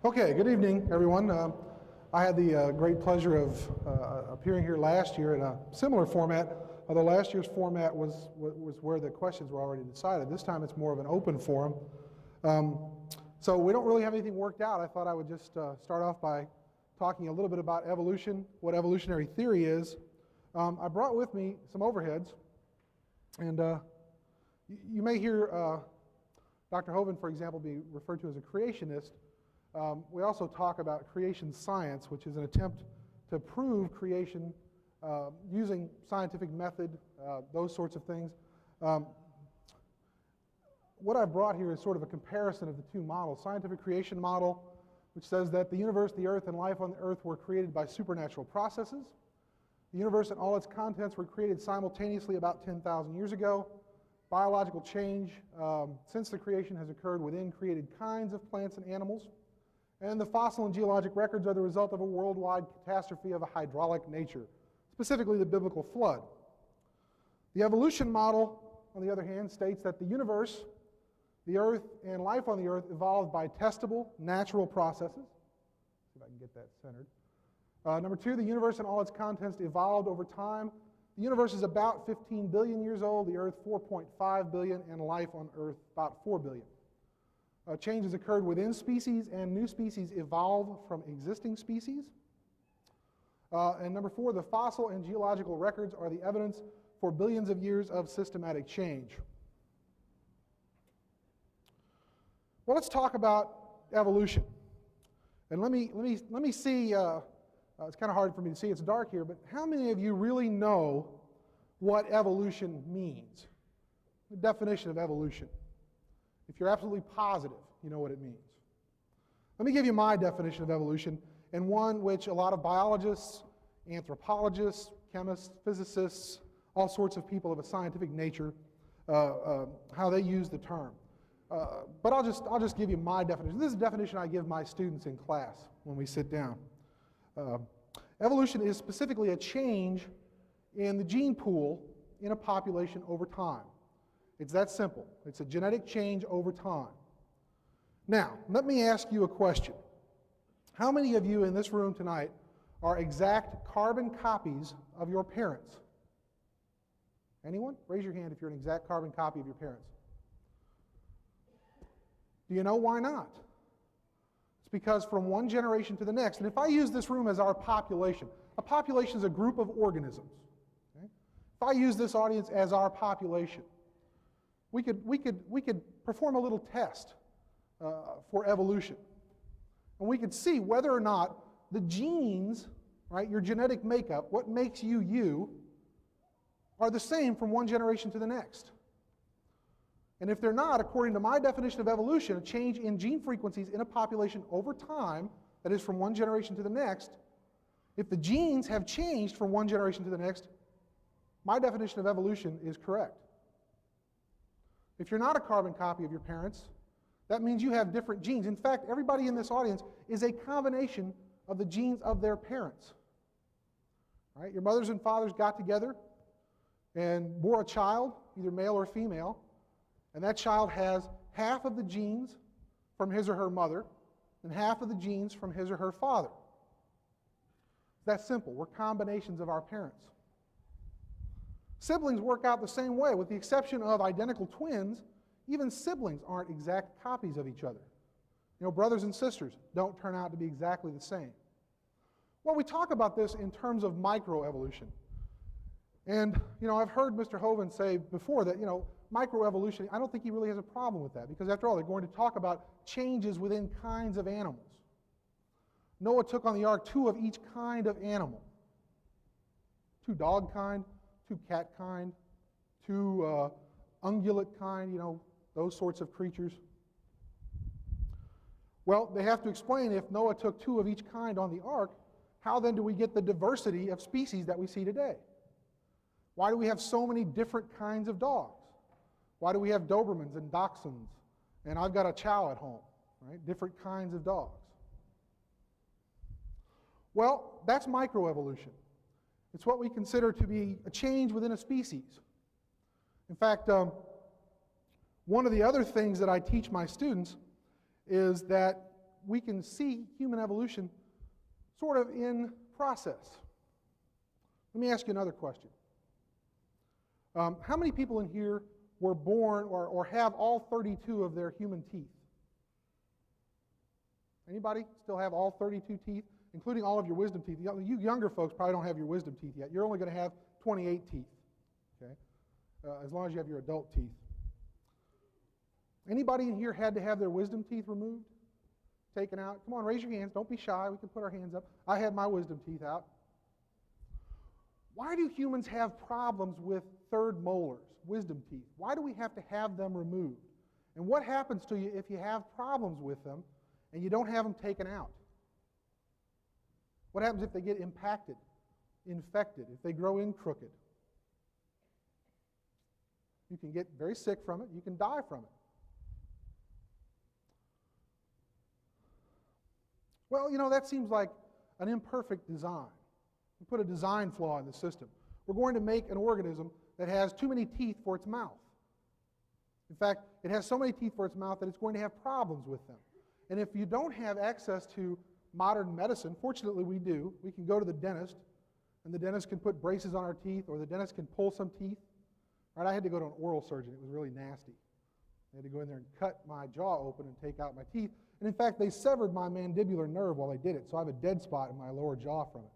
Okay, good evening, everyone. I had the great pleasure of appearing here last year in a similar format, although last year's format was where the questions were already decided. This time it's more of an open forum. So we don't really have anything worked out. I thought I would just start off by talking a little bit about evolution, what evolutionary theory is. I brought with me some overheads, and you may hear Dr. Hovind, for example, be referred to as a creationist. We also talk about creation science, which is an attempt to prove creation using scientific method, those sorts of things. What I brought here is sort of a comparison of the two models. Scientific creation model, which says that the universe, the earth, and life on the earth were created by supernatural processes. The universe and all its contents were created simultaneously about 10,000 years ago. Biological change since the creation has occurred within created kinds of plants and animals. And the fossil and geologic records are the result of a worldwide catastrophe of a hydraulic nature, specifically the biblical flood. The evolution model, on the other hand, states that the universe, the earth, and life on the earth evolved by testable, natural processes. See if I can get that centered. Number two, the universe and all its contents evolved over time. The universe is about 15 billion years old, the earth 4.5 billion, and life on earth about 4 billion. Changes occurred within species, and new species evolve from existing species. And number four, the fossil and geological records are the evidence for billions of years of systematic change. Well, let's talk about evolution. And let me see, it's kind of hard for me to see, it's dark here, but how many of you really know what evolution means? The definition of evolution. If you're absolutely positive, you know what it means. Let me give you my definition of evolution, and one which a lot of biologists, anthropologists, chemists, physicists, all sorts of people of a scientific nature, how they use the term. But I'll just give you my definition. This is the definition I give my students in class when we sit down. Evolution is specifically a change in the gene pool in a population over time. It's that simple. It's a genetic change over time. Now, let me ask you a question. How many of you in this room tonight are exact carbon copies of your parents? Anyone? Raise your hand if you're an exact carbon copy of your parents. Do you know why not? It's because from one generation to the next, and if I use this room as our population, a population is a group of organisms. Okay? If I use this audience as our population, we could perform a little test for evolution. And we could see whether or not the genes, right, your genetic makeup, what makes you you, are the same from one generation to the next. And if they're not, according to my definition of evolution, a change in gene frequencies in a population over time, that is from one generation to the next, if the genes have changed from one generation to the next, my definition of evolution is correct. If you're not a carbon copy of your parents, that means you have different genes. In fact, everybody in this audience is a combination of the genes of their parents. Right? Your mothers and fathers got together and bore a child, either male or female, and that child has half of the genes from his or her mother and half of the genes from his or her father. It's that simple. We're combinations of our parents. Siblings work out the same way, with the exception of identical twins. Even siblings aren't exact copies of each other. You know, brothers and sisters don't turn out to be exactly the same. Well, we talk about this in terms of microevolution. And, you know, I've heard Mr. Hovind say before that, you know, microevolution, I don't think he really has a problem with that, because after all, they're going to talk about changes within kinds of animals. Noah took on the ark 2 of each kind of animal. 2 dog kind, 2 cat kind, 2 ungulate kind, you know, those sorts of creatures. Well, they have to explain, if Noah took 2 of each kind on the ark, how then do we get the diversity of species that we see today? Why do we have so many different kinds of dogs? Why do we have Dobermans and Dachshunds? And I've got a Chow at home, right? Different kinds of dogs. Well, that's microevolution. It's what we consider to be a change within a species. In fact, one of the other things that I teach my students is that we can see human evolution sort of in process. Let me ask you another question. How many people in here were born or have all 32 of their human teeth? Anybody still have all 32 teeth, including all of your wisdom teeth? You younger folks probably don't have your wisdom teeth yet. You're only going to have 28 teeth, okay? As long as you have your adult teeth. Anybody in here had to have their wisdom teeth removed, taken out? Come on, raise your hands. Don't be shy. We can put our hands up. I had my wisdom teeth out. Why do humans have problems with third molars, wisdom teeth? Why do we have to have them removed? And what happens to you if you have problems with them and you don't have them taken out? What happens if they get impacted, infected, if they grow in crooked? You can get very sick from it. You can die from it. Well, you know, that seems like an imperfect design. We put a design flaw in the system. We're going to make an organism that has too many teeth for its mouth. In fact, it has so many teeth for its mouth that it's going to have problems with them. And if you don't have access to modern medicine, fortunately we do. We can go to the dentist, and the dentist can put braces on our teeth, or the dentist can pull some teeth. Right? I had to go to an oral surgeon. It was really nasty. I had to go in there and cut my jaw open and take out my teeth. And in fact, they severed my mandibular nerve while they did it, so I have a dead spot in my lower jaw from it.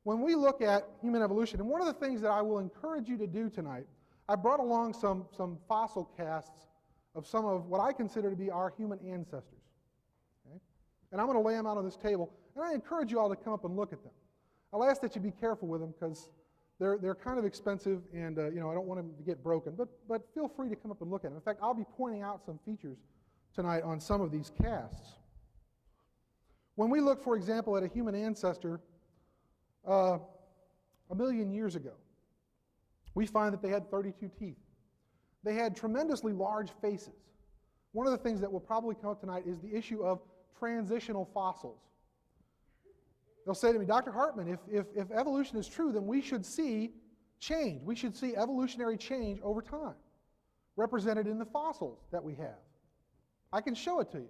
When we look at human evolution, and one of the things that I will encourage you to do tonight, I brought along some fossil casts of some of what I consider to be our human ancestors. Okay? And I'm going to lay them out on this table, and I encourage you all to come up and look at them. I'll ask that you be careful with them because they're kind of expensive, and you know, I don't want them to get broken, but feel free to come up and look at them. In fact, I'll be pointing out some features tonight on some of these casts. When we look, for example, at a human ancestor 1,000,000 years ago, we find that they had 32 teeth. They had tremendously large faces. One of the things that will probably come up tonight is the issue of transitional fossils. They'll say to me, Dr. Hartman, if evolution is true, then we should see change. We should see evolutionary change over time, represented in the fossils that we have. I can show it to you.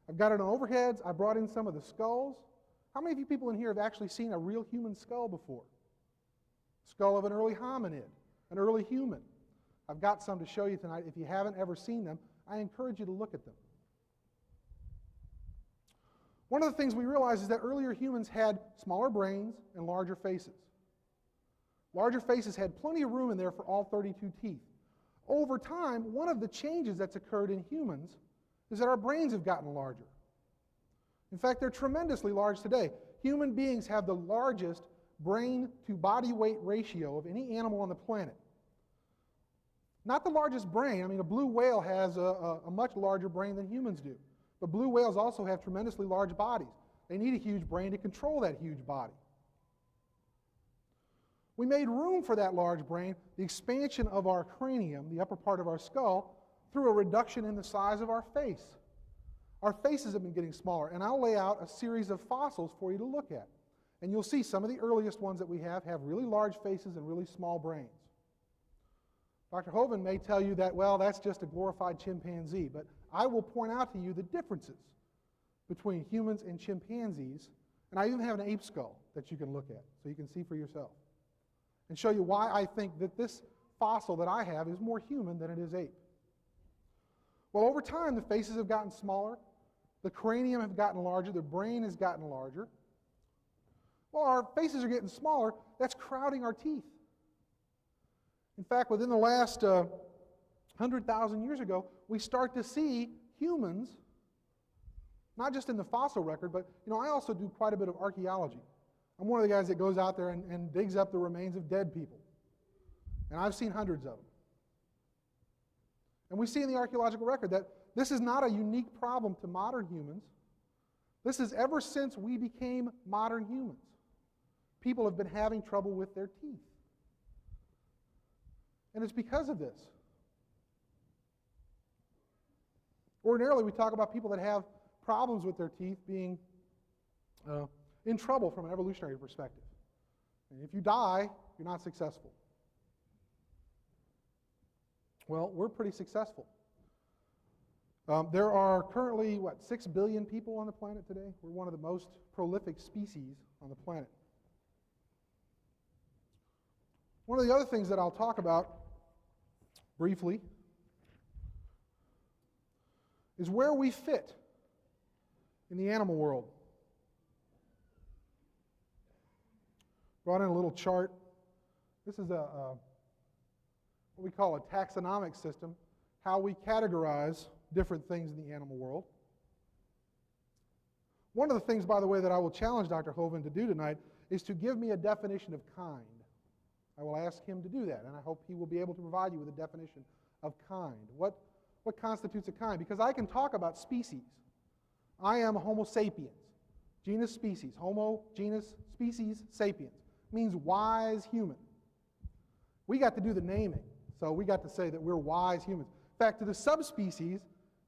I've got it on overheads. I brought in some of the skulls. How many of you people in here have actually seen a real human skull before? Skull of an early hominid, an early human. I've got some to show you tonight. If you haven't ever seen them, I encourage you to look at them. One of the things we realize is that earlier humans had smaller brains and larger faces. Larger faces had plenty of room in there for all 32 teeth. Over time, one of the changes that's occurred in humans is that our brains have gotten larger. In fact, they're tremendously large today. Human beings have the largest brain to body weight ratio of any animal on the planet. Not the largest brain. I mean, a blue whale has a much larger brain than humans do. But blue whales also have tremendously large bodies. They need a huge brain to control that huge body. We made room for that large brain, the expansion of our cranium, the upper part of our skull, through a reduction in the size of our face. Our faces have been getting smaller, and I'll lay out a series of fossils for you to look at. And you'll see some of the earliest ones that we have really large faces and really small brains. Dr. Hovind may tell you that, well, that's just a glorified chimpanzee, but I will point out to you the differences between humans and chimpanzees, and I even have an ape skull that you can look at so you can see for yourself and show you why I think that this fossil that I have is more human than it is ape. Well, over time, the faces have gotten smaller, the cranium have gotten larger, the brain has gotten larger. Well, our faces are getting smaller, that's crowding our teeth. In fact, within the last 100,000 years ago, we start to see humans, not just in the fossil record, but I also do quite a bit of archaeology. I'm one of the guys that goes out there and digs up the remains of dead people. And I've seen hundreds of them. And we see in the archaeological record that this is not a unique problem to modern humans. This is ever since we became modern humans. People have been having trouble with their teeth. And it's because of this. Ordinarily, we talk about people that have problems with their teeth being in trouble from an evolutionary perspective. And if you die, you're not successful. Well, we're pretty successful. There are currently, 6 billion people on the planet today? We're one of the most prolific species on the planet. One of the other things that I'll talk about briefly is where we fit in the animal world. Brought in a little chart. This is what we call a taxonomic system, how we categorize different things in the animal world. One of the things, by the way, that I will challenge Dr. Hovind to do tonight is to give me a definition of kind. I will ask him to do that, and I hope he will be able to provide you with a definition of kind. What constitutes a kind? Because I can talk about species. I am Homo sapiens. Genus, species. Homo, genus, species, sapiens. Means wise human. We got to do the naming, so we got to say that we're wise humans. In fact, to the subspecies,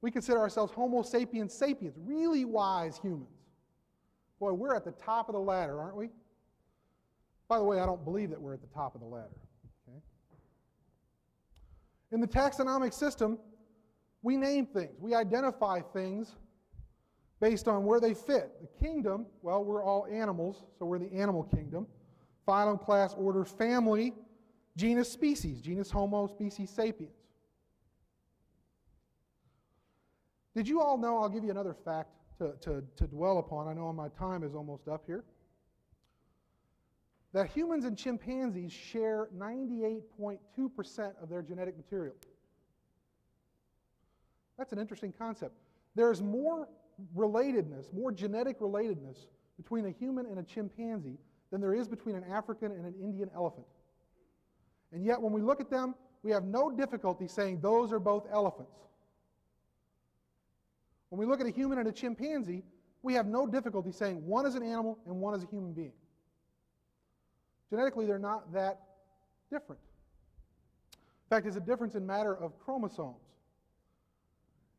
we consider ourselves Homo sapiens sapiens, really wise humans. Boy, we're at the top of the ladder, aren't we? By the way, I don't believe that we're at the top of the ladder. Okay? In the taxonomic system, we name things. We identify things based on where they fit. The kingdom, well, we're all animals, so we're the animal kingdom. Phylum, class, order, family, genus, species. Genus, Homo, species, sapiens. Did you all know, I'll give you another fact to dwell upon. I know my time is almost up here. That humans and chimpanzees share 98.2% of their genetic material. That's an interesting concept. There's more relatedness, more genetic relatedness between a human and a chimpanzee than there is between an African and an Indian elephant. And yet when we look at them, we have no difficulty saying those are both elephants. When we look at a human and a chimpanzee, we have no difficulty saying one is an animal and one is a human being. Genetically, they're not that different. In fact, it's a difference in matter of chromosomes.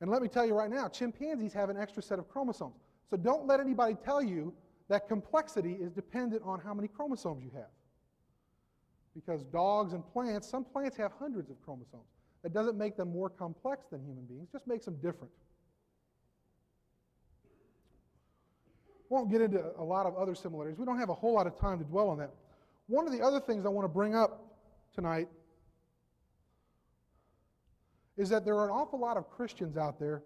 And let me tell you right now, chimpanzees have an extra set of chromosomes. So don't let anybody tell you that complexity is dependent on how many chromosomes you have. Because dogs and plants, some plants have hundreds of chromosomes. That doesn't make them more complex than human beings, just makes them different. Won't get into a lot of other similarities. We don't have a whole lot of time to dwell on that. One of the other things I want to bring up tonight is that there are an awful lot of Christians out here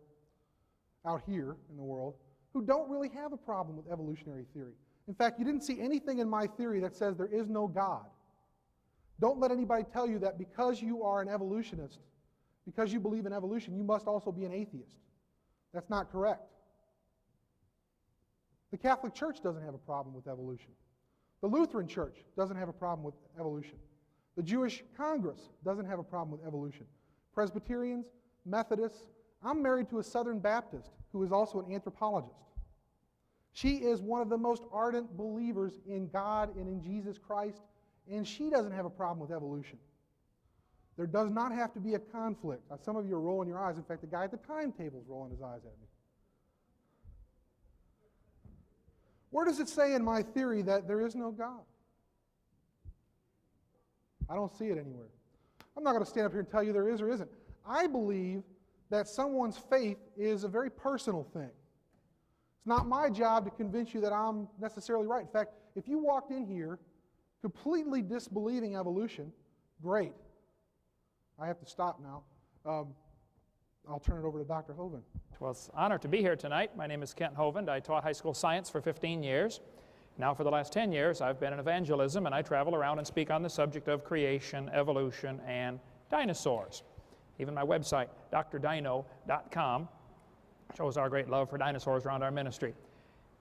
in the world, who don't really have a problem with evolutionary theory. In fact, you didn't see anything in my theory that says there is no God. Don't let anybody tell you that because you are an evolutionist, because you believe in evolution, you must also be an atheist. That's not correct. The Catholic Church doesn't have a problem with evolution. The Lutheran Church doesn't have a problem with evolution. The Jewish Congress doesn't have a problem with evolution. Presbyterians, Methodists. I'm married to a Southern Baptist who is also an anthropologist. She is one of the most ardent believers in God and in Jesus Christ, and she doesn't have a problem with evolution. There does not have to be a conflict. Some of you are rolling your eyes. In fact, the guy at the timetable is rolling his eyes at me. Where does it say in my theory that there is no God? I don't see it anywhere. I'm not going to stand up here and tell you there is or isn't. I believe that someone's faith is a very personal thing. It's not my job to convince you that I'm necessarily right. In fact, if you walked in here completely disbelieving evolution, great. I have to stop now. I'll turn it over to Dr. Hovind. Well, it's an honor to be here tonight. My name is Kent Hovind. I taught high school science for 15 years. Now for the last 10 years, I've been in evangelism, and I travel around and speak on the subject of creation, evolution, and dinosaurs. Even my website, drdino.com, shows our great love for dinosaurs around our ministry.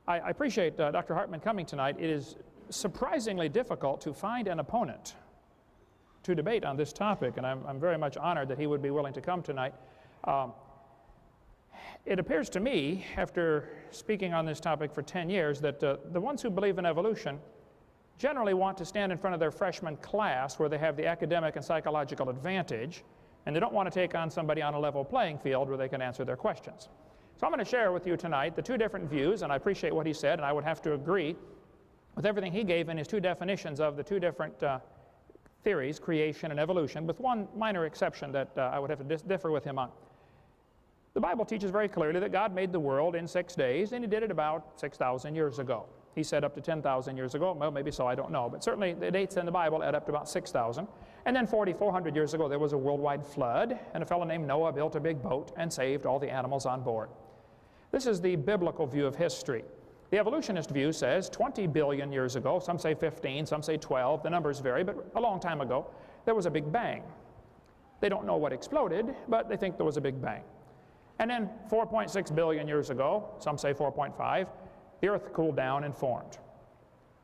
I appreciate Dr. Hartman coming tonight. It is surprisingly difficult to find an opponent to debate on this topic, and I'm very much honored that he would be willing to come tonight. It appears to me, after speaking on this topic for 10 years, that the ones who believe in evolution generally want to stand in front of their freshman class where they have the academic and psychological advantage, and they don't want to take on somebody on a level playing field where they can answer their questions. So I'm going to share with you tonight the two different views, and I appreciate what he said, and I would have to agree with everything he gave in his two definitions of the two different theories, creation and evolution, with one minor exception that I would have to differ with him on. The Bible teaches very clearly that God made the world in 6 days, and He did it about 6,000 years ago. He said up to 10,000 years ago. Well, maybe so, I don't know. But certainly the dates in the Bible add up to about 6,000. And then 4,400 years ago, there was a worldwide flood, and a fellow named Noah built a big boat and saved all the animals on board. This is the biblical view of history. The evolutionist view says 20 billion years ago, some say 15, some say 12, the numbers vary, but a long time ago, there was a big bang. They don't know what exploded, but they think there was a big bang. And then 4.6 billion years ago, some say 4.5, the earth cooled down and formed.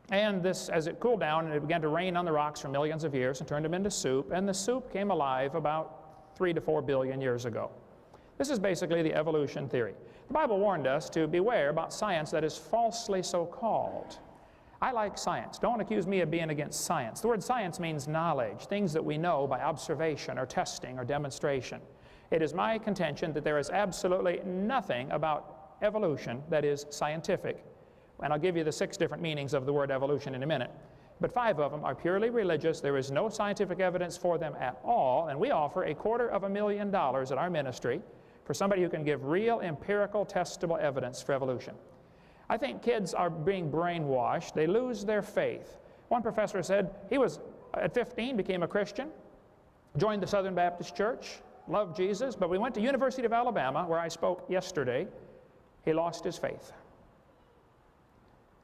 And this, as it cooled down, and it began to rain on the rocks for millions of years and turned them into soup, and the soup came alive about 3 to 4 billion years ago. This is basically the evolution theory. The Bible warned us to beware about science that is falsely so-called. I like science. Don't accuse me of being against science. The word science means knowledge, things that we know by observation or testing or demonstration. It is my contention that there is absolutely nothing about evolution that is scientific. And I'll give you the 6 different meanings of the word evolution in a minute. But 5 of them are purely religious. There is no scientific evidence for them at all. And we offer $250,000 at our ministry for somebody who can give real, empirical, testable evidence for evolution. I think kids are being brainwashed. They lose their faith. One professor said he was, at 15, became a Christian, joined the Southern Baptist Church, loved Jesus, but we went to University of Alabama, where I spoke yesterday. He lost his faith.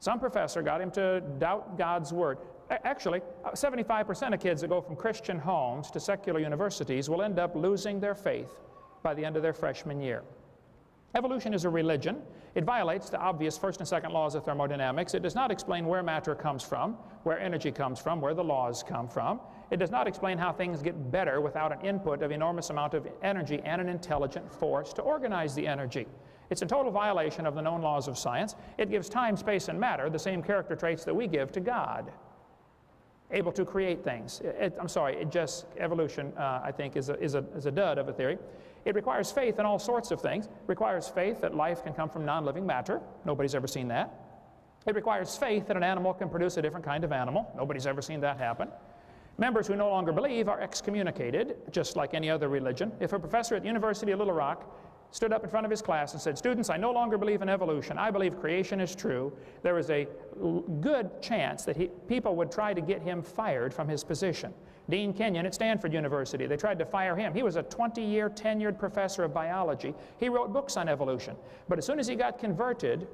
Some professor got him to doubt God's Word. Actually, 75% of kids that go from Christian homes to secular universities will end up losing their faith by the end of their freshman year. Evolution is a religion. It violates the obvious first and second laws of thermodynamics. It does not explain where matter comes from, where energy comes from, where the laws come from. It does not explain how things get better without an input of enormous amount of energy and an intelligent force to organize the energy. It's a total violation of the known laws of science. It gives time, space, and matter the same character traits that we give to God. Able to create things. Evolution, I think, is a dud of a theory. It requires faith in all sorts of things. It requires faith that life can come from non-living matter. Nobody's ever seen that. It requires faith that an animal can produce a different kind of animal. Nobody's ever seen that happen. Members who no longer believe are excommunicated, just like any other religion. If a professor at the University of Little Rock stood up in front of his class and said, "Students, I no longer believe in evolution. I believe creation is true," there is a good chance that people would try to get him fired from his position. Dean Kenyon at Stanford University, they tried to fire him. He was a 20-year tenured professor of biology. He wrote books on evolution. But as soon as he got converted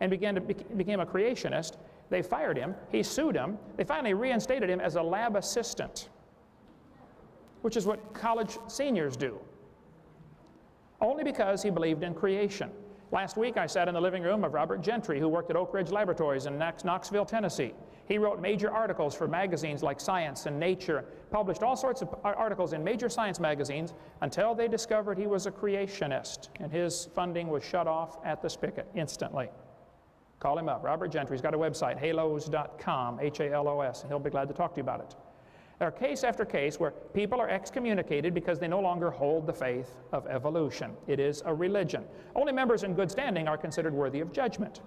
and became a creationist, they fired him. He sued them. They finally reinstated him as a lab assistant, which is what college seniors do, only because he believed in creation. Last week I sat in the living room of Robert Gentry, who worked at Oak Ridge Laboratories in Knoxville, Tennessee. He wrote major articles for magazines like Science and Nature, published all sorts of articles in major science magazines until they discovered he was a creationist, and his funding was shut off at the spigot instantly. Call him up, Robert Gentry. He's got a website, halos.com, H-A-L-O-S, and he'll be glad to talk to you about it. There are case after case where people are excommunicated because they no longer hold the faith of evolution. It is a religion. Only members in good standing are considered worthy of judgment.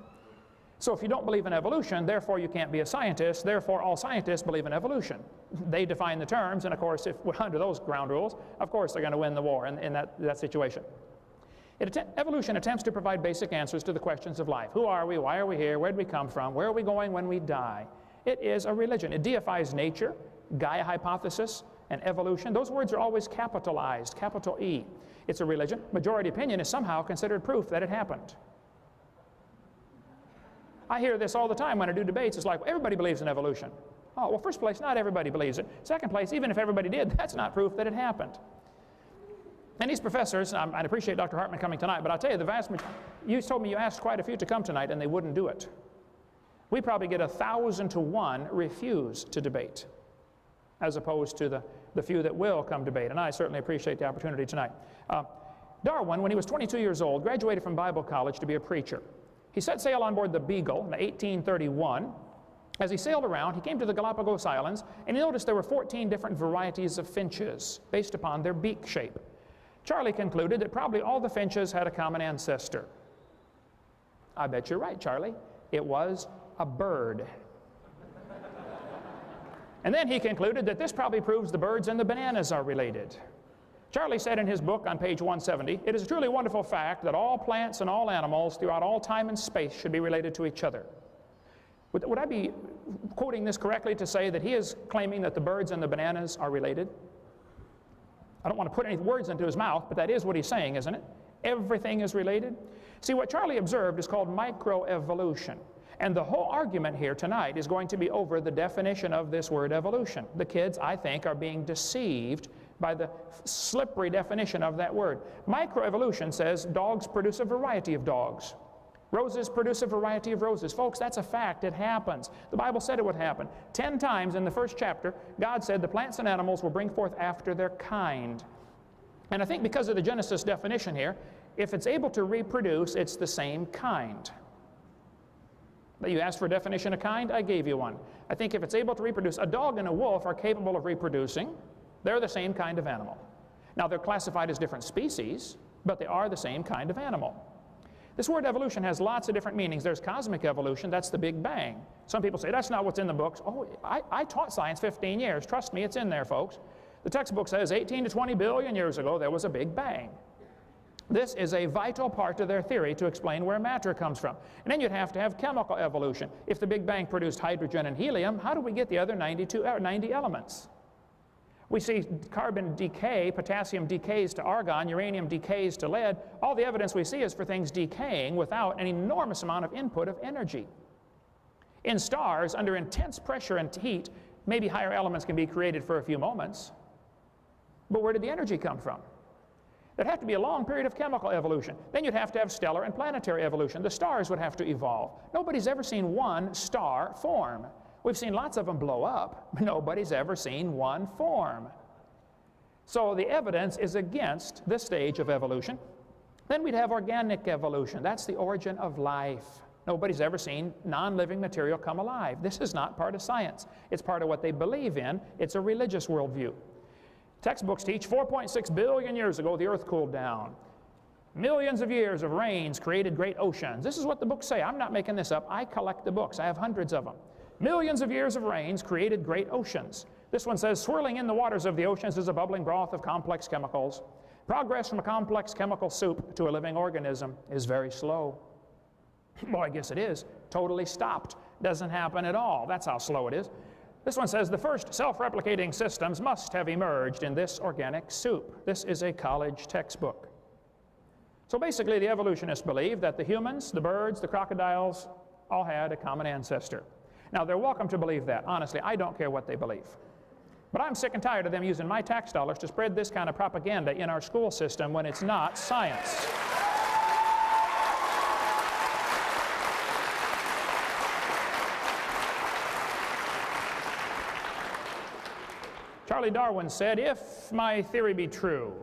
So if you don't believe in evolution, therefore you can't be a scientist, therefore all scientists believe in evolution. They define the terms, and of course, if we're under those ground rules, of course they're going to win the war in that situation. Evolution attempts to provide basic answers to the questions of life. Who are we? Why are we here? Where did we come from? Where are we going when we die? It is a religion. It deifies nature, Gaia hypothesis, and evolution. Those words are always capitalized, capital E. It's a religion. Majority opinion is somehow considered proof that it happened. I hear this all the time when I do debates. It's like, everybody believes in evolution. Oh, well, first place, not everybody believes it. Second place, even if everybody did, that's not proof that it happened. And these professors, I'd appreciate Dr. Hartman coming tonight, but I'll tell you, the vast majority, you told me you asked quite a few to come tonight and they wouldn't do it. We probably get 1,000 to 1 refuse to debate, as opposed to the few that will come debate, and I certainly appreciate the opportunity tonight. Darwin, when he was 22 years old, graduated from Bible college to be a preacher. He set sail on board the Beagle in 1831. As he sailed around, he came to the Galapagos Islands, and he noticed there were 14 different varieties of finches based upon their beak shape. Charlie concluded that probably all the finches had a common ancestor. I bet you're right, Charlie. It was a bird. And then he concluded that this probably proves the birds and the bananas are related. Charlie said in his book on page 170, "It is a truly wonderful fact that all plants and all animals throughout all time and space should be related to each other." Would I be quoting this correctly to say that he is claiming that the birds and the bananas are related? I don't want to put any words into his mouth, but that is what he's saying, isn't it? Everything is related. See, what Charlie observed is called microevolution. And the whole argument here tonight is going to be over the definition of this word evolution. The kids, I think, are being deceived by the slippery definition of that word. Microevolution says dogs produce a variety of dogs. Roses produce a variety of roses. Folks, that's a fact. It happens. The Bible said it would happen. 10 times in the first chapter, God said the plants and animals will bring forth after their kind. And I think because of the Genesis definition here, if it's able to reproduce, it's the same kind. You asked for a definition of kind, I gave you one. I think if it's able to reproduce, a dog and a wolf are capable of reproducing. They're the same kind of animal. Now, they're classified as different species, but they are the same kind of animal. This word evolution has lots of different meanings. There's cosmic evolution, that's the Big Bang. Some people say, that's not what's in the books. Oh, I taught science 15 years. Trust me, it's in there, folks. The textbook says 18 to 20 billion years ago, there was a Big Bang. This is a vital part of their theory to explain where matter comes from. And then you'd have to have chemical evolution. If the Big Bang produced hydrogen and helium, how do we get the other 90 elements? We see carbon decay, potassium decays to argon, uranium decays to lead. All the evidence we see is for things decaying without an enormous amount of input of energy. In stars, under intense pressure and heat, maybe higher elements can be created for a few moments. But where did the energy come from? There'd have to be a long period of chemical evolution. Then you'd have to have stellar and planetary evolution. The stars would have to evolve. Nobody's ever seen one star form. We've seen lots of them blow up, but nobody's ever seen one form. So the evidence is against this stage of evolution. Then we'd have organic evolution. That's the origin of life. Nobody's ever seen non-living material come alive. This is not part of science. It's part of what they believe in. It's a religious worldview. Textbooks teach 4.6 billion years ago the earth cooled down. Millions of years of rains created great oceans. This is what the books say. I'm not making this up. I collect the books. I have hundreds of them. Millions of years of rains created great oceans. This one says, swirling in the waters of the oceans is a bubbling broth of complex chemicals. Progress from a complex chemical soup to a living organism is very slow. Well, I guess it is. Totally stopped. Doesn't happen at all. That's how slow it is. This one says, the first self-replicating systems must have emerged in this organic soup. This is a college textbook. So basically, the evolutionists believe that the humans, the birds, the crocodiles, all had a common ancestor. Now, they're welcome to believe that. Honestly, I don't care what they believe. But I'm sick and tired of them using my tax dollars to spread this kind of propaganda in our school system when it's not science. Charlie Darwin said, if my theory be true,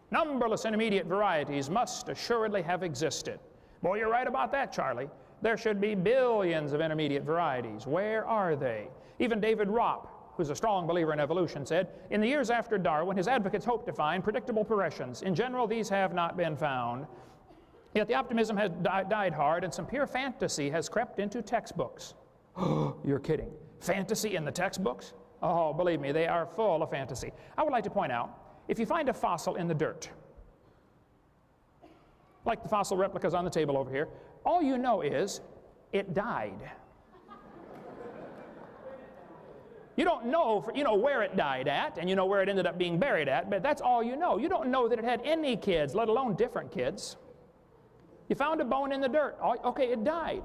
numberless intermediate varieties must assuredly have existed. Boy, you're right about that, Charlie. There should be billions of intermediate varieties. Where are they? Even David Ropp, who's a strong believer in evolution, said, in the years after Darwin, his advocates hoped to find predictable progressions. In general, these have not been found. Yet the optimism has died hard, and some pure fantasy has crept into textbooks. Oh, you're kidding. Fantasy in the textbooks? Oh, believe me, they are full of fantasy. I would like to point out, if you find a fossil in the dirt, like the fossil replicas on the table over here, all you know is it died. You don't know, you know where it died at, and you know where it ended up being buried at, but that's all you know. You don't know that it had any kids, let alone different kids. You found a bone in the dirt. Okay, it died.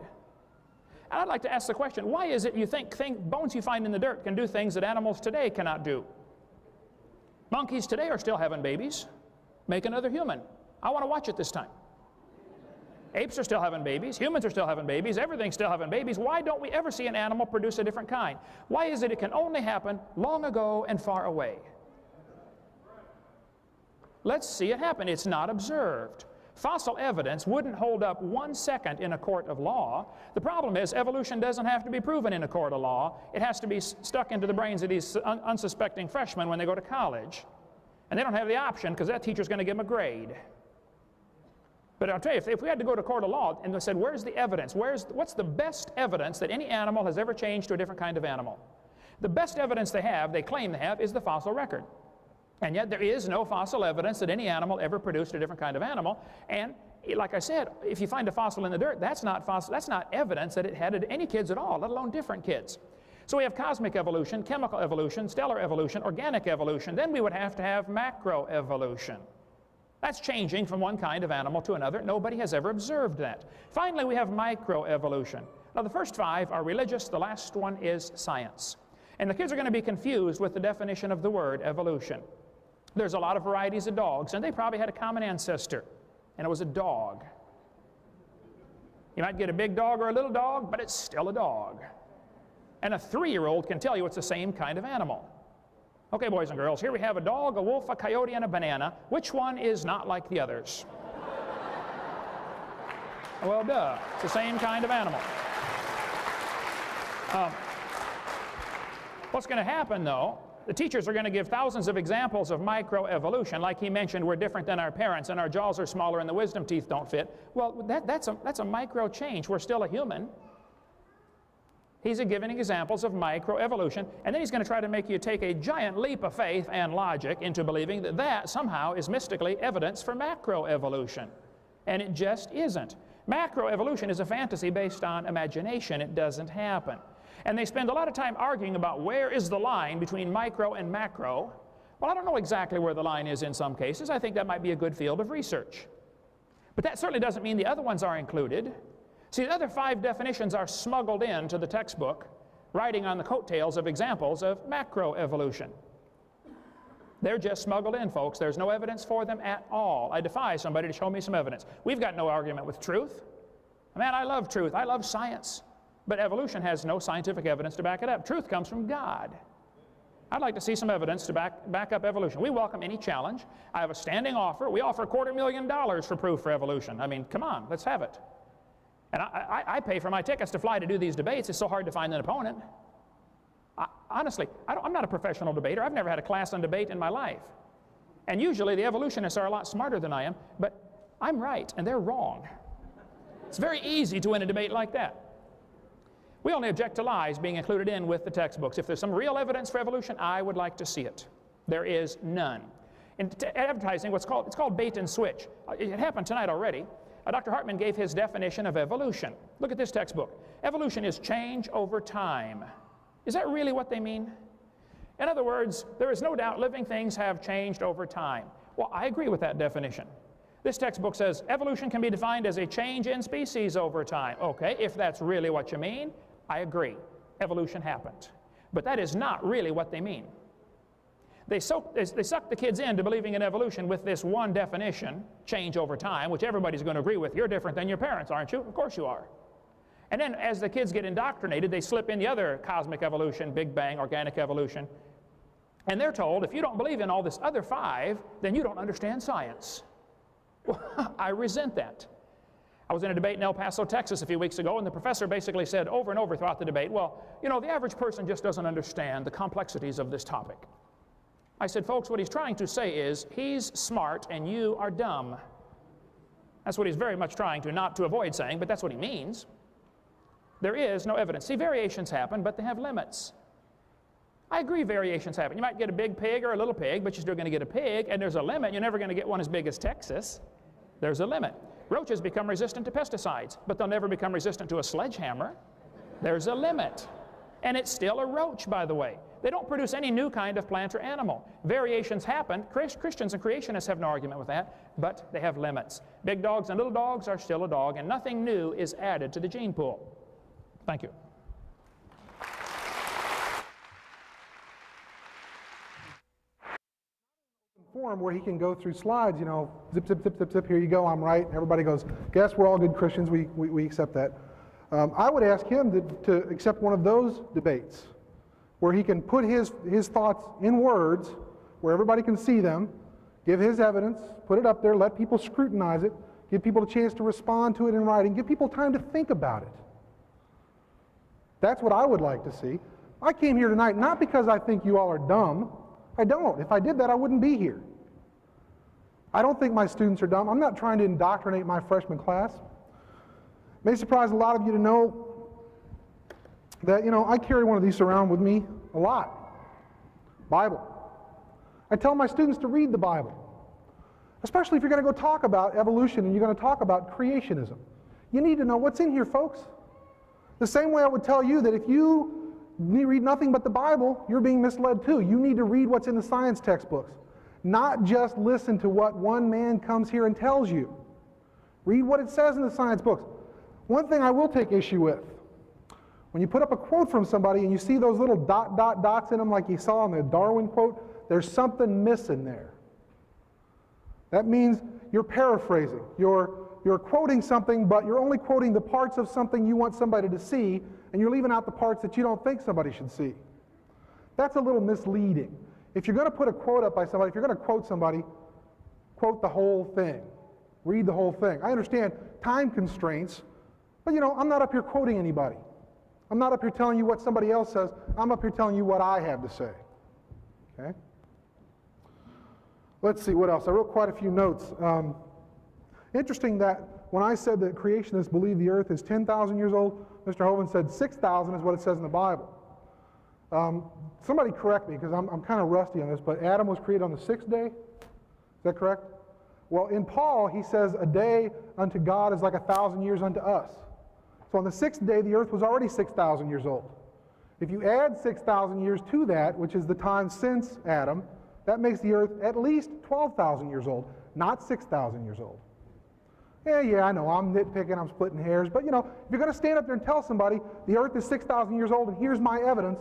And I'd like to ask the question, why is it you think bones you find in the dirt can do things that animals today cannot do? Monkeys today are still having babies. Make another human. I want to watch it this time. Apes are still having babies. Humans are still having babies. Everything's still having babies. Why don't we ever see an animal produce a different kind? Why is it can only happen long ago and far away? Let's see it happen. It's not observed. Fossil evidence wouldn't hold up 1 second in a court of law. The problem is evolution doesn't have to be proven in a court of law. It has to be stuck into the brains of these unsuspecting freshmen when they go to college. And they don't have the option because that teacher's going to give them a grade. But I'll tell you, if we had to go to court of law and they said, where's the evidence? What's the best evidence that any animal has ever changed to a different kind of animal? The best evidence they claim they have, is the fossil record. And yet there is no fossil evidence that any animal ever produced a different kind of animal. And like I said, if you find a fossil in the dirt, that's not evidence that it had any kids at all, let alone different kids. So we have cosmic evolution, chemical evolution, stellar evolution, organic evolution. Then we would have to have macroevolution. That's changing from one kind of animal to another. Nobody has ever observed that. Finally, we have microevolution. Now, the first 5 are religious. The last one is science. And the kids are going to be confused with the definition of the word evolution. There's a lot of varieties of dogs, and they probably had a common ancestor, and it was a dog. You might get a big dog or a little dog, but it's still a dog. And a 3-year-old can tell you it's the same kind of animal. Okay, boys and girls, here we have a dog, a wolf, a coyote, and a banana. Which one is not like the others? Well, duh. It's the same kind of animal. What's going to happen, though, the teachers are going to give thousands of examples of microevolution. Like he mentioned, we're different than our parents, and our jaws are smaller, and the wisdom teeth don't fit. Well, that's a micro change. We're still a human. He's giving examples of microevolution, and then he's going to try to make you take a giant leap of faith and logic into believing that that somehow is mystically evidence for macroevolution. And it just isn't. Macroevolution is a fantasy based on imagination. It doesn't happen. And they spend a lot of time arguing about where is the line between micro and macro. Well, I don't know exactly where the line is in some cases. I think that might be a good field of research. But that certainly doesn't mean the other ones are included. See, the other 5 definitions are smuggled into the textbook, riding on the coattails of examples of macroevolution. They're just smuggled in, folks. There's no evidence for them at all. I defy somebody to show me some evidence. We've got no argument with truth. Man, I love truth. I love science. But evolution has no scientific evidence to back it up. Truth comes from God. I'd like to see some evidence to back up evolution. We welcome any challenge. I have a standing offer. We offer $250,000 for proof for evolution. I mean, come on, let's have it. And I pay for my tickets to fly to do these debates. It's so hard to find an opponent. Honestly, I'm not a professional debater. I've never had a class on debate in my life. And usually the evolutionists are a lot smarter than I am, but I'm right and they're wrong. It's very easy to win a debate like that. We only object to lies being included in with the textbooks. If there's some real evidence for evolution, I would like to see it. There is none. In advertising, it's called bait and switch. It happened tonight already. Dr. Hartman gave his definition of evolution. Look at this textbook. Evolution is change over time. Is that really what they mean? In other words, there is no doubt living things have changed over time. Well, I agree with that definition. This textbook says evolution can be defined as a change in species over time. Okay, if that's really what you mean, I agree. Evolution happened. But that is not really what they mean. They suck the kids into believing in evolution with this one definition, change over time, which everybody's going to agree with. You're different than your parents, aren't you? Of course you are. And then as the kids get indoctrinated, they slip in the other cosmic evolution, Big Bang, organic evolution. And they're told, if you don't believe in all this other 5, then you don't understand science. Well, I resent that. I was in a debate in El Paso, Texas a few weeks ago, and the professor basically said over and over throughout the debate, well, you know, the average person just doesn't understand the complexities of this topic. I said, folks, what he's trying to say is he's smart and you are dumb. That's what he's very much trying to, not to avoid saying, but that's what he means. There is no evidence. See, variations happen, but they have limits. I agree variations happen. You might get a big pig or a little pig, but you're still going to get a pig, and there's a limit. You're never going to get one as big as Texas. There's a limit. Roaches become resistant to pesticides, but they'll never become resistant to a sledgehammer. There's a limit. And it's still a roach, by the way. They don't produce any new kind of plant or animal. Variations happen. Christians and creationists have no argument with that, but they have limits. Big dogs and little dogs are still a dog, and nothing new is added to the gene pool. Thank you. Form where he can go through slides, you know, zip, zip, zip, zip, zip, here you go, I'm right. Everybody goes, guess we're all good Christians, we accept that. I would ask him to accept one of those debates where he can put his thoughts in words, where everybody can see them, give his evidence, put it up there, let people scrutinize it, give people a chance to respond to it in writing, give people time to think about it. That's what I would like to see. I came here tonight not because I think you all are dumb. I don't. If I did that, I wouldn't be here. I don't think my students are dumb. I'm not trying to indoctrinate my freshman class. It may surprise a lot of you to know that, you know, I carry one of these around with me a lot. Bible. I tell my students to read the Bible, especially if you're going to go talk about evolution and you're going to talk about creationism. You need to know what's in here, folks. The same way I would tell you that if you read nothing but the Bible, you're being misled too. You need to read what's in the science textbooks, not just listen to what one man comes here and tells you. Read what it says in the science books. One thing I will take issue with, when you put up a quote from somebody and you see those little dots in them like you saw in the Darwin quote, there's something missing there. That means you're paraphrasing. You're quoting something, but you're only quoting the parts of something you want somebody to see, and you're leaving out the parts that you don't think somebody should see. That's a little misleading. If you're going to put a quote up by somebody, if you're going to quote somebody, quote the whole thing. Read the whole thing. I understand time constraints, but I'm not up here quoting anybody. I'm not up here telling you what somebody else says. I'm up here telling you what I have to say. Okay? Let's see what else. I wrote quite a few notes. Interesting that when I said that creationists believe the earth is 10,000 years old, Mr. Hovind said 6,000 is what it says in the Bible. Somebody correct me because I'm kind of rusty on this, but Adam was created on the 6th day? Is that correct? Well, in Paul, he says a day unto God is like 1,000 years unto us. So on the 6th day, the earth was already 6,000 years old. If you add 6,000 years to that, which is the time since Adam, that makes the earth at least 12,000 years old, not 6,000 years old. Yeah, I know, I'm nitpicking, I'm splitting hairs, but if you're going to stand up there and tell somebody the earth is 6,000 years old and here's my evidence,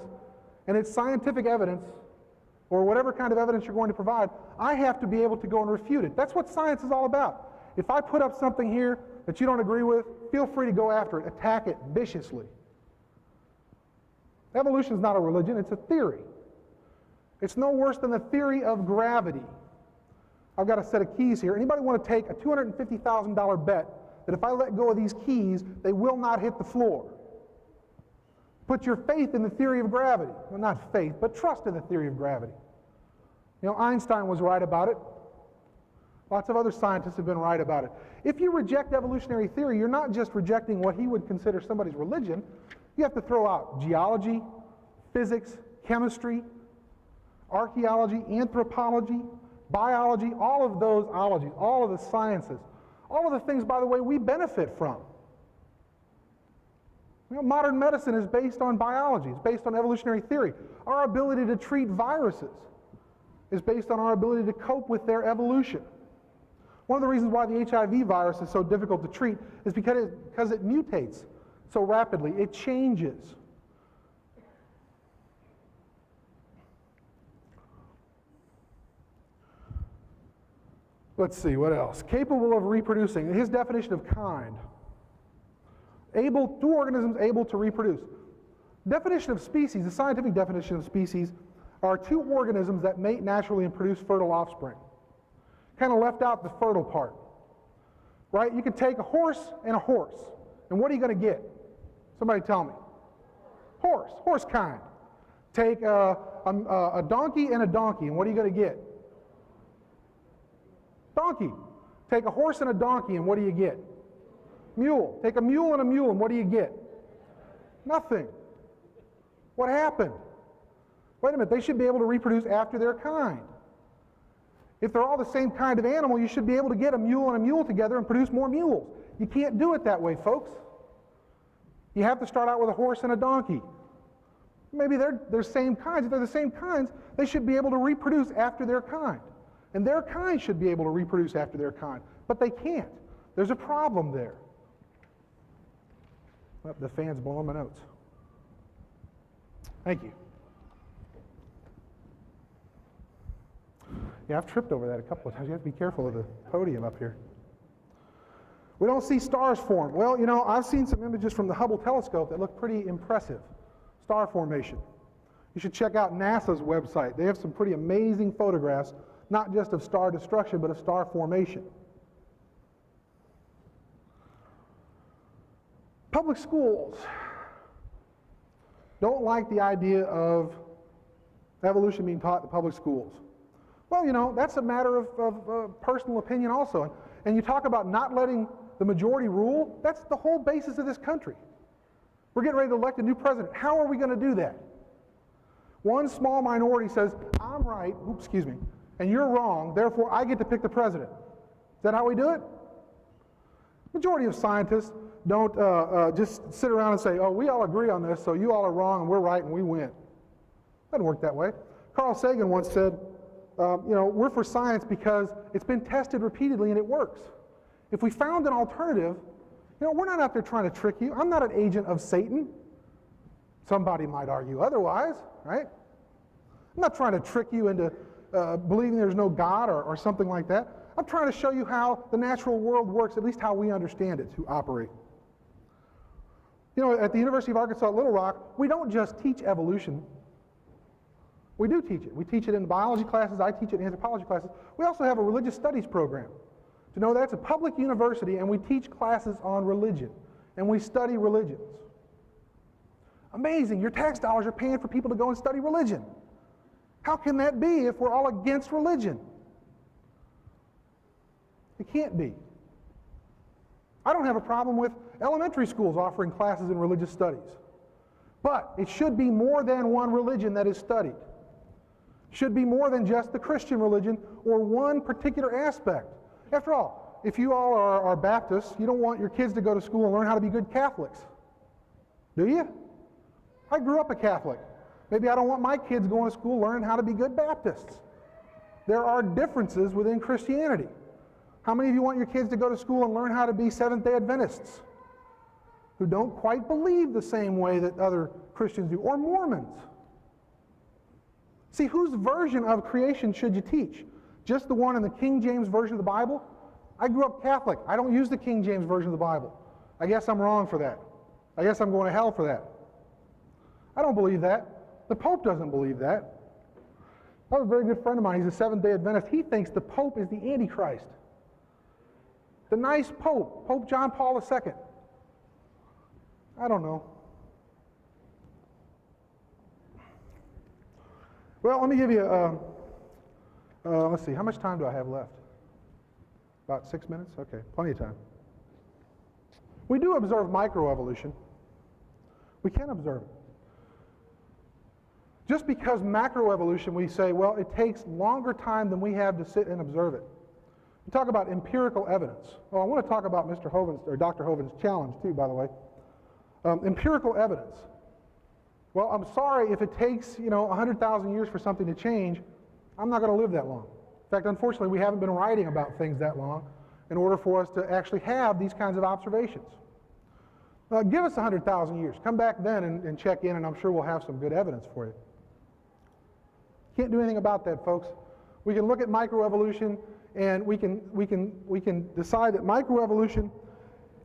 and it's scientific evidence, or whatever kind of evidence you're going to provide, I have to be able to go and refute it. That's what science is all about. If I put up something here that you don't agree with, feel free to go after it, attack it viciously. Evolution is not a religion, it's a theory. It's no worse than the theory of gravity. I've got a set of keys here. Anybody want to take a $250,000 bet that if I let go of these keys, they will not hit the floor? Put your faith in the theory of gravity. Well, not faith, but trust in the theory of gravity. Einstein was right about it. Lots of other scientists have been right about it. If you reject evolutionary theory, you're not just rejecting what he would consider somebody's religion. You have to throw out geology, physics, chemistry, archaeology, anthropology, biology, all of those ologies, all of the sciences, all of the things, by the way, we benefit from. Modern medicine is based on biology. It's based on evolutionary theory. Our ability to treat viruses is based on our ability to cope with their evolution. One of the reasons why the HIV virus is so difficult to treat is because it mutates so rapidly. It changes. Let's see, what else? Capable of reproducing. His definition of kind. Two organisms able to reproduce. Definition of species, the scientific definition of species, are two organisms that mate naturally and produce fertile offspring. Kind of left out the fertile part. Right? You can take a horse, and what are you going to get? Somebody tell me. Horse kind. Take a donkey, and what are you going to get? Donkey. Take a horse and a donkey, and what do you get? Mule. Take a mule, and what do you get? Nothing. What happened? Wait a minute, they should be able to reproduce after their kind. If they're all the same kind of animal, you should be able to get a mule together and produce more mules. You can't do it that way, folks. You have to start out with a horse and a donkey. Maybe they're same kinds. If they're the same kinds, they should be able to reproduce after their kind. And their kind should be able to reproduce after their kind. But they can't. There's a problem there. Oh, the fan's blowing my notes. Thank you. Yeah, I've tripped over that a couple of times. You have to be careful of the podium up here. We don't see stars form. Well, I've seen some images from the Hubble telescope that look pretty impressive. Star formation. You should check out NASA's website. They have some pretty amazing photographs, not just of star destruction, but of star formation. Public schools don't like the idea of evolution being taught in public schools. Well, that's a matter of personal opinion also. And you talk about not letting the majority rule, that's the whole basis of this country. We're getting ready to elect a new president. How are we going to do that? One small minority says, I'm I'm right, oops, excuse me, and you're wrong, therefore I get to pick the president. Is that how we do it? Majority of scientists don't just sit around and say, oh, we all agree on this, so you all are wrong and we're right and we win. Doesn't work that way. Carl Sagan once said, we're for science because it's been tested repeatedly and it works. If we found an alternative, we're not out there trying to trick you. I'm not an agent of Satan. Somebody might argue otherwise, right? I'm not trying to trick you into believing there's no God or something like that. I'm trying to show you how the natural world works, at least how we understand it to operate. At the University of Arkansas at Little Rock, we don't just teach evolution. We do teach it. We teach it in biology classes. I teach it in anthropology classes. We also have a religious studies program. To know that's a public university, and we teach classes on religion, and we study religions. Amazing. Your tax dollars are paying for people to go and study religion. How can that be if we're all against religion? It can't be. I don't have a problem with elementary schools offering classes in religious studies. But it should be more than one religion that is studied. It should be more than just the Christian religion or one particular aspect. After all, if you all are Baptists, you don't want your kids to go to school and learn how to be good Catholics. Do you? I grew up a Catholic. Maybe I don't want my kids going to school learning how to be good Baptists. There are differences within Christianity. How many of you want your kids to go to school and learn how to be Seventh-day Adventists who don't quite believe the same way that other Christians do, or Mormons? See, whose version of creation should you teach? Just the one in the King James Version of the Bible? I grew up Catholic. I don't use the King James Version of the Bible. I guess I'm wrong for that. I guess I'm going to hell for that. I don't believe that. The Pope doesn't believe that. I have a very good friend of mine. He's a Seventh-day Adventist. He thinks the Pope is the Antichrist. The nice Pope, Pope John Paul II. I don't know. Well, let me give you, let's see, how much time do I have left? About 6 minutes? Okay, plenty of time. We do observe microevolution. We can observe it. Just because macroevolution, we say, well, it takes longer time than we have to sit and observe it. We talk about empirical evidence. Oh, I want to talk about Mr. Hovind's, or Dr. Hovind's challenge too, by the way. Empirical evidence. Well, I'm sorry if it takes, 100,000 years for something to change. I'm not going to live that long. In fact, unfortunately, we haven't been writing about things that long in order for us to actually have these kinds of observations. Give us 100,000 years. Come back then and check in, and I'm sure we'll have some good evidence for you. Can't do anything about that, folks. We can look at microevolution, and we can decide that microevolution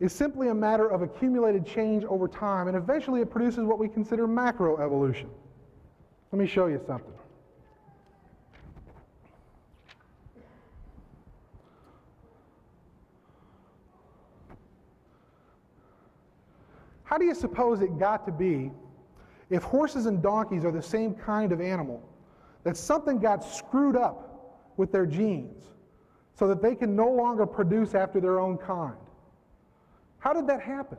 is simply a matter of accumulated change over time, and eventually it produces what we consider macroevolution. Let me show you something. How do you suppose it got to be, if horses and donkeys are the same kind of animal, that something got screwed up with their genes so that they can no longer produce after their own kind? How did that happen?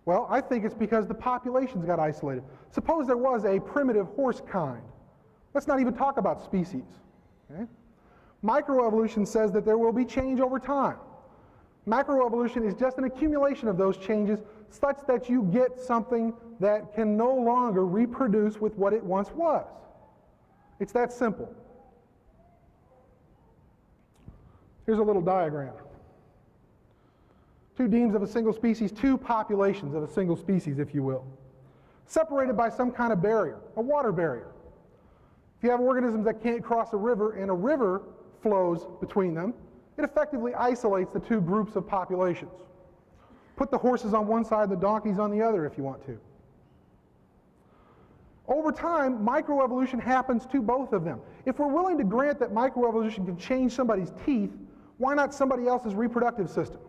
Well, I think it's because the populations got isolated. Suppose there was a primitive horse kind. Let's not even talk about species. Okay? Microevolution says that there will be change over time. Macroevolution is just an accumulation of those changes such that you get something that can no longer reproduce with what it once was. It's that simple. Here's a little diagram. Two demes of a single species, two populations of a single species, if you will, separated by some kind of barrier, a water barrier. If you have organisms that can't cross a river and a river flows between them, it effectively isolates the two groups of populations. Put the horses on one side, the donkeys on the other if you want to. Over time, microevolution happens to both of them. If we're willing to grant that microevolution can change somebody's teeth, why not somebody else's reproductive system?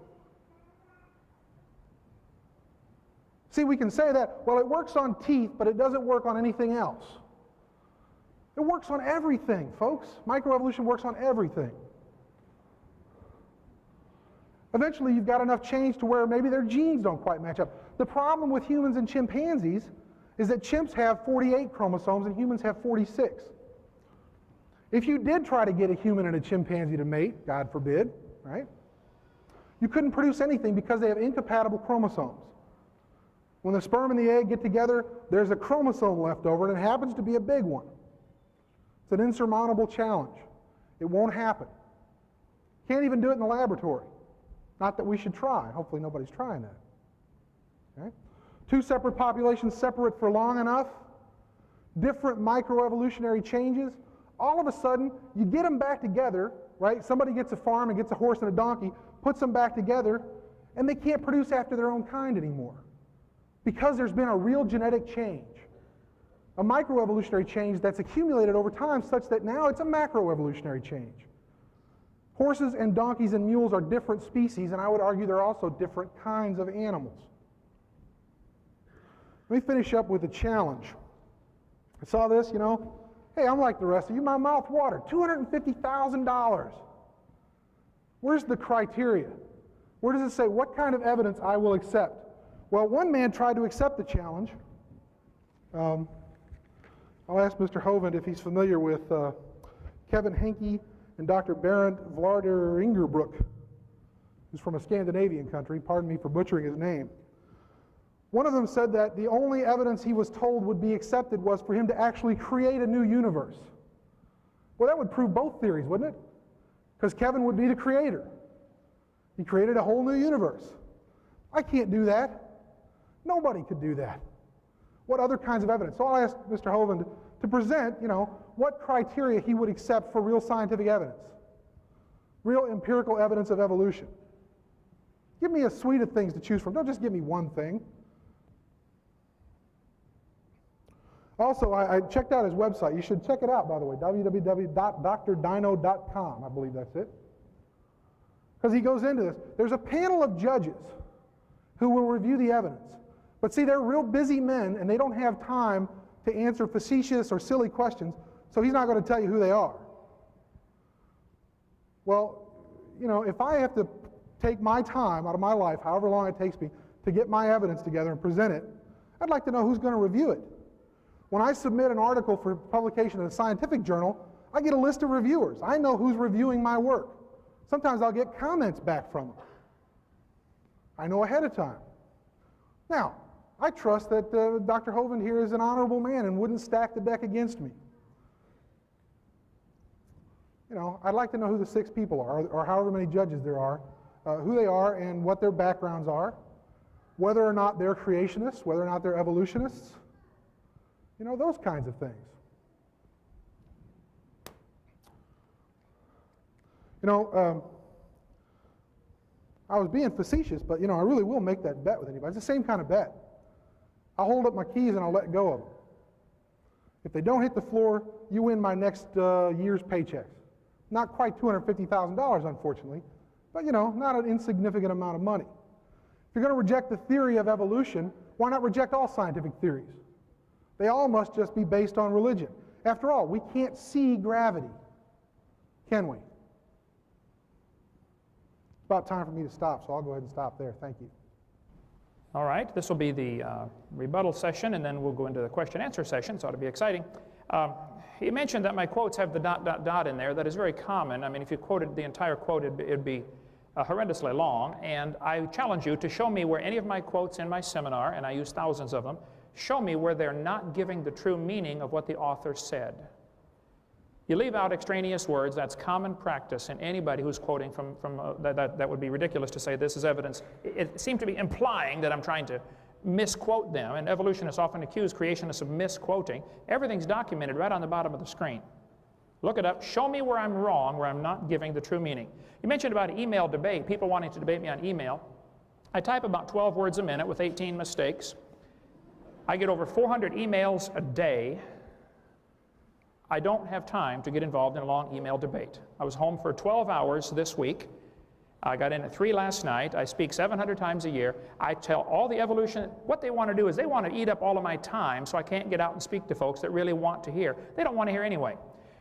See, we can say that, well, it works on teeth, but it doesn't work on anything else. It works on everything, folks. Microevolution works on everything. Eventually, you've got enough change to where maybe their genes don't quite match up. The problem with humans and chimpanzees is that chimps have 48 chromosomes and humans have 46. If you did try to get a human and a chimpanzee to mate, God forbid, right? You couldn't produce anything because they have incompatible chromosomes. When the sperm and the egg get together, there's a chromosome left over, and it happens to be a big one. It's an insurmountable challenge. It won't happen. Can't even do it in the laboratory. Not that we should try. Hopefully nobody's trying that. Okay? Two separate populations, separate for long enough, different microevolutionary changes. All of a sudden, you get them back together, right? Somebody gets a farm and gets a horse and a donkey, puts them back together, and they can't produce after their own kind anymore because there's been a real genetic change, a microevolutionary change that's accumulated over time such that now it's a macroevolutionary change. Horses and donkeys and mules are different species, and I would argue they're also different kinds of animals. Let me finish up with a challenge. I saw this, you know. Hey, I'm like the rest of you. My mouth watered. $250,000. Where's the criteria? Where does it say what kind of evidence I will accept? Well, one man tried to accept the challenge. I'll ask Mr. Hovind if he's familiar with Kevin Henke and Dr. Berend Vlaarderingerbroek, who's from a Scandinavian country. Pardon me for butchering his name. One of them said that the only evidence he was told would be accepted was for him to actually create a new universe. Well, that would prove both theories, wouldn't it? Because Kevin would be the creator. He created a whole new universe. I can't do that. Nobody could do that. What other kinds of evidence? So I'll ask Mr. Hovind to present, you know, what criteria he would accept for real scientific evidence, real empirical evidence of evolution. Give me a suite of things to choose from. Don't just give me one thing. Also, I checked out his website. You should check it out, by the way, www.drdino.com. I believe that's it. Because he goes into this. There's a panel of judges who will review the evidence. But see, they're real busy men, and they don't have time to answer facetious or silly questions, so he's not going to tell you who they are. Well, you know, if I have to take my time out of my life, however long it takes me, to get my evidence together and present it, I'd like to know who's going to review it. When I submit an article for publication in a scientific journal, I get a list of reviewers. I know who's reviewing my work. Sometimes I'll get comments back from them. I know ahead of time. Now, I trust that Dr. Hovind here is an honorable man and wouldn't stack the deck against me. You know, I'd like to know who the 6 people are, or however many judges there are, who they are and what their backgrounds are, whether or not they're creationists, whether or not they're evolutionists, you know, those kinds of things. You know, I was being facetious, but, you know, I really will make that bet with anybody. It's the same kind of bet. I'll hold up my keys and I'll let go of them. If they don't hit the floor, you win my next year's paychecks. Not quite $250,000, unfortunately, but, you know, not an insignificant amount of money. If you're going to reject the theory of evolution, why not reject all scientific theories? They all must just be based on religion. After all, we can't see gravity, can we? It's about time for me to stop, so I'll go ahead and stop there. Thank you. All right, this will be the rebuttal session, and then we'll go into the question-answer session, so it ought to be exciting. He mentioned that my quotes have the ... in there. That is very common. I mean, if you quoted the entire quote, it'd be horrendously long, and I challenge you to show me where any of my quotes in my seminar, and I use thousands of them, show me where they're not giving the true meaning of what the author said. You leave out extraneous words. That's common practice in anybody who's quoting from that would be ridiculous to say this is evidence. It seemed to be implying that I'm trying to misquote them, and evolutionists often accuse creationists of misquoting. Everything's documented right on the bottom of the screen. Look it up. Show me where I'm wrong, where I'm not giving the true meaning. You mentioned about email debate, people wanting to debate me on email. I type about 12 words a minute with 18 mistakes. I get over 400 emails a day. I don't have time to get involved in a long email debate. I was home for 12 hours this week. I got in at 3 last night. I speak 700 times a year. I tell all the evolution, what they want to do is they want to eat up all of my time so I can't get out and speak to folks that really want to hear. They don't want to hear anyway.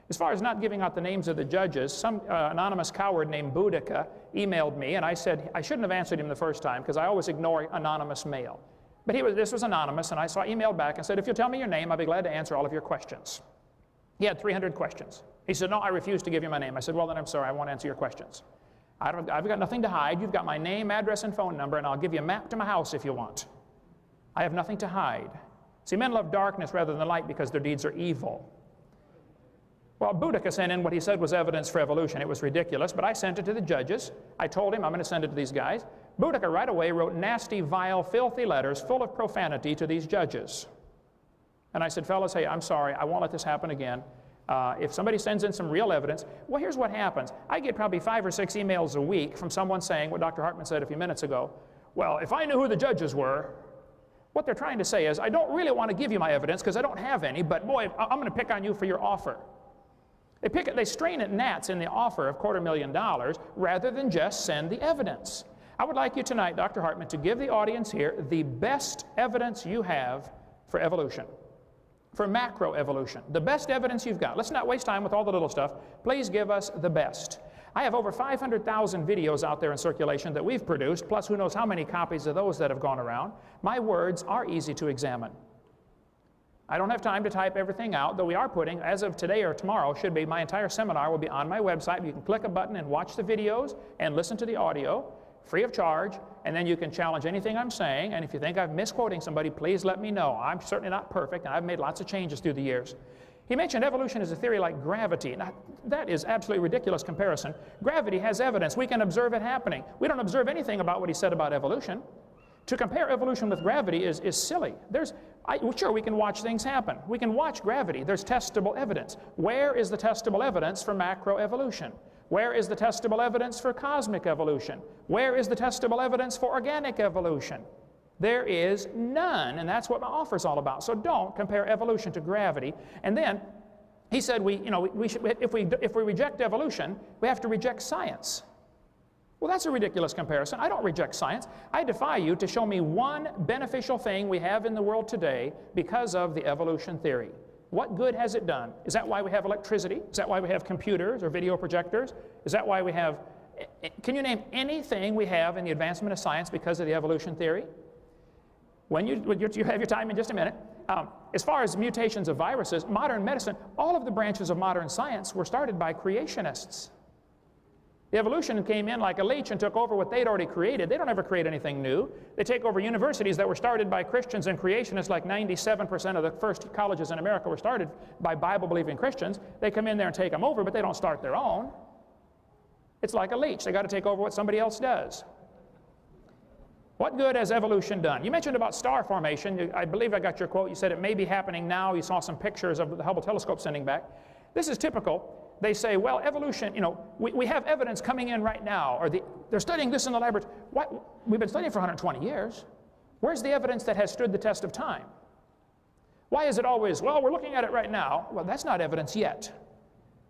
As far as not giving out the names of the judges, some anonymous coward named Boudica emailed me, and I said I shouldn't have answered him the first time because I always ignore anonymous mail. But this was anonymous, and I emailed back and said, if you'll tell me your name, I'll be glad to answer all of your questions. He had 300 questions. He said, no, I refuse to give you my name. I said, well, then I'm sorry, I won't answer your questions. I've got nothing to hide. You've got my name, address, and phone number, and I'll give you a map to my house if you want. I have nothing to hide. See, men love darkness rather than light because their deeds are evil. Well, Boudica sent in what he said was evidence for evolution. It was ridiculous, but I sent it to the judges. I told him I'm going to send it to these guys. Boudica right away wrote nasty, vile, filthy letters full of profanity to these judges. And I said, fellas, hey, I'm sorry, I won't let this happen again. If somebody sends in some real evidence, well, here's what happens. I get probably 5 or 6 emails a week from someone saying what Dr. Hartman said a few minutes ago. Well, if I knew who the judges were, what they're trying to say is, I don't really want to give you my evidence because I don't have any, but boy, I'm going to pick on you for your offer. They strain at gnats in the offer of $250,000 rather than just send the evidence. I would like you tonight, Dr. Hartman, to give the audience here the best evidence you have for evolution. For macroevolution, the best evidence you've got. Let's not waste time with all the little stuff. Please give us the best. I have over 500,000 videos out there in circulation that we've produced, plus who knows how many copies of those that have gone around. My words are easy to examine. I don't have time to type everything out, though we are putting, as of today or tomorrow, my entire seminar will be on my website. You can click a button and watch the videos and listen to the audio, free of charge, and then you can challenge anything I'm saying, and if you think I'm misquoting somebody, please let me know. I'm certainly not perfect, and I've made lots of changes through the years. He mentioned evolution as a theory like gravity. Now, that is absolutely ridiculous comparison. Gravity has evidence. We can observe it happening. We don't observe anything about what he said about evolution. To compare evolution with gravity is silly. Sure, we can watch things happen. We can watch gravity. There's testable evidence. Where is the testable evidence for macroevolution? Where is the testable evidence for cosmic evolution? Where is the testable evidence for organic evolution? There is none, and that's what my offer is all about. So don't compare evolution to gravity. And then he said, if we reject evolution, we have to reject science. Well, that's a ridiculous comparison. I don't reject science. I defy you to show me one beneficial thing we have in the world today because of the evolution theory. What good has it done? Is that why we have electricity? Is that why we have computers or video projectors? Is that why we have... Can you name anything we have in the advancement of science because of the evolution theory? When you have your time in just a minute. As far as mutations of viruses, modern medicine, all of the branches of modern science were started by creationists. The evolution came in like a leech and took over what they'd already created. They don't ever create anything new. They take over universities that were started by Christians and creationists, like 97% of the first colleges in America were started by Bible-believing Christians. They come in there and take them over, but they don't start their own. It's like a leech. They got to take over what somebody else does. What good has evolution done? You mentioned about star formation. I believe I got your quote. You said it may be happening now. You saw some pictures of the Hubble telescope sending back. This is typical. They say, well, evolution, we have evidence coming in right now, or they're studying this in the laboratory. We've been studying for 120 years. Where's the evidence that has stood the test of time? Why is it always, well, we're looking at it right now? Well, that's not evidence yet.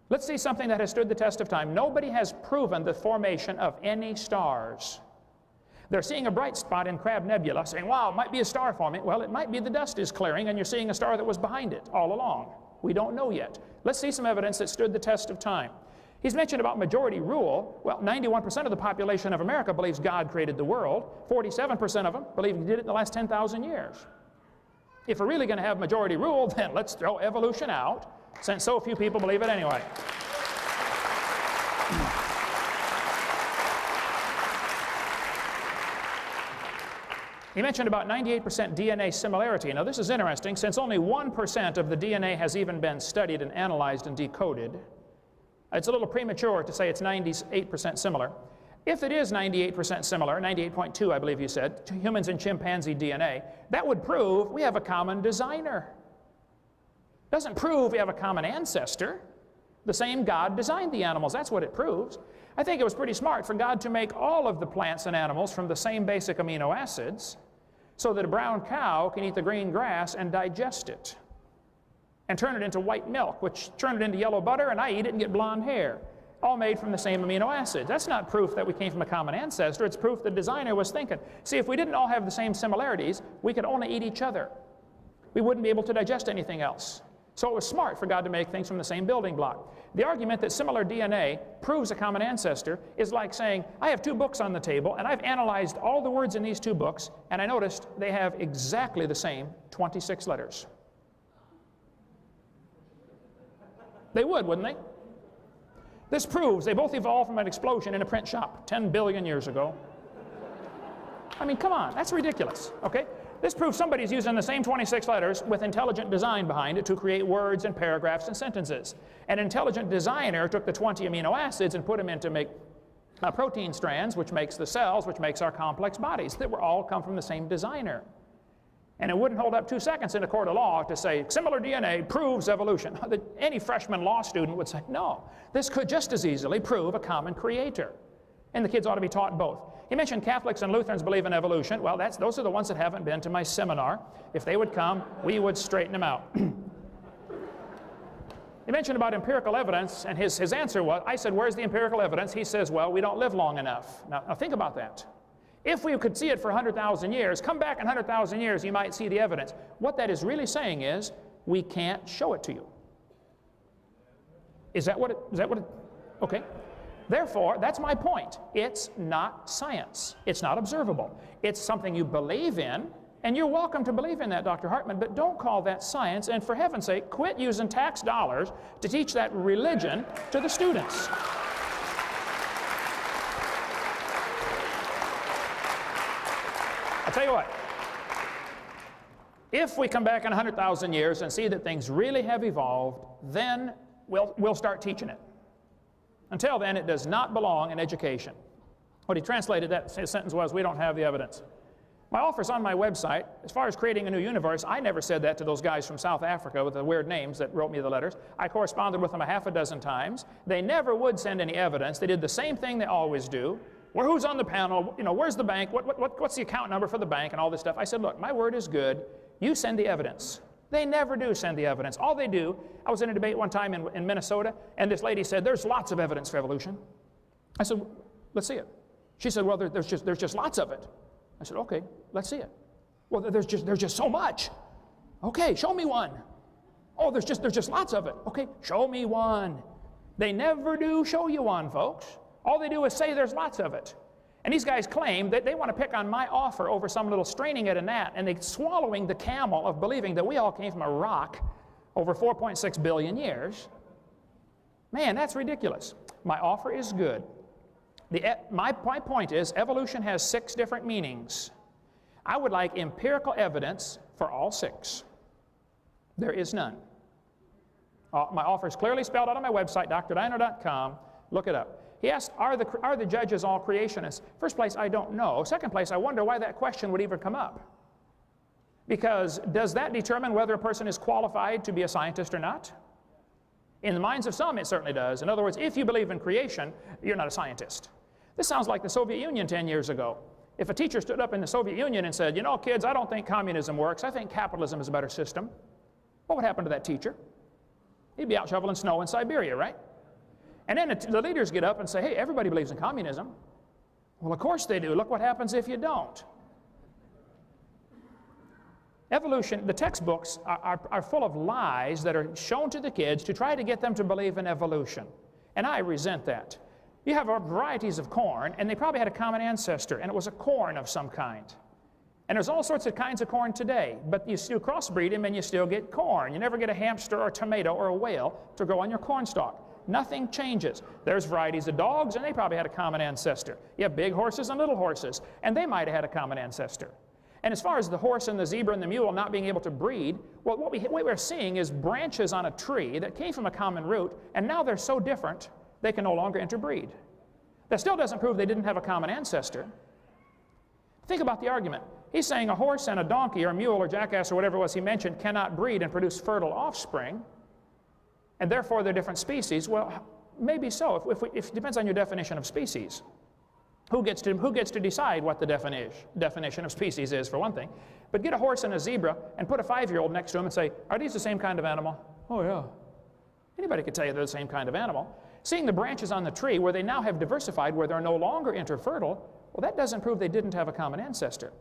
Let's see something that has stood the test of time. Nobody has proven the formation of any stars. They're seeing a bright spot in Crab Nebula, saying, wow, it might be a star forming. Well, it might be the dust is clearing, and you're seeing a star that was behind it all along. We don't know yet. Let's see some evidence that stood the test of time. He's mentioned about majority rule. Well, 91% of the population of America believes God created the world. 47% of them believe He did it in the last 10,000 years. If we're really going to have majority rule, then let's throw evolution out, since so few people believe it anyway. He mentioned about 98% DNA similarity. Now, this is interesting. Since only 1% of the DNA has even been studied and analyzed and decoded, it's a little premature to say it's 98% similar. If it is 98% similar, 98.2 I believe you said, to humans and chimpanzee DNA, that would prove we have a common designer. Doesn't prove we have a common ancestor. The same God designed the animals. That's what it proves. I think it was pretty smart for God to make all of the plants and animals from the same basic amino acids so that a brown cow can eat the green grass and digest it and turn it into white milk, which turn it into yellow butter, and I eat it and get blonde hair, all made from the same amino acids. That's not proof that we came from a common ancestor. It's proof the designer was thinking. See, if we didn't all have the same similarities, we could only eat each other. We wouldn't be able to digest anything else. So it was smart for God to make things from the same building block. The argument that similar DNA proves a common ancestor is like saying, I have two books on the table, and I've analyzed all the words in these two books, and I noticed they have exactly the same 26 letters. They would, wouldn't they? This proves they both evolved from an explosion in a print shop 10 billion years ago. I mean, come on, that's ridiculous, okay? This proves somebody's using the same 26 letters with intelligent design behind it to create words and paragraphs and sentences. An intelligent designer took the 20 amino acids and put them in to make protein strands, which makes the cells, which makes our complex bodies, that were all come from the same designer. And it wouldn't hold up 2 seconds in a court of law to say, similar DNA proves evolution. Any freshman law student would say, no, this could just as easily prove a common creator. And the kids ought to be taught both. He mentioned Catholics and Lutherans believe in evolution. Well, those are the ones that haven't been to my seminar. If they would come, we would straighten them out. He mentioned about empirical evidence, and his answer was, I said, where's the empirical evidence? He says, well, we don't live long enough. Now think about that. If we could see it for 100,000 years, come back in 100,000 years, you might see the evidence. What that is really saying is, we can't show it to you. Is that what it, okay. Therefore, that's my point. It's not science. It's not observable. It's something you believe in, and you're welcome to believe in that, Dr. Hartman, but don't call that science, and for heaven's sake, quit using tax dollars to teach that religion to the students. I'll tell you what, if we come back in 100,000 years and see that things really have evolved, then we'll start teaching it. Until then, it does not belong in education. What he translated that sentence was, we don't have the evidence. My offer's on my website. As far as creating a new universe, I never said that to those guys from South Africa with the weird names that wrote me the letters. I corresponded with them a half a dozen times. They never would send any evidence. They did the same thing they always do. Well, who's on the panel? You know, where's the bank? What's the account number for the bank and all this stuff? I said, look, my word is good. You send the evidence. They never do send the evidence. All they do, I was in a debate one time in Minnesota, and this lady said, there's lots of evidence for evolution. I said, let's see it. She said, well, there's just lots of it. I said, okay, let's see it. Well, there's just so much. Okay, show me one. Oh, there's just lots of it. Okay, show me one. They never do show you one, folks. All they do is say there's lots of it. And these guys claim that they want to pick on my offer over some little straining at a gnat, and they're swallowing the camel of believing that we all came from a rock over 4.6 billion years. Man, that's ridiculous. My offer is good. My point is, evolution has 6 different meanings. I would like empirical evidence for all 6. There is none. My offer is clearly spelled out on my website, drdiner.com. Look it up. He asked, are the judges all creationists? First place, I don't know. Second place, I wonder why that question would even come up. Because does that determine whether a person is qualified to be a scientist or not? In the minds of some, it certainly does. In other words, if you believe in creation, you're not a scientist. This sounds like the Soviet Union 10 years ago. If a teacher stood up in the Soviet Union and said, you know, kids, I don't think communism works. I think capitalism is a better system. What would happen to that teacher? He'd be out shoveling snow in Siberia, right? And then the leaders get up and say, hey, everybody believes in communism. Well, of course they do. Look what happens if you don't. Evolution, the textbooks are full of lies that are shown to the kids to try to get them to believe in evolution. And I resent that. You have varieties of corn, and they probably had a common ancestor, and it was a corn of some kind. And there's all sorts of kinds of corn today, but you still crossbreed them and you still get corn. You never get a hamster or a tomato or a whale to grow on your corn stalk. Nothing changes. There's varieties of dogs, and they probably had a common ancestor. You have big horses and little horses, and they might have had a common ancestor. And as far as the horse and the zebra and the mule not being able to breed, well, what we're seeing is branches on a tree that came from a common root, and now they're so different, they can no longer interbreed. That still doesn't prove they didn't have a common ancestor. Think about the argument. He's saying a horse and a donkey or a mule or jackass or whatever it was he mentioned cannot breed and produce fertile offspring, and therefore they're different species. Well, maybe so, if it depends on your definition of species. Who gets to decide what the definition of species is, for one thing? But get a horse and a zebra and put a 5-year-old next to him and say, are these the same kind of animal? Oh, yeah. Anybody could tell you they're the same kind of animal. Seeing the branches on the tree where they now have diversified, where they're no longer interfertile, well, that doesn't prove they didn't have a common ancestor.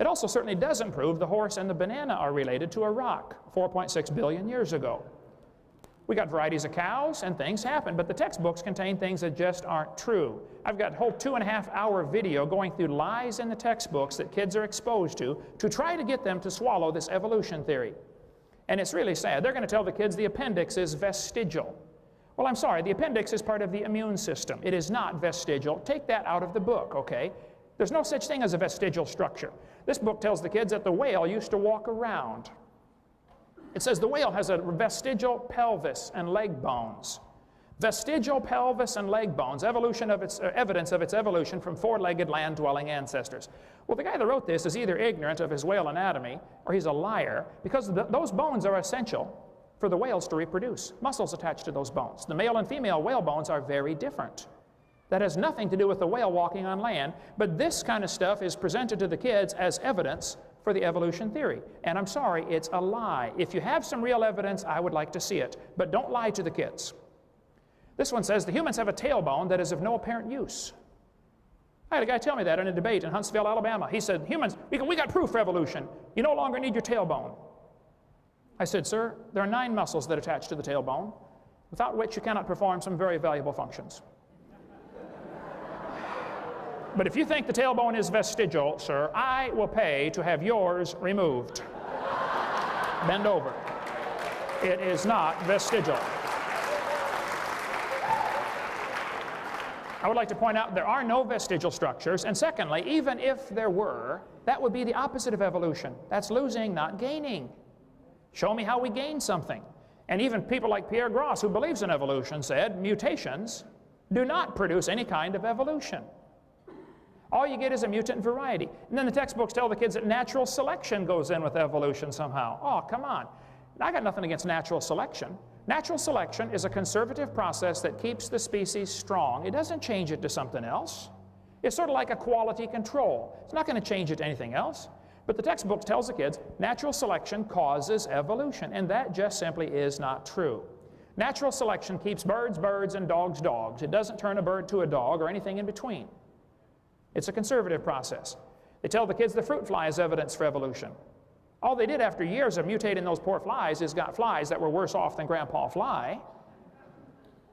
It also certainly doesn't prove the horse and the banana are related to a rock 4.6 billion years ago. We got varieties of cows and things happen, but the textbooks contain things that just aren't true. I've got a whole 2.5-hour video going through lies in the textbooks that kids are exposed to try to get them to swallow this evolution theory. And it's really sad. They're going to tell the kids the appendix is vestigial. Well, I'm sorry, the appendix is part of the immune system. It is not vestigial. Take that out of the book, okay? There's no such thing as a vestigial structure. This book tells the kids that the whale used to walk around. It says the whale has a vestigial pelvis and leg bones. Vestigial pelvis and leg bones, evidence of its evolution from four-legged land-dwelling ancestors. Well, the guy that wrote this is either ignorant of his whale anatomy or he's a liar, because those bones are essential for the whales to reproduce. Muscles attached to those bones. The male and female whale bones are very different. That has nothing to do with the whale walking on land, but this kind of stuff is presented to the kids as evidence for the evolution theory. And I'm sorry, it's a lie. If you have some real evidence, I would like to see it, but don't lie to the kids. This one says the humans have a tailbone that is of no apparent use. I had a guy tell me that in a debate in Huntsville, Alabama. He said, humans, we got proof for evolution. You no longer need your tailbone. I said, sir, there are 9 muscles that attach to the tailbone, without which you cannot perform some very valuable functions. But if you think the tailbone is vestigial, sir, I will pay to have yours removed. Bend over. It is not vestigial. I would like to point out there are no vestigial structures, and secondly, even if there were, that would be the opposite of evolution. That's losing, not gaining. Show me how we gain something. And even people like Pierre Gross, who believes in evolution, said mutations do not produce any kind of evolution. All you get is a mutant variety. And then the textbooks tell the kids that natural selection goes in with evolution somehow. Oh, come on. I got nothing against natural selection. Natural selection is a conservative process that keeps the species strong. It doesn't change it to something else. It's sort of like a quality control. It's not going to change it to anything else. But the textbook tells the kids natural selection causes evolution, and that just simply is not true. Natural selection keeps birds birds and dogs dogs. It doesn't turn a bird to a dog or anything in between. It's a conservative process. They tell the kids the fruit fly is evidence for evolution. All they did after years of mutating those poor flies is got flies that were worse off than Grandpa Fly.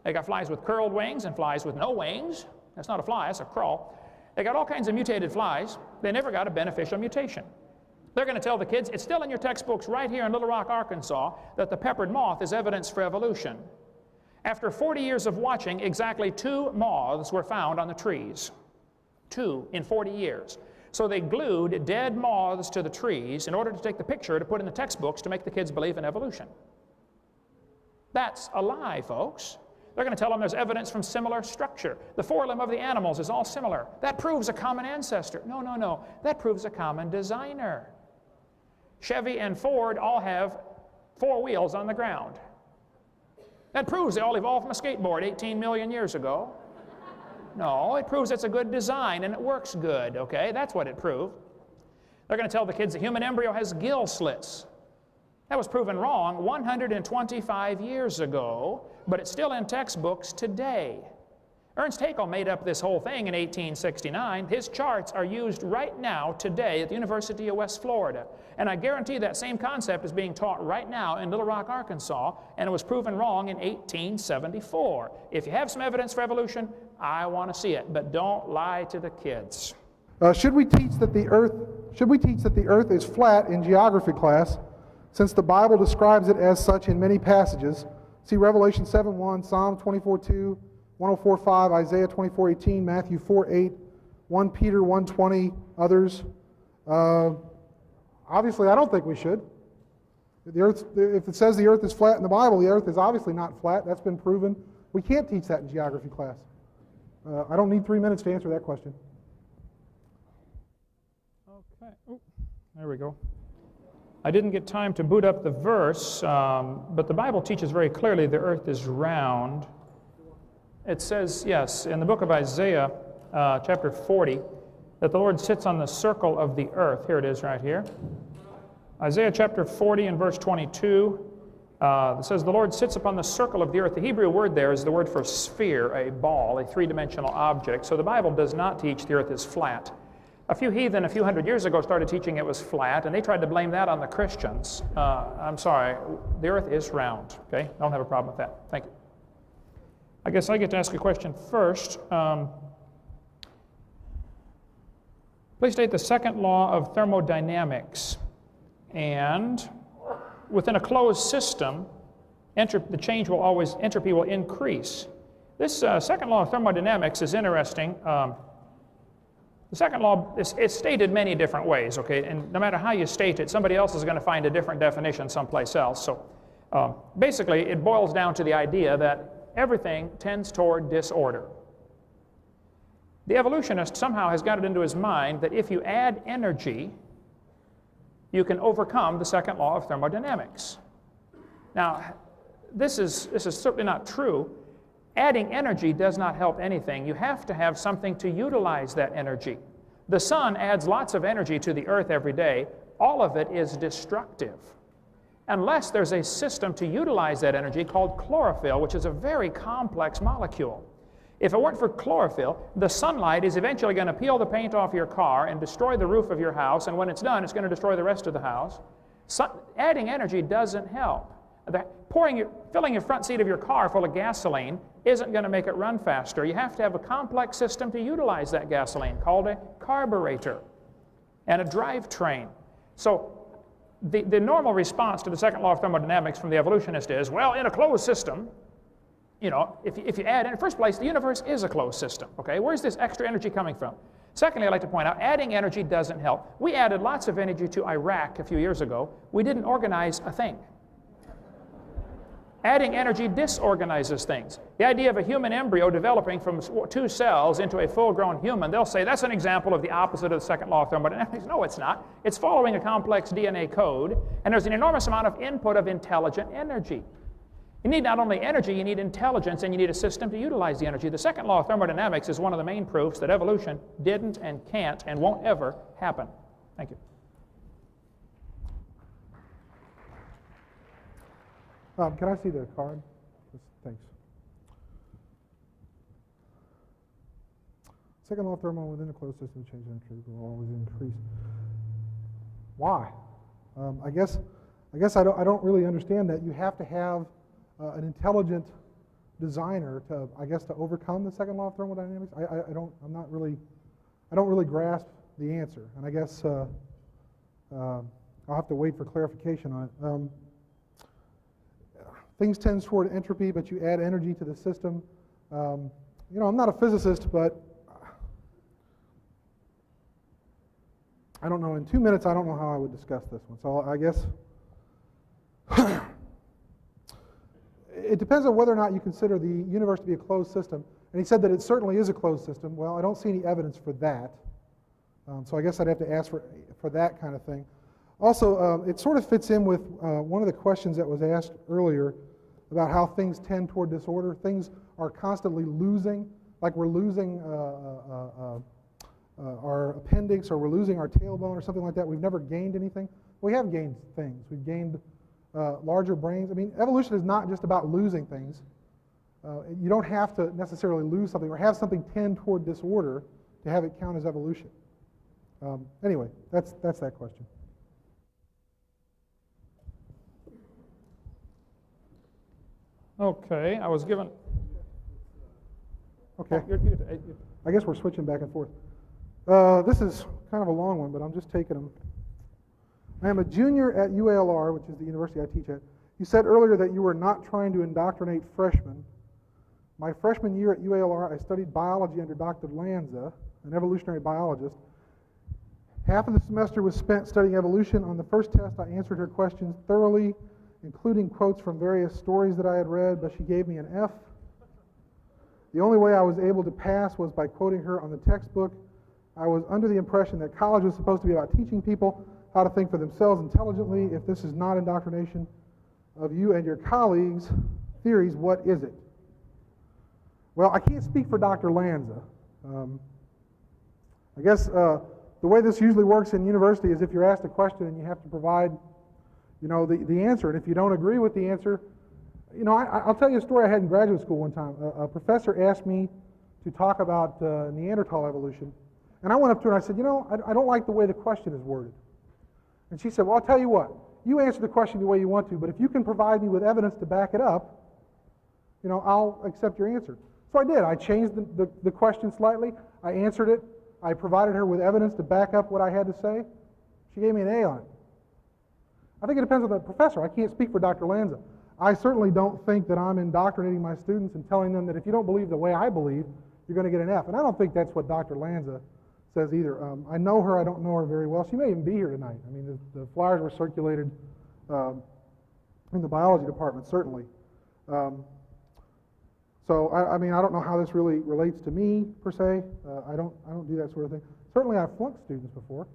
They got flies with curled wings and flies with no wings. That's not a fly, that's a crawl. They got all kinds of mutated flies. They never got a beneficial mutation. They're going to tell the kids, it's still in your textbooks right here in Little Rock, Arkansas, that the peppered moth is evidence for evolution. After 40 years of watching, exactly 2 moths were found on the trees. 2 in 40 years. So they glued dead moths to the trees in order to take the picture to put in the textbooks to make the kids believe in evolution. That's a lie, folks. They're going to tell them there's evidence from similar structure. The forelimb of the animals is all similar. That proves a common ancestor. No, no, no. That proves a common designer. Chevy and Ford all have 4 wheels on the ground. That proves they all evolved from a skateboard 18 million years ago. No, it proves it's a good design and it works good, okay? That's what it proved. They're going to tell the kids the human embryo has gill slits. That was proven wrong 125 years ago, but it's still in textbooks today. Ernst Haeckel made up this whole thing in 1869. His charts are used right now, today, at the University of West Florida. And I guarantee that same concept is being taught right now in Little Rock, Arkansas, and it was proven wrong in 1874. If you have some evidence for evolution, I want to see it, but don't lie to the kids. Should we teach that the earth is flat in geography class, since the Bible describes it as such in many passages? See Revelation 7:1, Psalm 24:2, 104:5, Isaiah 24:18, Matthew 4:8, 1 Peter 1:20, others. Obviously, I don't think we should. If it says the earth is flat in the Bible, the earth is obviously not flat. That's been proven. We can't teach that in geography class. I don't need 3 minutes to answer that question. Okay. Ooh, there we go. I didn't get time to boot up the verse, but the Bible teaches very clearly the earth is round. It says, yes, in the book of Isaiah, chapter 40, that the Lord sits on the circle of the earth. Here it is right here. Isaiah chapter 40 and verse 22, it says, the Lord sits upon the circle of the earth. The Hebrew word there is the word for sphere, a ball, a three-dimensional object. So the Bible does not teach the earth is flat. A few heathen a few hundred years ago started teaching it was flat, and they tried to blame that on the Christians. I'm sorry, the earth is round, okay? I don't have a problem with that. Thank you. I guess I get to ask a question first. Please state the second law of thermodynamics. And within a closed system, entropy will increase. This second law of thermodynamics is interesting. The second law is stated many different ways, okay? And no matter how you state it, somebody else is going to find a different definition someplace else. So basically, it boils down to the idea that everything tends toward disorder. The evolutionist somehow has got it into his mind that if you add energy, you can overcome the second law of thermodynamics. Now, this is certainly not true. Adding energy does not help anything. You have to have something to utilize that energy. The sun adds lots of energy to the earth every day. All of it is destructive, unless there's a system to utilize that energy called chlorophyll, which is a very complex molecule. If it weren't for chlorophyll, the sunlight is eventually going to peel the paint off your car and destroy the roof of your house, and when it's done, it's going to destroy the rest of the house. Adding energy doesn't help. Filling your front seat of your car full of gasoline isn't going to make it run faster. You have to have a complex system to utilize that gasoline called a carburetor and a drivetrain. So the normal response to the second law of thermodynamics from the evolutionist is, well, in a closed system, you know, if you add in the first place, the universe is a closed system, okay? Where's this extra energy coming from? Secondly, I'd like to point out, adding energy doesn't help. We added lots of energy to Iraq a few years ago. We didn't organize a thing. Adding energy disorganizes things. The idea of a human embryo developing from 2 cells into a full-grown human, they'll say that's an example of the opposite of the second law of thermodynamics. No, it's not. It's following a complex DNA code, and there's an enormous amount of input of intelligent energy. You need not only energy, you need intelligence, and you need a system to utilize the energy. The second law of thermodynamics is one of the main proofs that evolution didn't and can't and won't ever happen. Thank you. Can I see the card? Thanks. Second law of thermodynamics, within a closed system, change in entropy will always increase. Why? I guess I don't really understand that. You have to have an intelligent designer to, I guess, to overcome the second law of thermodynamics. I don't really grasp the answer, and I guess I'll have to wait for clarification on it. Things tend toward entropy, but you add energy to the system. You know, I'm not a physicist, but I don't know. In 2 minutes, I don't know how I would discuss this one. So I guess it depends on whether or not you consider the universe to be a closed system. And he said that it certainly is a closed system. Well, I don't see any evidence for that. So I guess I'd have to ask for that kind of thing. Also, it sort of fits in with one of the questions that was asked earlier about how things tend toward disorder. Things are constantly losing, like we're losing our appendix, or we're losing our tailbone or something like that. We've never gained anything. We have gained things. We've gained larger brains. I mean, evolution is not just about losing things. You don't have to necessarily lose something or have something tend toward disorder to have it count as evolution. Anyway, that's that question. Okay, I was given... Okay. I guess we're switching back and forth. This is kind of a long one, but I'm just taking them. I am a junior at UALR, which is the university I teach at. You said earlier that you were not trying to indoctrinate freshmen. My freshman year at UALR, I studied biology under Dr. Lanza, an evolutionary biologist. Half of the semester was spent studying evolution. On the first test, I answered her questions thoroughly, including quotes from various stories that I had read, but she gave me an F. The only way I was able to pass was by quoting her on the textbook. I was under the impression that college was supposed to be about teaching people how to think for themselves intelligently. If this is not indoctrination of you and your colleagues' theories, what is it? Well, I can't speak for Dr. Lanza. I guess the way this usually works in university is if you're asked a question and you have to provide, you know, the answer. And if you don't agree with the answer, you know, I'll tell you a story I had in graduate school one time. A professor asked me to talk about Neanderthal evolution. And I went up to her and I said, I don't like the way the question is worded. And she said, well, I'll tell you what. You answer the question the way you want to, but if you can provide me with evidence to back it up, I'll accept your answer. So I did. I changed the question slightly. I answered it. I provided her with evidence to back up what I had to say. She gave me an A on it. I think it depends on the professor. I can't speak for Dr. Lanza. I certainly don't think that I'm indoctrinating my students and telling them that if you don't believe the way I believe, you're going to get an F. And I don't think that's what Dr. Lanza says either. I know her. I don't know her very well. She may even be here tonight. I mean, the flyers were circulated in the biology department, certainly. So, I mean, I don't know how this really relates to me, per se. I don't do that sort of thing. Certainly, I've flunked students before.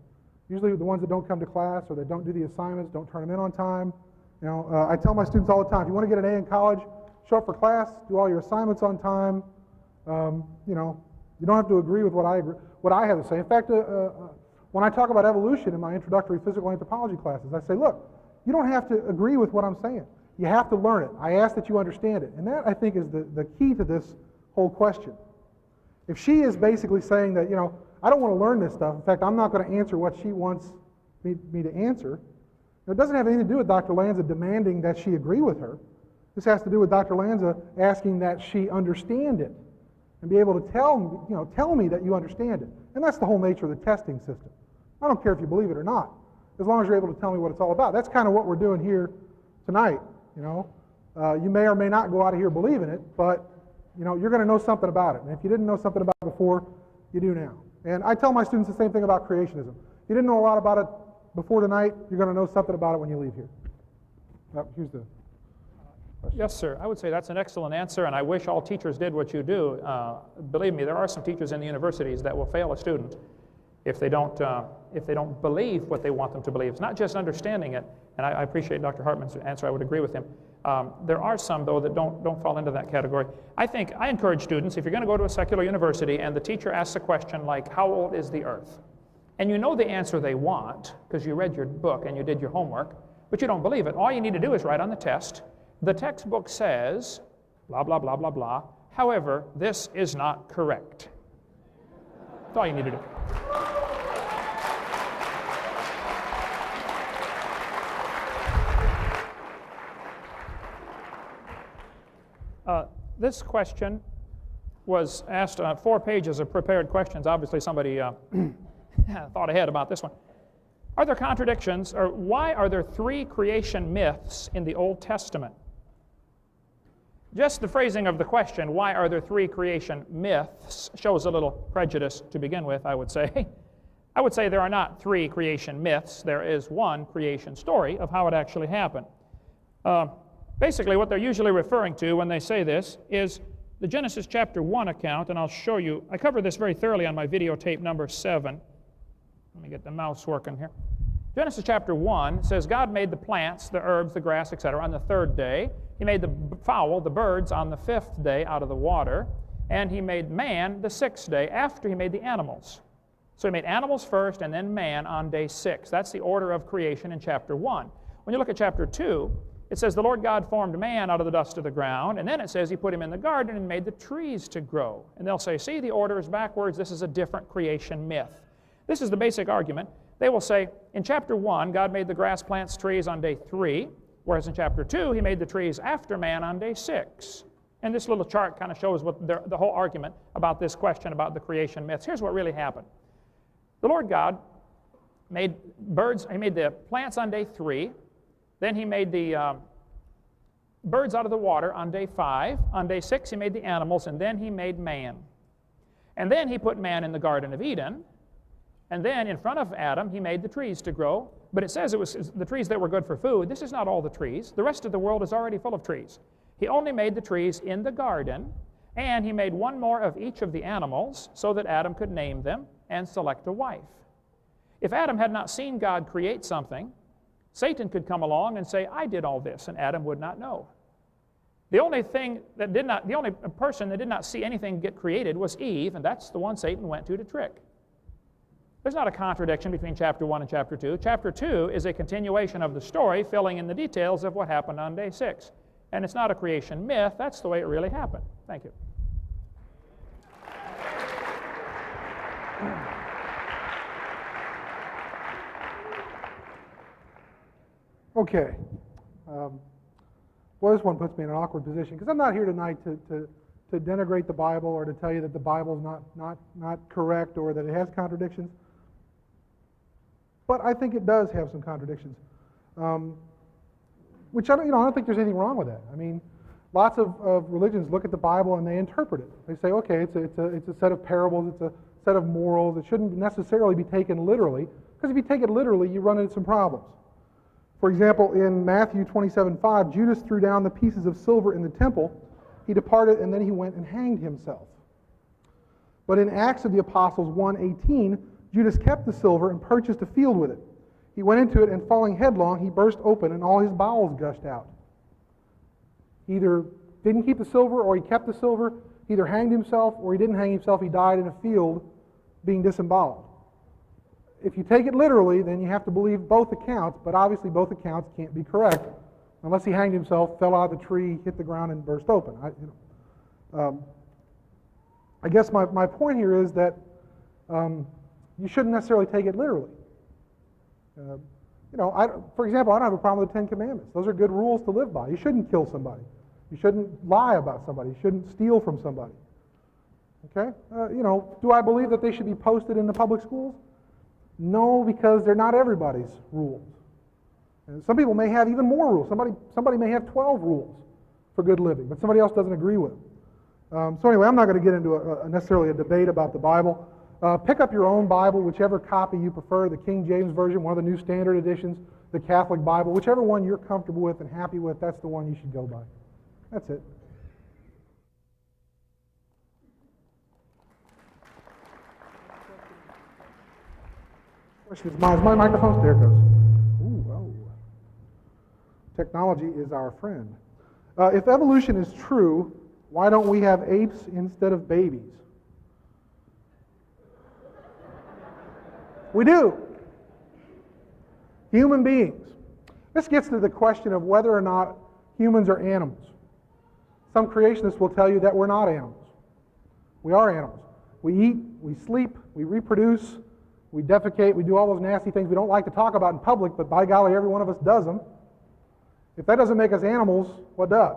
Usually the ones that don't come to class or that don't do the assignments, don't turn them in on time. I tell my students all the time, if you want to get an A in college, show up for class, do all your assignments on time. You don't have to agree with what I have to say. In fact, when I talk about evolution in my introductory physical anthropology classes, I say, look, you don't have to agree with what I'm saying. You have to learn it. I ask that you understand it. And that, I think, is the key to this whole question. If she is basically saying that, I don't want to learn this stuff. In fact, I'm not going to answer what she wants me to answer. It doesn't have anything to do with Dr. Lanza demanding that she agree with her. This has to do with Dr. Lanza asking that she understand it and be able to tell me that you understand it. And that's the whole nature of the testing system. I don't care if you believe it or not, as long as you're able to tell me what it's all about. That's kind of what we're doing here tonight. You may or may not go out of here believing it, but you're going to know something about it. And if you didn't know something about it before, you do now. And I tell my students the same thing about creationism. If you didn't know a lot about it before tonight, you're going to know something about it when you leave here. Here's the question. Yes, sir. I would say that's an excellent answer, and I wish all teachers did what you do. Believe me, there are some teachers in the universities that will fail a student if they don't believe what they want them to believe. It's not just understanding it, and I appreciate Dr. Hartman's answer. I would agree with him. There are some, though, that don't fall into that category. I encourage students, if you're going to go to a secular university and the teacher asks a question like, how old is the earth? And you know the answer they want because you read your book and you did your homework, but you don't believe it. All you need to do is write on the test, the textbook says, blah, blah, blah, blah, blah. However, this is not correct. That's all you need to do. This question was asked on 4 pages of prepared questions. Obviously, somebody thought ahead about this one. Are there contradictions, or why are there 3 creation myths in the Old Testament? Just the phrasing of the question, why are there 3 creation myths, shows a little prejudice to begin with, I would say. I would say there are not 3 creation myths. There is 1 creation story of how it actually happened. Basically, what they're usually referring to when they say this is the Genesis chapter 1 account, and I'll show you. I covered this very thoroughly on my videotape number 7. Let me get the mouse working here. Genesis chapter 1 says, God made the plants, the herbs, the grass, etc. on the 3rd day. He made the fowl, the birds, on the 5th day out of the water. And he made man the 6th day after he made the animals. So he made animals first and then man on day 6. That's the order of creation in chapter 1. When you look at chapter 2, it says the Lord God formed man out of the dust of the ground, and then it says he put him in the garden and made the trees to grow. And they'll say, see, the order is backwards. This is a different creation myth. This is the basic argument. They will say, in chapter 1, God made the grass, plants, trees on day 3, whereas in chapter 2, he made the trees after man on day 6. And this little chart kind of shows what the whole argument about this question about the creation myths. Here's what really happened. The Lord God made birds, he made the plants on day 3, then he made the birds out of the water on day 5. On day 6, he made the animals, and then he made man. And then he put man in the Garden of Eden, and then in front of Adam, he made the trees to grow. But it says it was the trees that were good for food. This is not all the trees. The rest of the world is already full of trees. He only made the trees in the garden, and he made 1 more of each of the animals so that Adam could name them and select a wife. If Adam had not seen God create something, Satan could come along and say, I did all this, and Adam would not know. The only person that did not see anything get created was Eve, and that's the one Satan went to trick. There's not a contradiction between chapter 1 and chapter 2. Chapter 2 is a continuation of the story, filling in the details of what happened on day 6. And it's not a creation myth. That's the way it really happened. Thank you. Okay. Well, this one puts me in an awkward position because I'm not here tonight to denigrate the Bible or to tell you that the Bible is not correct or that it has contradictions. But I think it does have some contradictions, which I don't think there's anything wrong with that. I mean, lots of religions look at the Bible and they interpret it. They say, okay, it's a set of parables, it's a set of morals. It shouldn't necessarily be taken literally, because if you take it literally, you run into some problems. For example, in Matthew 27:5, Judas threw down the pieces of silver in the temple. He departed, and then he went and hanged himself. But in Acts of the Apostles 1:18, Judas kept the silver and purchased a field with it. He went into it, and falling headlong, he burst open, and all his bowels gushed out. He either didn't keep the silver, or he kept the silver. He either hanged himself, or he didn't hang himself. He died in a field being disemboweled. If you take it literally, then you have to believe both accounts, but obviously both accounts can't be correct unless he hanged himself, fell out of the tree, hit the ground, and burst open. I guess my point here is that you shouldn't necessarily take it literally. For example, I don't have a problem with the Ten Commandments. Those are good rules to live by. You shouldn't kill somebody. You shouldn't lie about somebody. You shouldn't steal from somebody. Okay? Do I believe that they should be posted in the public schools? No, because they're not everybody's rules. And some people may have even more rules. Somebody may have 12 rules for good living, but somebody else doesn't agree with them. So anyway, I'm not going to get into necessarily a debate about the Bible. Pick up your own Bible, whichever copy you prefer, the King James Version, one of the New Standard Editions, the Catholic Bible, whichever one you're comfortable with and happy with, that's the one you should go by. That's it. Is my microphone? There it goes. Ooh, oh. Technology is our friend. If evolution is true, why don't we have apes instead of babies? We do. Human beings. This gets to the question of whether or not humans are animals. Some creationists will tell you that we're not animals. We are animals. We eat, we sleep, we reproduce, we defecate, we do all those nasty things we don't like to talk about in public, but by golly, every one of us does them. If that doesn't make us animals, what does?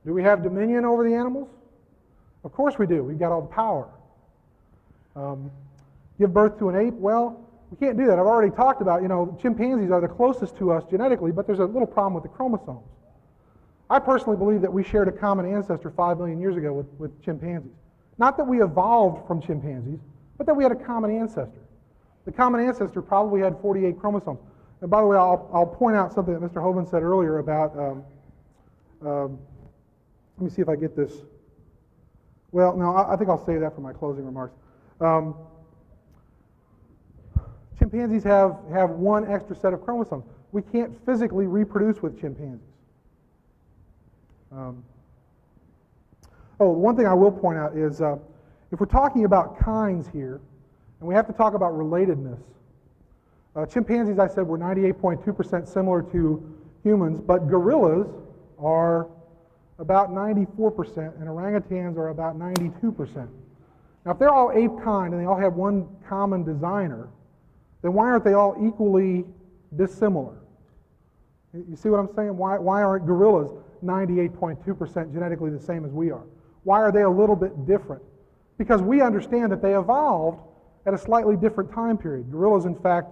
Do we have dominion over the animals? Of course we do. We've got all the power. Give birth to an ape? Well, we can't do that. I've already talked about, chimpanzees are the closest to us genetically, but there's a little problem with the chromosomes. I personally believe that we shared a common ancestor 5 million years ago with chimpanzees. Not that we evolved from chimpanzees, but that we had a common ancestor. The common ancestor probably had 48 chromosomes. And by the way, I'll point out something that Mr. Hovind said earlier about, let me see if I get this. Well, no, I think I'll save that for my closing remarks. Chimpanzees have one extra set of chromosomes. We can't physically reproduce with chimpanzees. One thing I will point out is if we're talking about kinds here, and we have to talk about relatedness, chimpanzees, I said, were 98.2% similar to humans, but gorillas are about 94%, and orangutans are about 92%. Now, if they're all ape kind and they all have one common designer, then why aren't they all equally dissimilar? You see what I'm saying? Why aren't gorillas 98.2% genetically the same as we are? Why are they a little bit different? Because we understand that they evolved at a slightly different time period. Gorillas, in fact,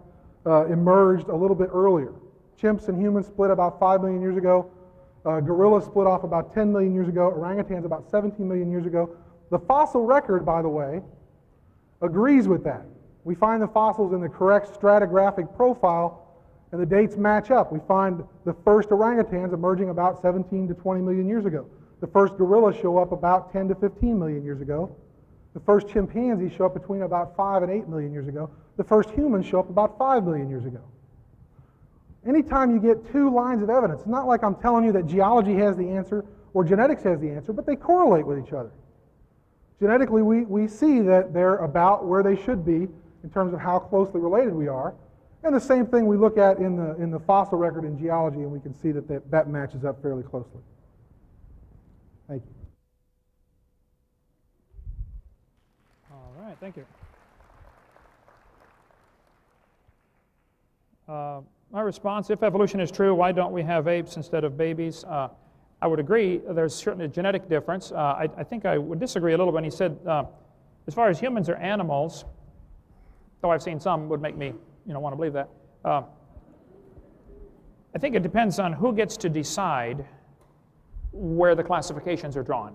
emerged a little bit earlier. Chimps and humans split about 5 million years ago. Gorillas split off about 10 million years ago. Orangutans about 17 million years ago. The fossil record, by the way, agrees with that. We find the fossils in the correct stratigraphic profile, and the dates match up. We find the first orangutans emerging about 17 to 20 million years ago. The first gorillas show up about 10 to 15 million years ago. The first chimpanzees show up between about 5 and 8 million years ago. The first humans show up about 5 million years ago. Anytime you get two lines of evidence, it's not like I'm telling you that geology has the answer or genetics has the answer, but they correlate with each other. Genetically, we see that they're about where they should be in terms of how closely related we are. And the same thing we look at in the fossil record in geology, and we can see that matches up fairly closely. Thank you. All right, thank you. My response, if evolution is true, why don't we have apes instead of babies? I would agree there's certainly a genetic difference. I think I would disagree a little when he said, as far as humans or animals, though I've seen some would make me want to believe that. I think it depends on who gets to decide where the classifications are drawn.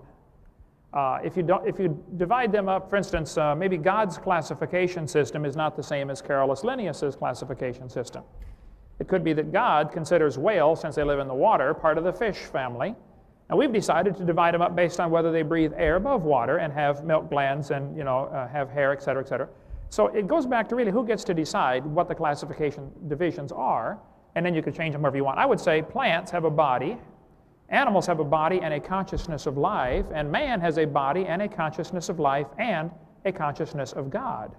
If you divide them up, for instance, maybe God's classification system is not the same as Carolus Linnaeus's classification system. It could be that God considers whales, since they live in the water, part of the fish family. And we've decided to divide them up based on whether they breathe air above water and have milk glands and have hair, et cetera, et cetera. So it goes back to really who gets to decide what the classification divisions are, and then you could change them wherever you want. I would say plants have a body, animals have a body and a consciousness of life, and man has a body and a consciousness of life and a consciousness of God.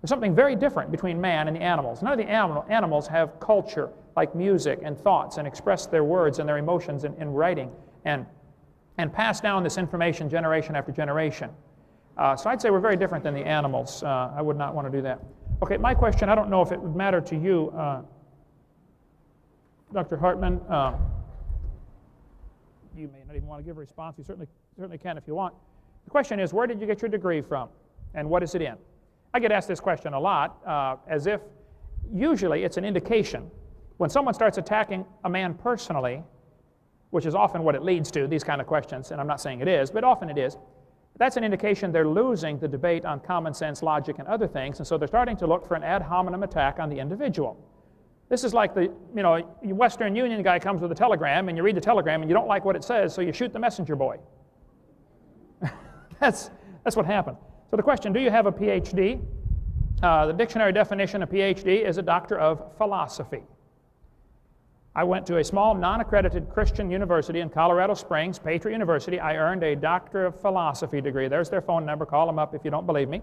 There's something very different between man and the animals. None of the animals have culture, like music and thoughts, and express their words and their emotions in writing, and pass down this information generation after generation. So I'd say we're very different than the animals. I would not want to do that. Okay, my question, I don't know if it would matter to you, Dr. Hartman. You may not even want to give a response. You certainly can if you want. The question is, where did you get your degree from, and what is it in? I get asked this question a lot, as if usually it's an indication. When someone starts attacking a man personally, which is often what it leads to, these kind of questions, and I'm not saying it is, but often it is, that's an indication they're losing the debate on common sense, logic, and other things, and so they're starting to look for an ad hominem attack on the individual. This is like the Western Union guy comes with a telegram, and you read the telegram, and you don't like what it says, so you shoot the messenger boy. That's what happened. So the question, do you have a PhD? The dictionary definition of PhD is a doctor of philosophy. I went to a small, non-accredited Christian university in Colorado Springs, Patriot University. I earned a doctor of philosophy degree. There's their phone number. Call them up if you don't believe me.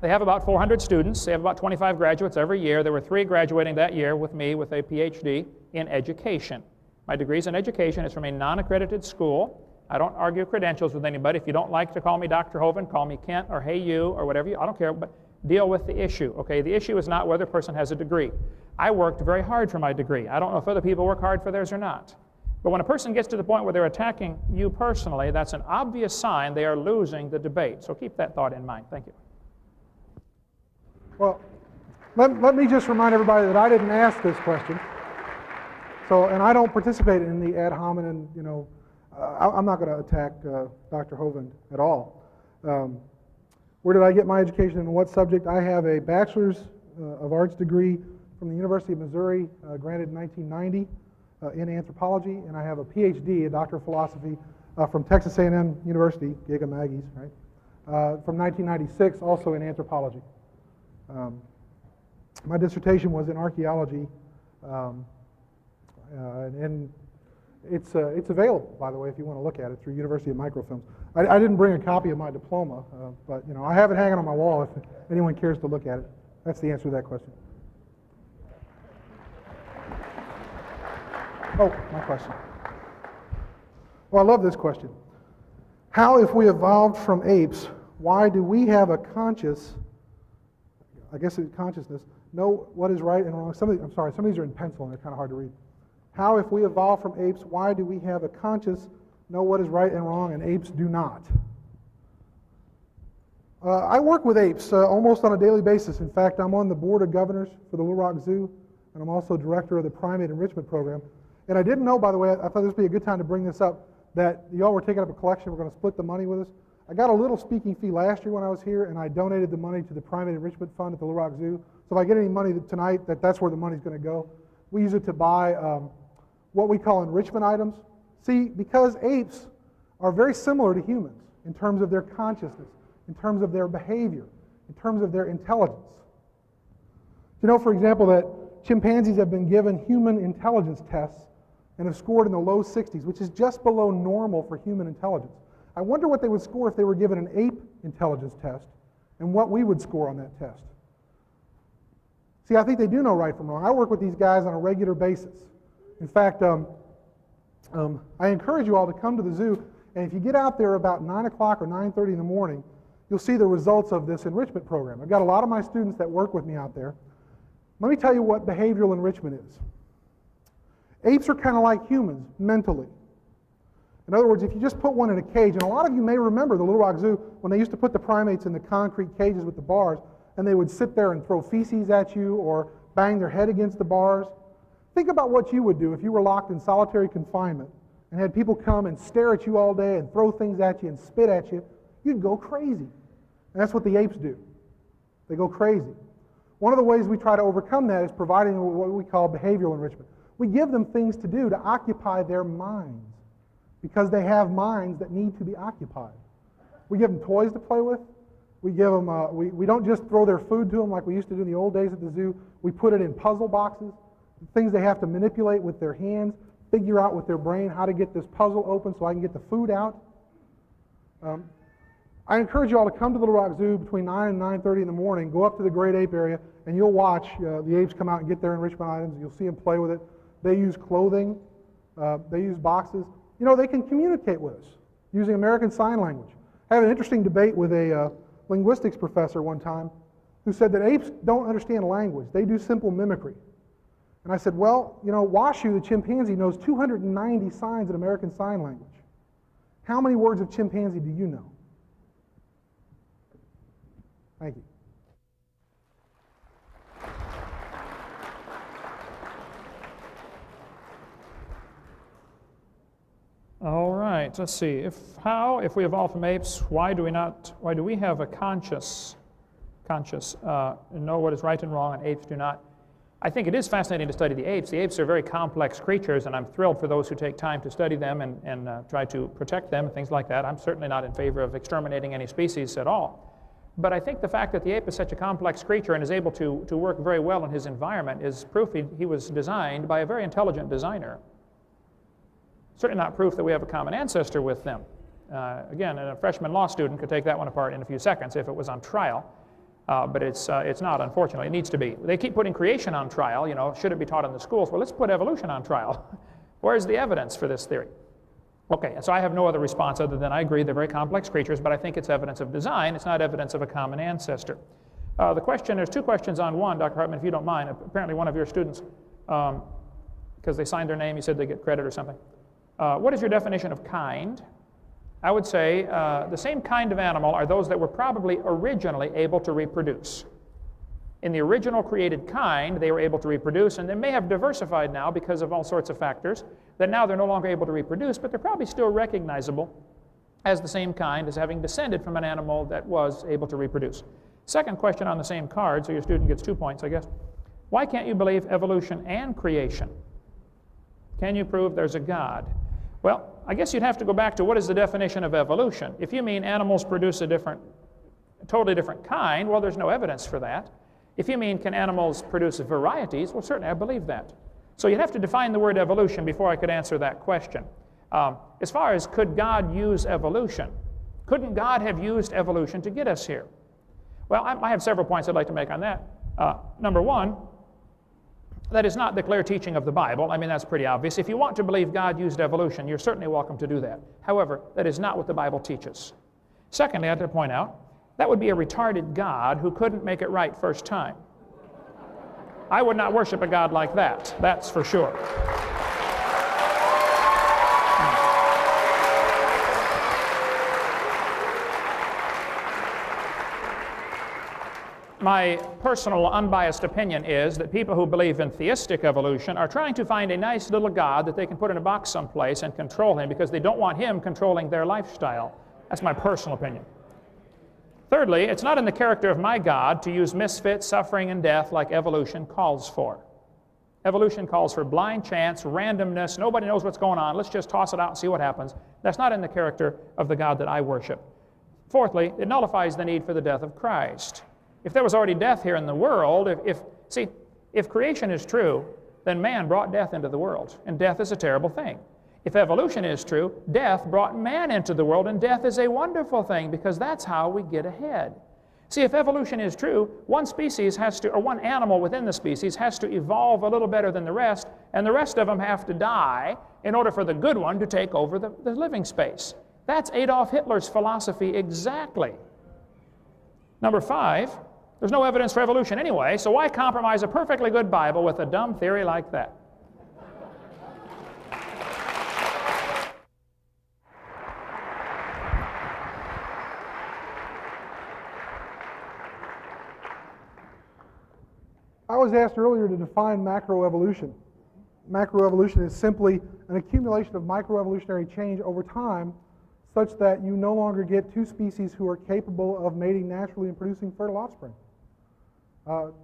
They have about 400 students. They have about 25 graduates every year. There were 3 graduating that year with me with a PhD in education. My degree's in education. It's from a non-accredited school. I don't argue credentials with anybody. If you don't like to call me Dr. Hovind, call me Kent or Hey You or whatever I don't care, but deal with the issue, okay? The issue is not whether a person has a degree. I worked very hard for my degree. I don't know if other people work hard for theirs or not. But when a person gets to the point where they're attacking you personally, that's an obvious sign they are losing the debate. So keep that thought in mind. Thank you. Well, let me just remind everybody that I didn't ask this question. So, and I don't participate in the ad hominem, I'm not going to attack Dr. Hovind at all. Where did I get my education and what subject? I have a Bachelor's of Arts degree from the University of Missouri, granted in 1990, in anthropology, and I have a PhD, a Doctor of Philosophy, from Texas A&M University, Giga Maggies, right? From 1996, also in anthropology. My dissertation was in archaeology, and it's available, by the way, if you want to look at it, through University of Microfilms. I didn't bring a copy of my diploma, but I have it hanging on my wall if anyone cares to look at it. That's the answer to that question. Oh, my question. Well, I love this question. How, if we evolved from apes, why do we have a consciousness, know what is right and wrong? Some of these are in pencil and they're kind of hard to read. How, if we evolved from apes, why do we have a conscience, know what is right and wrong, and apes do not? I work with apes almost on a daily basis. In fact, I'm on the board of governors for the Little Rock Zoo, and I'm also director of the Primate Enrichment Program. And I didn't know, by the way, I thought this would be a good time to bring this up, that y'all were taking up a collection. We're going to split the money with us. I got a little speaking fee last year when I was here, and I donated the money to the Primate Enrichment Fund at the Little Rock Zoo. So if I get any money tonight, that's where the money's going to go. We use it to buy what we call enrichment items. See, because apes are very similar to humans in terms of their consciousness, in terms of their behavior, in terms of their intelligence. For example, that chimpanzees have been given human intelligence tests and have scored in the low 60s, which is just below normal for human intelligence. I wonder what they would score if they were given an ape intelligence test and what we would score on that test. See, I think they do know right from wrong. I work with these guys on a regular basis. In fact, I encourage you all to come to the zoo, and if you get out there about 9 o'clock or 9:30 in the morning, you'll see the results of this enrichment program. I've got a lot of my students that work with me out there. Let me tell you what behavioral enrichment is. Apes are kind of like humans, mentally. In other words, if you just put one in a cage, and a lot of you may remember the Little Rock Zoo when they used to put the primates in the concrete cages with the bars, and they would sit there and throw feces at you or bang their head against the bars. Think about what you would do if you were locked in solitary confinement and had people come and stare at you all day and throw things at you and spit at you. You'd go crazy. And that's what the apes do. They go crazy. One of the ways we try to overcome that is providing what we call behavioral enrichment. We give them things to do to occupy their minds because they have minds that need to be occupied. We give them toys to play with. We give them, we don't just throw their food to them like we used to do in the old days at the zoo. We put it in puzzle boxes, things they have to manipulate with their hands, figure out with their brain how to get this puzzle open so I can get the food out. I encourage you all to come to Little Rock Zoo between 9 and 9:30 in the morning, go up to the great ape area, and you'll watch the apes come out and get their enrichment items. You'll see them play with it. They use clothing. They use boxes. You know, they can communicate with us using American Sign Language. I had an interesting debate with a linguistics professor one time who said that apes don't understand language. They do simple mimicry. And I said, well, you know, Washu, the chimpanzee, knows 290 signs in American Sign Language. How many words of chimpanzee do you know? Thank you. All right, let's see. If we evolved from apes, why do we have a conscious, know what is right and wrong, and apes do not? I think it is fascinating to study the apes. The apes are very complex creatures, and I'm thrilled for those who take time to study them and try to protect them and things like that. I'm certainly not in favor of exterminating any species at all. But I think the fact that the ape is such a complex creature and is able to work very well in his environment is proof he was designed by a very intelligent designer. Certainly not proof that we have a common ancestor with them. Again, a freshman law student could take that one apart in a few seconds if it was on trial. But it's not, unfortunately. It needs to be. They keep putting creation on trial. You know, should it be taught in the schools? Well, let's put evolution on trial. Where's the evidence for this theory? Okay, and so I have no other response other than I agree they're very complex creatures, but I think it's evidence of design. It's not evidence of a common ancestor. There's two questions on one, Dr. Hartman, if you don't mind. Apparently one of your students, because they signed their name, you said they get credit or something. What is your definition of kind? I would say the same kind of animal are those that were probably originally able to reproduce. In the original created kind, they were able to reproduce, and they may have diversified now because of all sorts of factors, that now they're no longer able to reproduce, but they're probably still recognizable as the same kind as having descended from an animal that was able to reproduce. Second question on the same card, so your student gets 2 points, I guess. Why can't you believe evolution and creation? Can you prove there's a God? Well, I guess you'd have to go back to what is the definition of evolution. If you mean animals produce a totally different kind, well, there's no evidence for that. If you mean can animals produce varieties, well, certainly I believe that. So you'd have to define the word evolution before I could answer that question. As far as could God use evolution, couldn't God have used evolution to get us here? Well, I have several points I'd like to make on that. Number one, that is not the clear teaching of the Bible. I mean, that's pretty obvious. If you want to believe God used evolution, you're certainly welcome to do that. However, that is not what the Bible teaches. Secondly, I have to point out, that would be a retarded God who couldn't make it right first time. I would not worship a God like that, that's for sure. My personal unbiased opinion is that people who believe in theistic evolution are trying to find a nice little God that they can put in a box someplace and control him because they don't want him controlling their lifestyle. That's my personal opinion. Thirdly, it's not in the character of my God to use misfits, suffering, and death like evolution calls for. Evolution calls for blind chance, randomness, nobody knows what's going on, let's just toss it out and see what happens. That's not in the character of the God that I worship. Fourthly, it nullifies the need for the death of Christ. If there was already death here in the world, if creation is true, then man brought death into the world, and death is a terrible thing. If evolution is true, death brought man into the world, and death is a wonderful thing because that's how we get ahead. See, if evolution is true, one species has to, or one animal within the species has to evolve a little better than the rest, and the rest of them have to die in order for the good one to take over the living space. That's Adolf Hitler's philosophy exactly. Number 5, There's no evidence for evolution anyway, so why compromise a perfectly good Bible with a dumb theory like that? I was asked earlier to define macroevolution. Macroevolution is simply an accumulation of microevolutionary change over time such that you no longer get two species who are capable of mating naturally and producing fertile offspring.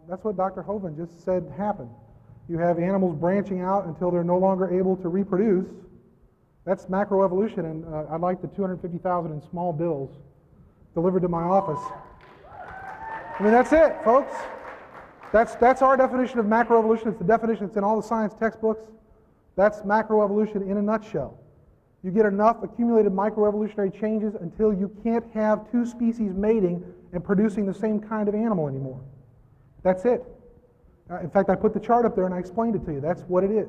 That's what Dr. Hovind just said happened. You have animals branching out until they're no longer able to reproduce. That's macroevolution, and I'd like the 250,000 in small bills delivered to my office. I mean, that's it, folks. That's our definition of macroevolution. It's the definition that's in all the science textbooks. That's macroevolution in a nutshell. You get enough accumulated microevolutionary changes until you can't have two species mating and producing the same kind of animal anymore. That's it. In fact, I put the chart up there and I explained it to you. That's what it is.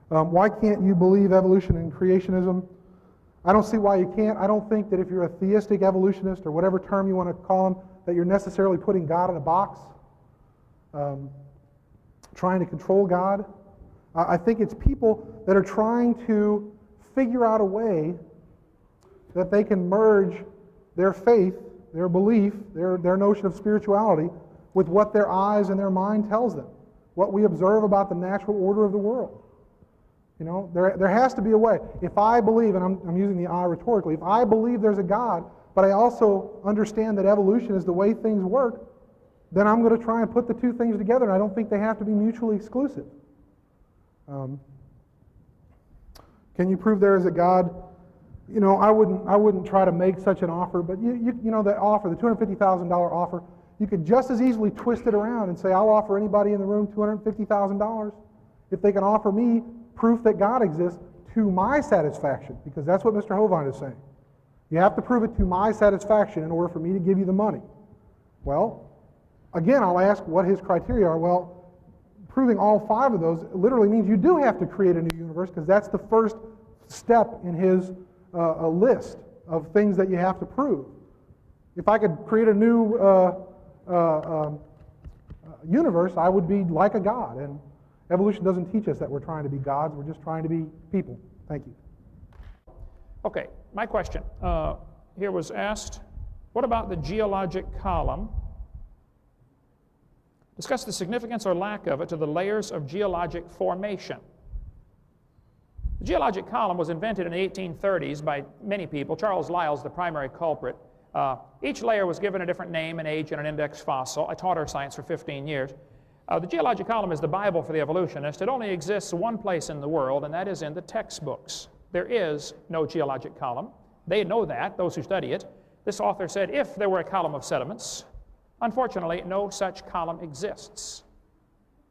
Why can't you believe evolution and creationism? I don't see why you can't. I don't think that if you're a theistic evolutionist or whatever term you want to call them, that you're necessarily putting God in a box, trying to control God. I think it's people that are trying to figure out a way that they can merge their faith, their belief, their notion of spirituality with what their eyes and their mind tells them, what we observe about the natural order of the world. You know, there has to be a way. If I believe, and I'm using the I rhetorically, if I believe there's a God, but I also understand that evolution is the way things work, then I'm going to try and put the two things together, and I don't think they have to be mutually exclusive. Can you prove there is a God? You know, I wouldn't try to make such an offer, but you know, the offer, the $250,000 offer, you could just as easily twist it around and say, I'll offer anybody in the room $250,000 if they can offer me proof that God exists to my satisfaction, because that's what Mr. Hovind is saying. You have to prove it to my satisfaction in order for me to give you the money. Well, again, I'll ask what his criteria are. Well, proving all five of those literally means you do have to create a new universe, because that's the first step in his list of things that you have to prove. If I could create a new universe, I would be like a God. And evolution doesn't teach us that we're trying to be gods. We're just trying to be people. Thank you. Okay, my question here was asked, what about the geologic column? Discuss the significance or lack of it to the layers of geologic formation. The geologic column was invented in the 1830s by many people. Charles Lyell's the primary culprit. Each layer was given a different name and age and an index fossil. I taught earth science for 15 years. The geologic column is the Bible for the evolutionist. It only exists one place in the world, and that is in the textbooks. There is no geologic column. They know that, those who study it. This author said, if there were a column of sediments, unfortunately, no such column exists.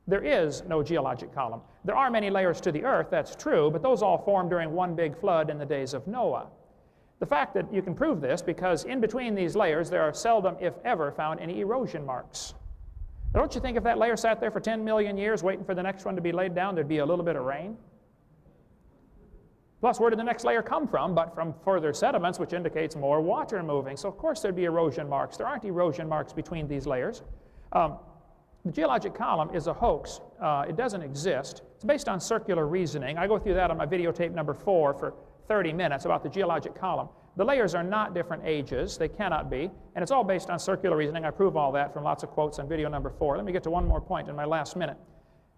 There is no geologic column. There are many layers to the earth, that's true, but those all formed during one big flood in the days of Noah. The fact that you can prove this because in between these layers there are seldom, if ever, found any erosion marks. Now, don't you think if that layer sat there for 10 million years waiting for the next one to be laid down, there'd be a little bit of rain? Plus, where did the next layer come from? But from further sediments, which indicates more water moving. So, of course, there'd be erosion marks. There aren't erosion marks between these layers. The geologic column is a hoax. It doesn't exist. It's based on circular reasoning. I go through that on my videotape number 4 for 30 minutes about the geologic column. The layers are not different ages. They cannot be. And it's all based on circular reasoning. I prove all that from lots of quotes on video number 4. Let me get to one more point in my last minute.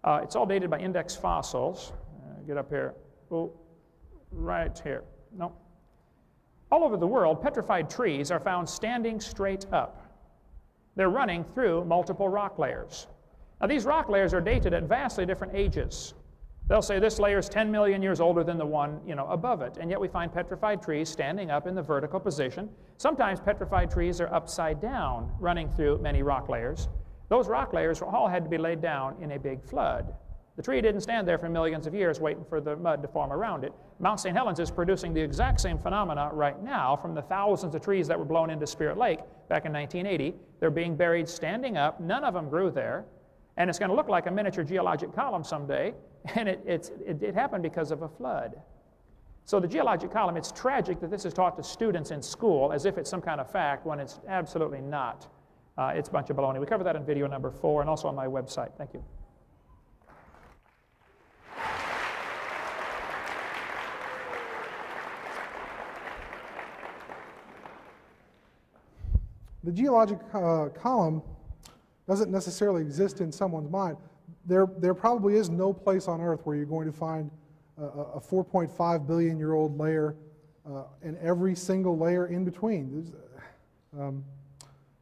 It's all dated by index fossils. Get up here. Oh, right here. No. All over the world, petrified trees are found standing straight up. They're running through multiple rock layers. Now, these rock layers are dated at vastly different ages. They'll say this layer is 10 million years older than the one, above it, and yet we find petrified trees standing up in the vertical position. Sometimes petrified trees are upside down, running through many rock layers. Those rock layers all had to be laid down in a big flood. The tree didn't stand there for millions of years waiting for the mud to form around it. Mount St. Helens is producing the exact same phenomena right now from the thousands of trees that were blown into Spirit Lake back in 1980. They're being buried standing up. None of them grew there. And it's going to look like a miniature geologic column someday. And it happened because of a flood. So the geologic column, it's tragic that this is taught to students in school as if it's some kind of fact when it's absolutely not. It's a bunch of baloney. We cover that in video number 4 and also on my website. Thank you. The geologic column doesn't necessarily exist in someone's mind. There probably is no place on Earth where you're going to find a 4.5 billion year old layer and every single layer in between.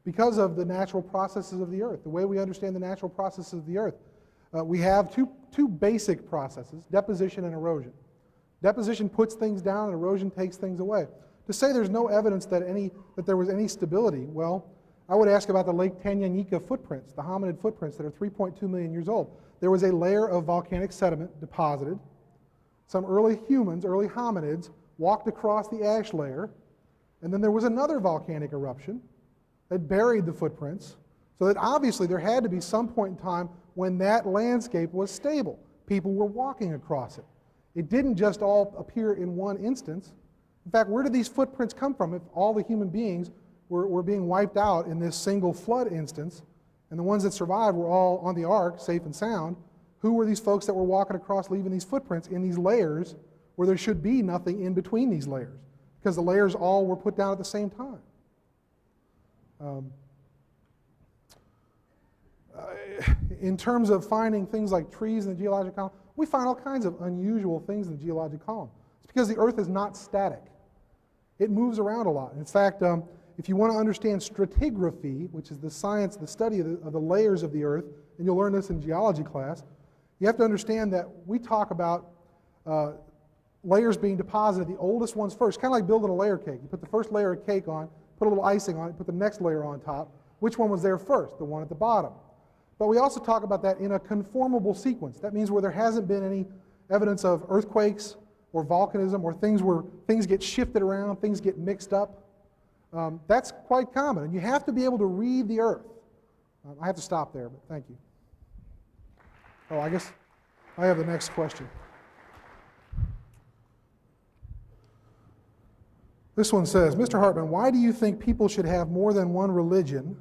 Because of the natural processes of the Earth, the way we understand the natural processes of the Earth, we have two basic processes, deposition and erosion. Deposition puts things down and erosion takes things away. To say there's no evidence that there was any stability, well, I would ask about the Lake Tanganyika footprints, the hominid footprints that are 3.2 million years old. There was a layer of volcanic sediment deposited. Some early humans, early hominids, walked across the ash layer, and then there was another volcanic eruption that buried the footprints, so that obviously there had to be some point in time when that landscape was stable. People were walking across it. It didn't just all appear in one instance. In fact, where did these footprints come from if all the human beings were being wiped out in this single flood instance, and the ones that survived were all on the ark, safe and sound? Who were these folks that were walking across, leaving these footprints in these layers where there should be nothing in between these layers? Because the layers all were put down at the same time. In terms of finding things like trees in the geologic column, we find all kinds of unusual things in the geologic column. It's because the Earth is not static. It moves around a lot. In fact, if you want to understand stratigraphy, which is the science, the study of the layers of the Earth, and you'll learn this in geology class, you have to understand that we talk about layers being deposited, the oldest ones first, kind of like building a layer cake. You put the first layer of cake on, put a little icing on it, put the next layer on top. Which one was there first? The one at the bottom. But we also talk about that in a conformable sequence. That means where there hasn't been any evidence of earthquakes or volcanism or things where things get shifted around, things get mixed up. That's quite common, and you have to be able to read the Earth. I have to stop there, but thank you. Oh, I guess I have the next question. This one says, Mr. Hartman, why do you think people should have more than one religion?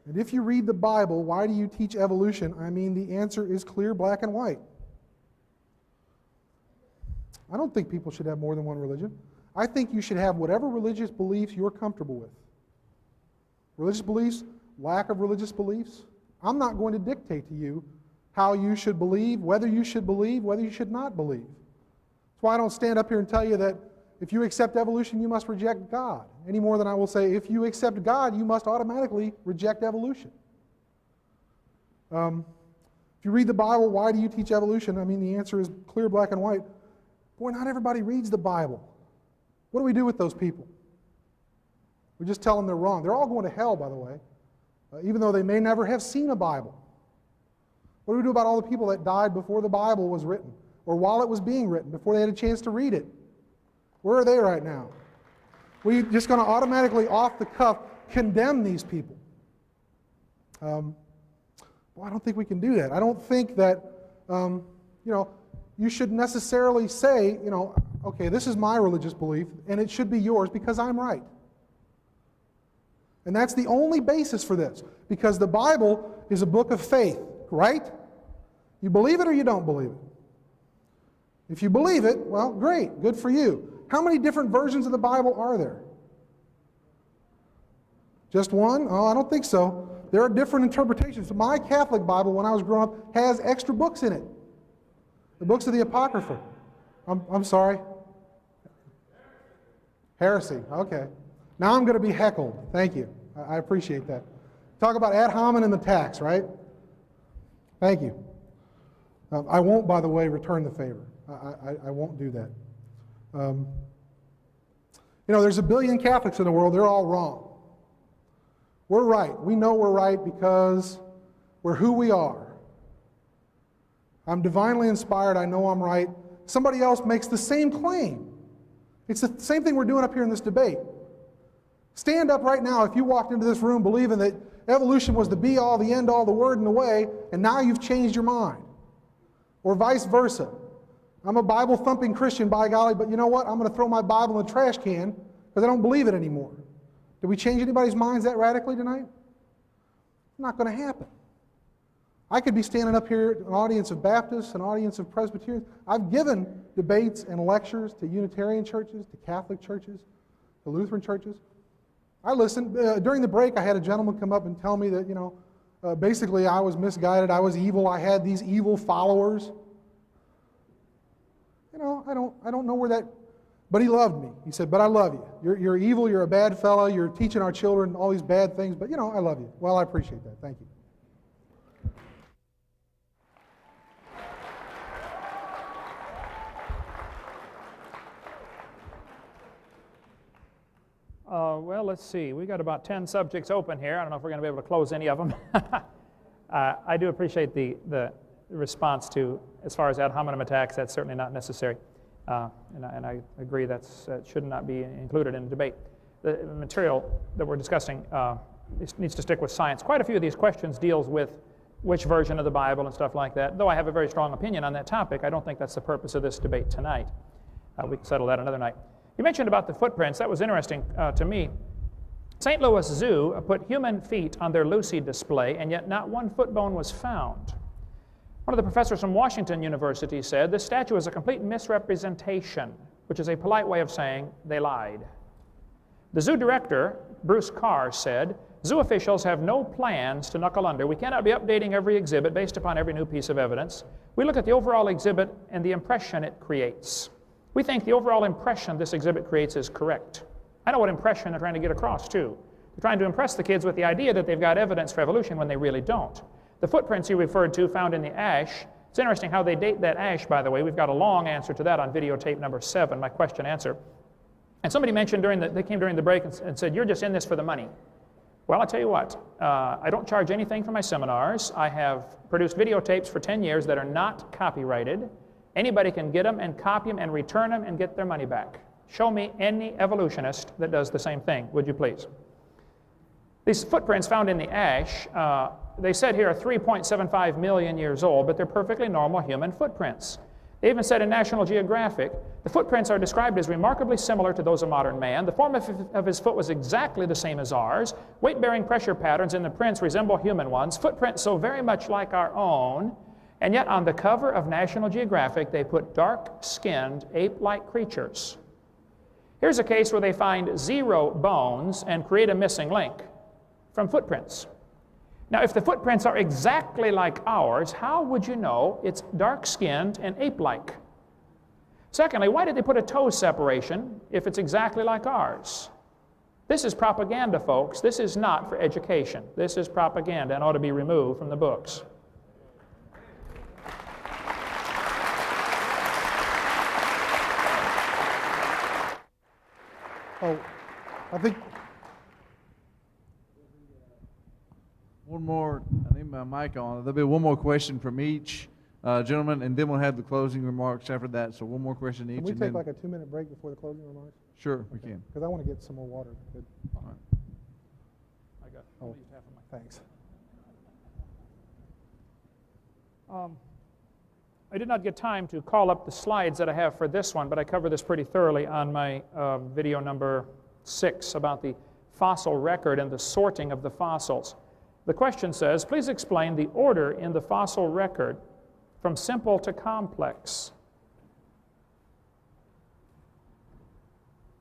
And if you read the Bible, why do you teach evolution? I mean, the answer is clear, black and white. I don't think people should have more than one religion. I think you should have whatever religious beliefs you're comfortable with. Religious beliefs, lack of religious beliefs. I'm not going to dictate to you how you should believe, whether you should not believe. That's why I don't stand up here and tell you that if you accept evolution, you must reject God, any more than I will say, if you accept God, you must automatically reject evolution. If you read the Bible, why do you teach evolution? I mean, the answer is clear, black and white. Boy, not everybody reads the Bible. What do we do with those people? We just tell them they're wrong. They're all going to hell, by the way, even though they may never have seen a Bible. What do we do about all the people that died before the Bible was written, or while it was being written, before they had a chance to read it? Where are they right now? We're just going to automatically, off the cuff, condemn these people. Well, I don't think we can do that. I don't think that, you should necessarily say, okay, this is my religious belief, and it should be yours because I'm right. And that's the only basis for this, because the Bible is a book of faith, right? You believe it or you don't believe it. If you believe it, well, great, good for you. How many different versions of the Bible are there? Just one? Oh, I don't think so. There are different interpretations. My Catholic Bible, when I was growing up, has extra books in it. The books of the Apocrypha. I'm sorry? Heresy. Okay. Now I'm going to be heckled. Thank you. I appreciate that. Talk about ad hominem attacks, right? Thank you. I won't, by the way, return the favor. I won't do that. There's a billion Catholics in the world. They're all wrong. We're right. We know we're right because we're who we are. I'm divinely inspired. I know I'm right. Somebody else makes the same claim. It's the same thing we're doing up here in this debate. Stand up right now if you walked into this room believing that evolution was the be-all, the end-all, the word and the way, and now you've changed your mind. Or vice versa. I'm a Bible-thumping Christian, by golly, but you know what? I'm going to throw my Bible in the trash can because I don't believe it anymore. Did we change anybody's minds that radically tonight? not going to happen. I could be standing up here, an audience of Baptists, an audience of Presbyterians. I've given debates and lectures to Unitarian churches, to Catholic churches, to Lutheran churches. I listened. During the break, I had a gentleman come up and tell me that, basically I was misguided, I was evil, I had these evil followers. I don't know where that, but he loved me. He said, but I love you. You're evil, you're a bad fellow, you're teaching our children all these bad things, but I love you. Well, I appreciate that. Thank you. Well, let's see. We've got about 10 subjects open here. I don't know if we're going to be able to close any of them. I do appreciate the response to, as far as ad hominem attacks, that's certainly not necessary. And I agree that should not be included in debate. The material that we're discussing needs to stick with science. Quite a few of these questions deals with which version of the Bible and stuff like that. Though I have a very strong opinion on that topic, I don't think that's the purpose of this debate tonight. We can settle that another night. You mentioned about the footprints. That was interesting to me. St. Louis Zoo put human feet on their Lucy display, and yet not one foot bone was found. One of the professors from Washington University said, this statue is a complete misrepresentation, which is a polite way of saying they lied. The zoo director, Bruce Carr, said, zoo officials have no plans to knuckle under. We cannot be updating every exhibit based upon every new piece of evidence. We look at the overall exhibit and the impression it creates. We think the overall impression this exhibit creates is correct. I know what impression they're trying to get across, too. They're trying to impress the kids with the idea that they've got evidence for evolution when they really don't. The footprints you referred to found in the ash, it's interesting how they date that ash, by the way. We've got a long answer to that on videotape number 7, my question answer. And somebody mentioned they came during the break and said, you're just in this for the money. Well, I'll tell you what, I don't charge anything for my seminars. I have produced videotapes for 10 years that are not copyrighted. Anybody can get them and copy them and return them and get their money back. Show me any evolutionist that does the same thing, would you please? These footprints found in the ash, they said here are 3.75 million years old, but they're perfectly normal human footprints. They even said in National Geographic, the footprints are described as remarkably similar to those of modern man. The form of his foot was exactly the same as ours. Weight-bearing pressure patterns in the prints resemble human ones. Footprints so very much like our own. And yet on the cover of National Geographic, they put dark-skinned, ape-like creatures. Here's a case where they find 0 bones and create a missing link from footprints. Now, if the footprints are exactly like ours, how would you know it's dark-skinned and ape-like? Secondly, why did they put a toe separation if it's exactly like ours? This is propaganda, folks. This is not for education. This is propaganda and ought to be removed from the books. Oh, I think one more. I need my mic on. There'll be one more question from each gentleman, and then we'll have the closing remarks after that. So one more question each. Can we and take then, like a 2-minute break before the closing remarks? Sure, we can. Because I want to get some more water. Good. All right. I got Oh, used half of my. thanks. I did not get time to call up the slides that I have for this one, but I cover this pretty thoroughly on my video number 6 about the fossil record and the sorting of the fossils. The question says, please explain the order in the fossil record from simple to complex.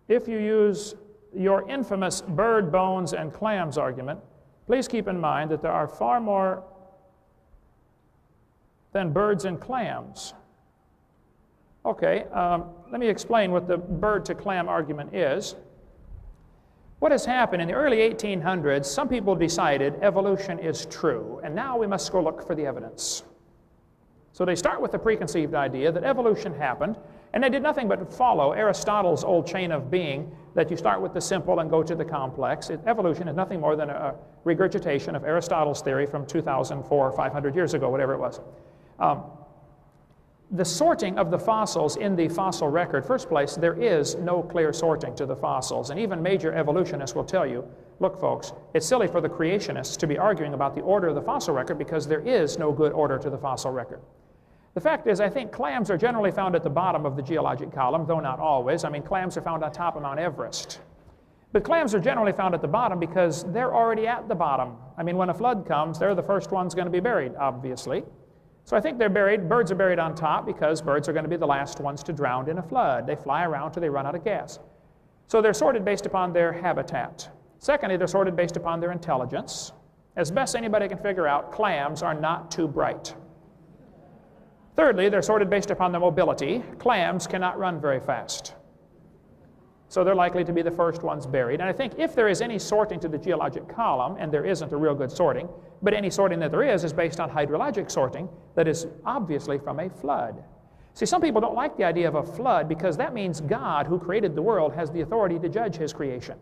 If you use your infamous bird bones and clams argument, please keep in mind that there are far more than birds and clams. Okay, let me explain what the bird to clam argument is. What has happened in the early 1800s, some people decided evolution is true, and now we must go look for the evidence. So they start with the preconceived idea that evolution happened, and they did nothing but follow Aristotle's old chain of being, that you start with the simple and go to the complex. Evolution is nothing more than a regurgitation of Aristotle's theory from 2,004 or 500 years ago, whatever it was. The sorting of the fossils in the fossil record, first place, there is no clear sorting to the fossils. And even major evolutionists will tell you, look folks, it's silly for the creationists to be arguing about the order of the fossil record because there is no good order to the fossil record. The fact is, I think clams are generally found at the bottom of the geologic column, though not always. I mean, clams are found on top of Mount Everest. But clams are generally found at the bottom because they're already at the bottom. I mean, when a flood comes, they're the first ones going to be buried, obviously. So I think they're buried, birds are buried on top because birds are going to be the last ones to drown in a flood. They fly around till they run out of gas. So they're sorted based upon their habitat. Secondly, they're sorted based upon their intelligence. As best anybody can figure out, clams are not too bright. Thirdly, they're sorted based upon their mobility. Clams cannot run very fast. So they're likely to be the first ones buried. And I think if there is any sorting to the geologic column, and there isn't a real good sorting, but any sorting that there is based on hydrologic sorting that is obviously from a flood. See, some people don't like the idea of a flood because that means God, who created the world, has the authority to judge His creation.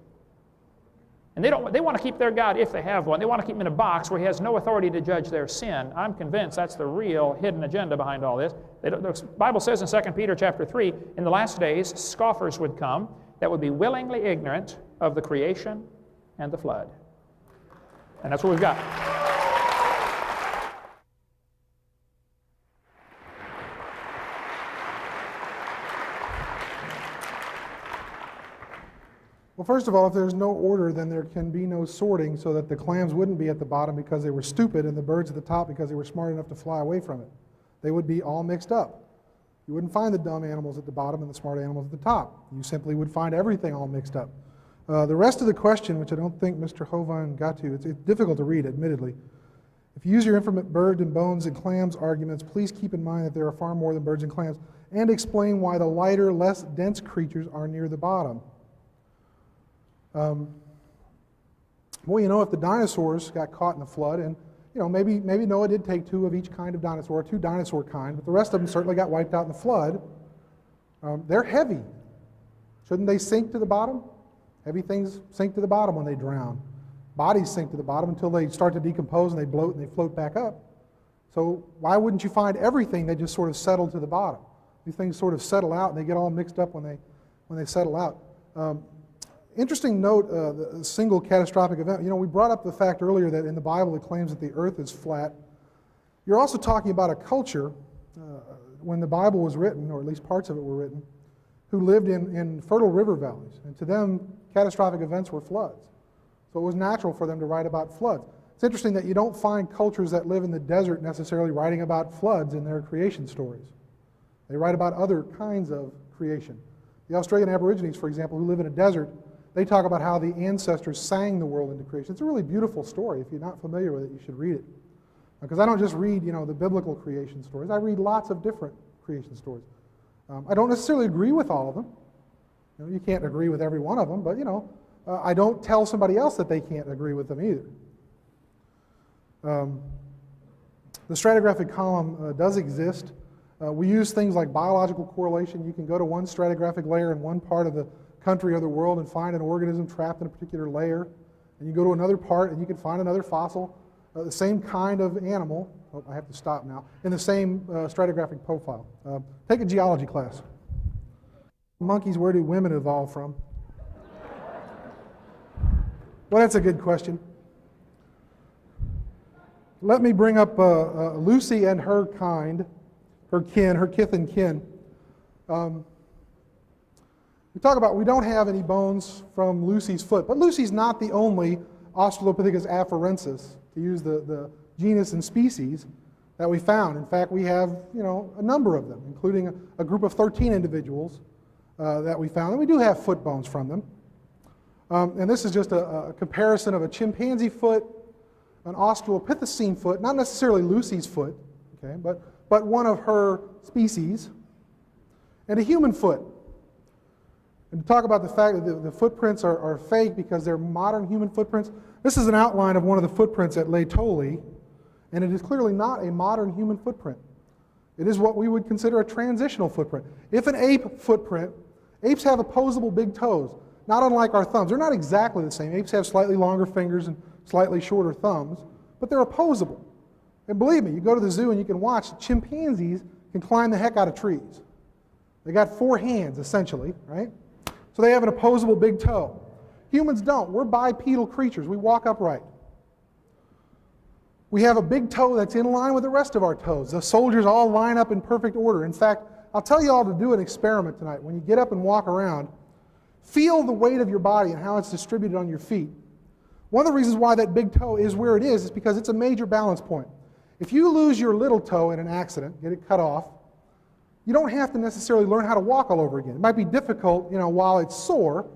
And they want to keep their God, if they have one, they want to keep him in a box where He has no authority to judge their sin. I'm convinced that's the real hidden agenda behind all this. The Bible says in 2 Peter chapter 3, in the last days, scoffers would come that would be willingly ignorant of the creation and the flood. And that's what we've got. Well, first of all, if there's no order, then there can be no sorting, so that the clams wouldn't be at the bottom because they were stupid and the birds at the top because they were smart enough to fly away from it. They would be all mixed up. You wouldn't find the dumb animals at the bottom and the smart animals at the top. You simply would find everything all mixed up. The rest of the question, which I don't think Mr. Hovind got to, it's difficult to read, admittedly. If you use your infinite bird and bones and clams arguments, please keep in mind that there are far more than birds and clams, and explain why the lighter, less dense creatures are near the bottom. Well, you know, if the dinosaurs got caught in the flood, and you know, maybe Noah did take two of each kind of dinosaur, two dinosaur kind, but the rest of them certainly got wiped out in the flood. They're heavy. Shouldn't they sink to the bottom? Heavy things sink to the bottom when they drown. Bodies sink to the bottom until they start to decompose and they bloat and they float back up. So why wouldn't you find everything that just sort of settled to the bottom? These things sort of settle out and they get all mixed up when they settle out. Interesting note, the single catastrophic event. You know, we brought up the fact earlier that in the Bible it claims that the earth is flat. You're also talking about a culture, when the Bible was written, or at least parts of it were written, who lived in fertile river valleys. And to them, catastrophic events were floods. So it was natural for them to write about floods. It's interesting that you don't find cultures that live in the desert necessarily writing about floods in their creation stories. They write about other kinds of creation. The Australian Aborigines, for example, who live in a desert, they talk about how the ancestors sang the world into creation. It's a really beautiful story. If you're not familiar with it, you should read it. Because I don't just read, you know, the biblical creation stories. I read lots of different creation stories. I don't necessarily agree with all of them. You know, you can't agree with every one of them, but, you know, I don't tell somebody else that they can't agree with them either. The stratigraphic column does exist. We use things like biological correlation. You can go to one stratigraphic layer in one part of the country or the world and find an organism trapped in a particular layer. And you go to another part and you can find another fossil, the same kind of animal, oh, I have to stop now, in the same stratigraphic profile. Take a geology class. Monkeys, where do women evolve from? Well, that's a good question. Let me bring up Lucy and her kind, her kin, her kith and kin. We talk about we don't have any bones from Lucy's foot, but Lucy's not the only Australopithecus afarensis, to use the genus and species, that we found. In fact, we have, you know, a number of them, including a group of 13 individuals that we found, and we do have foot bones from them. And this is just a comparison of a chimpanzee foot, an Australopithecine foot, not necessarily Lucy's foot, okay, but one of her species, and a human foot. And to talk about the fact that the footprints are fake because they're modern human footprints, this is an outline of one of the footprints at Lake Tolly, and it is clearly not a modern human footprint. It is what we would consider a transitional footprint. If an ape footprint, apes have opposable big toes, not unlike our thumbs. They're not exactly the same. Apes have slightly longer fingers and slightly shorter thumbs, but they're opposable. And believe me, you go to the zoo and you can watch, chimpanzees can climb the heck out of trees. They got 4 hands, essentially, right? So they have an opposable big toe. Humans don't. We're bipedal creatures. We walk upright. We have a big toe that's in line with the rest of our toes. The soldiers all line up in perfect order. In fact, I'll tell you all to do an experiment tonight. When you get up and walk around, Feel the weight of your body and how it's distributed on your feet. One of the reasons why that big toe is where it is because it's a major balance point. If you lose your little toe in an accident, get it cut off, you don't have to necessarily learn how to walk all over again. It might be difficult, while it's sore,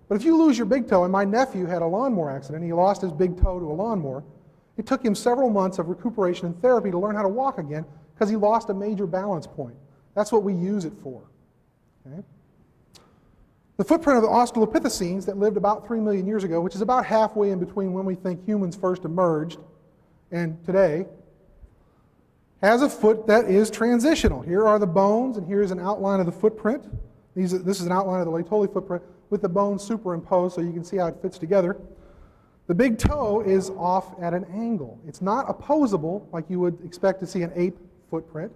but if you lose your big toe, and my nephew had a lawnmower accident, he lost his big toe to a lawnmower, it took him several months of recuperation and therapy to learn how to walk again because he lost a major balance point. That's what we use it for. Okay? The footprint of the Australopithecines that lived about 3 million years ago, which is about halfway in between when we think humans first emerged and today, has a foot that is transitional. Here are the bones, and here's an outline of the footprint. This is an outline of the Laetoli footprint with the bones superimposed so you can see how it fits together. The big toe is off at an angle. It's not opposable like you would expect to see an ape footprint.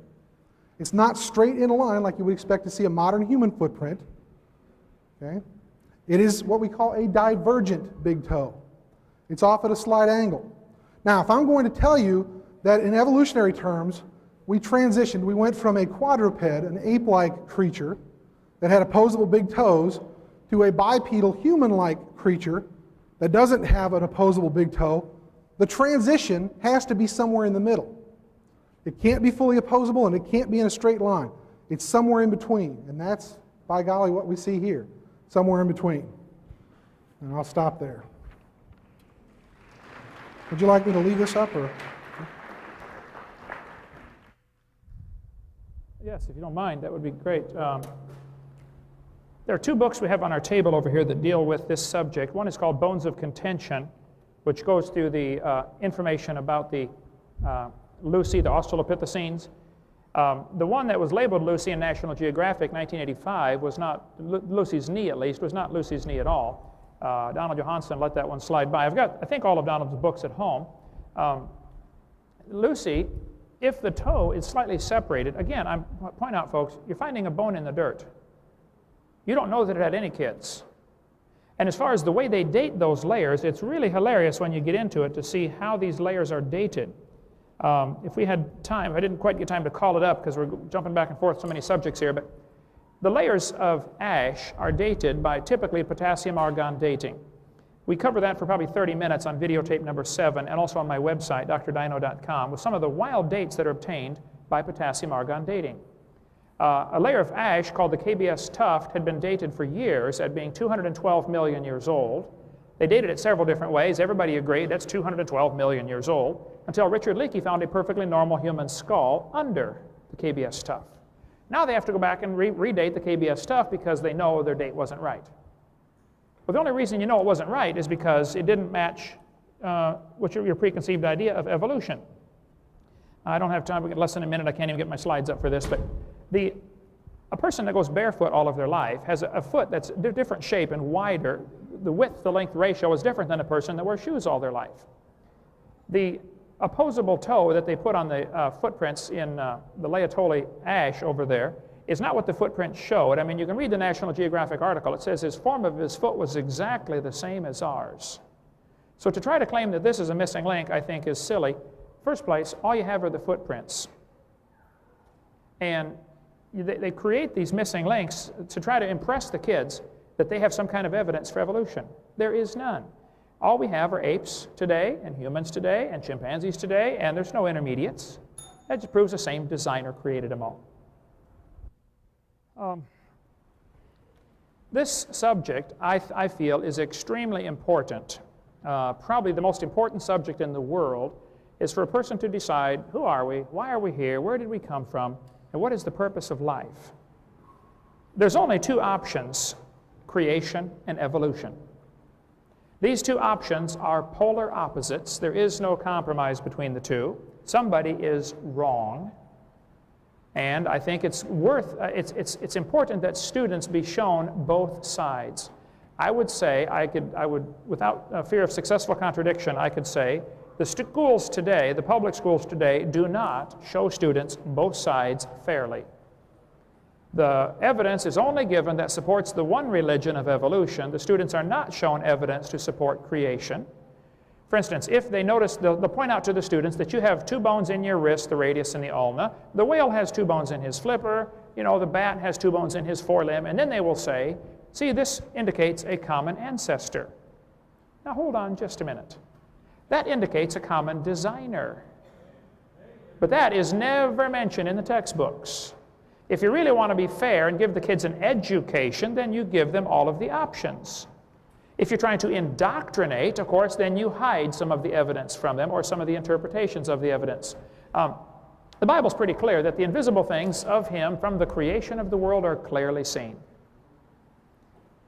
It's not straight in a line like you would expect to see a modern human footprint. Okay? It is what we call a divergent big toe. It's off at a slight angle. Now, if I'm going to tell you that in evolutionary terms, we transitioned, we went from a quadruped, an ape-like creature that had opposable big toes, to a bipedal human-like creature that doesn't have an opposable big toe, the transition has to be somewhere in the middle. It can't be fully opposable and it can't be in a straight line. It's somewhere in between, and that's, by golly, what we see here, somewhere in between. And I'll stop there. Would you like me to leave this up, or? Yes, if you don't mind, that would be great. There are two books we have on our table over here that deal with this subject. One is called Bones of Contention, which goes through the information about the Lucy, the Australopithecines. The one that was labeled Lucy in National Geographic 1985 was not Lucy's knee, at least, was not Lucy's knee at all. Donald Johanson let that one slide by. I've got, I think, all of Donald's books at home. Lucy, if the toe is slightly separated, again, I point out, folks, you're finding a bone in the dirt. You don't know that it had any kids. And as far as the way they date those layers, it's really hilarious when you get into it to see how these layers are dated. If we had time, I didn't quite get time to call it up because we're jumping back and forth so many subjects here, but the layers of ash are dated by typically potassium-argon dating. We cover that for probably 30 minutes on videotape number 7 and also on my website, drdino.com, with some of the wild dates that are obtained by potassium-argon dating. A layer of ash called the KBS tuft had been dated for years at being 212 million years old. They dated it several different ways. Everybody agreed that's 212 million years old, until Richard Leakey found a perfectly normal human skull under the KBS tuft. Now they have to go back and redate the KBS tuft because they know their date wasn't right. Well, the only reason you know it wasn't right is because it didn't match your preconceived idea of evolution. I don't have time, we get less than a minute, I can't even get my slides up for this, but a person that goes barefoot all of their life has a foot that's a different shape and wider. The width-to-length ratio is different than a person that wears shoes all their life. The opposable toe that they put on the footprints in the Laetoli ash over there is not what the footprints showed. I mean, you can read the National Geographic article. It says his form of his foot was exactly the same as ours. So to try to claim that this is a missing link, I think, is silly. First place, all you have are the footprints. And they create these missing links to try to impress the kids that they have some kind of evidence for evolution. There is none. All we have are apes today, and humans today, and chimpanzees today, and there's no intermediates. That just proves the same designer created them all. This subject, I feel, is extremely important. Probably the most important subject in the world is for a person to decide, who are we, why are we here, where did we come from, and what is the purpose of life? There's only two options, creation and evolution. These two options are polar opposites. There is no compromise between the two. Somebody is wrong. And I think it's it's important that students be shown both sides. I would say, without fear of successful contradiction, I could say the schools today, the public schools today, do not show students both sides fairly. The evidence is only given that supports the one religion of evolution. The students are not shown evidence to support creation. For instance, if they notice, they'll point out to the students that you have 2 bones in your wrist, the radius and the ulna. The whale has 2 bones in his flipper. You know, the bat has 2 bones in his forelimb. And then they will say, See, this indicates a common ancestor. Now hold on just a minute. That indicates a common designer. But that is never mentioned in the textbooks. If you really want to be fair and give the kids an education, then you give them all of the options. If you're trying to indoctrinate, of course, then you hide some of the evidence from them or some of the interpretations of the evidence. The Bible's pretty clear that the invisible things of Him from the creation of the world are clearly seen.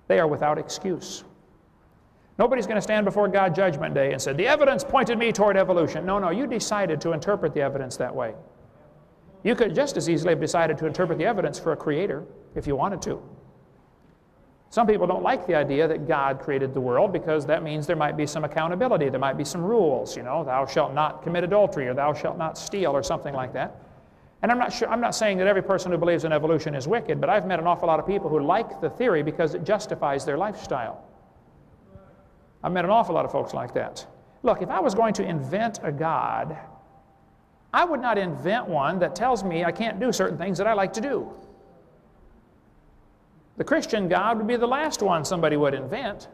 They are without excuse. Nobody's going to stand before God Judgment Day and say, the evidence pointed me toward evolution. No, no, you decided to interpret the evidence that way. You could just as easily have decided to interpret the evidence for a creator if you wanted to. Some people don't like the idea that God created the world because that means there might be some accountability, there might be some rules, you know, thou shalt not commit adultery or thou shalt not steal or something like that. And I'm not saying that every person who believes in evolution is wicked, but I've met an awful lot of people who like the theory because it justifies their lifestyle. I've met an awful lot of folks like that. Look, if I was going to invent a God, I would not invent one that tells me I can't do certain things that I like to do. The Christian God would be the last one somebody would invent,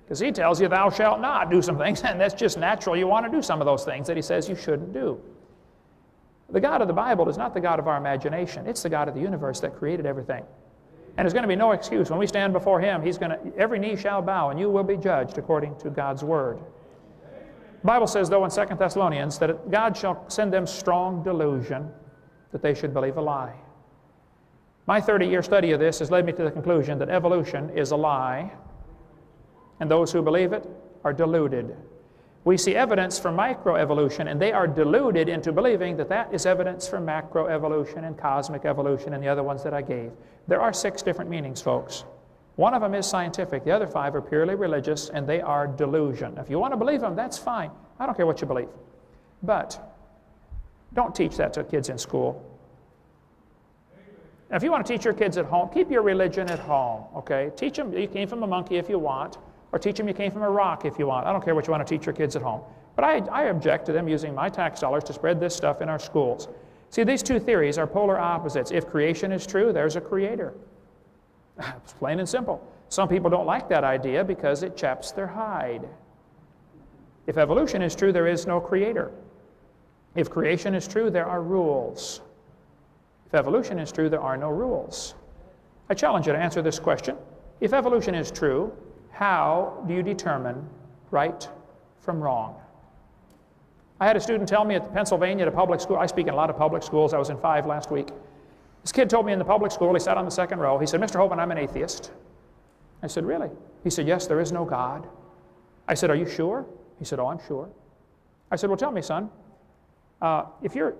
because He tells you thou shalt not do some things, and that's just natural. You want to do some of those things that He says you shouldn't do. The God of the Bible is not the God of our imagination. It's the God of the universe that created everything. And there's going to be no excuse. When we stand before Him, every knee shall bow, and you will be judged according to God's Word. The Bible says, though, in 2 Thessalonians, that God shall send them strong delusion that they should believe a lie. My 30-year study of this has led me to the conclusion that evolution is a lie, and those who believe it are deluded. We see evidence for microevolution, and they are deluded into believing that that is evidence for macroevolution and cosmic evolution and the other ones that I gave. There are 6 different meanings, folks. One of them is scientific. The other 5 are purely religious, and they are delusion. If you want to believe them, that's fine. I don't care what you believe. But don't teach that to kids in school. Now, if you want to teach your kids at home, keep your religion at home, okay? Teach them you came from a monkey if you want, or teach them you came from a rock if you want. I don't care what you want to teach your kids at home. But I object to them using my tax dollars to spread this stuff in our schools. See, these two theories are polar opposites. If creation is true, there's a creator. It's plain and simple. Some people don't like that idea because it chaps their hide. If evolution is true, there is no creator. If creation is true, there are rules. If evolution is true, there are no rules. I challenge you to answer this question. If evolution is true, how do you determine right from wrong? I had a student tell me at Pennsylvania at a public school. I speak in a lot of public schools. I was in 5 last week. This kid told me in the public school, he sat on the second row, he said, Mr. Hovind, I'm an atheist. I said, really? He said, yes, there is no God. I said, are you sure? He said, oh, I'm sure. I said, well, tell me, son, if you're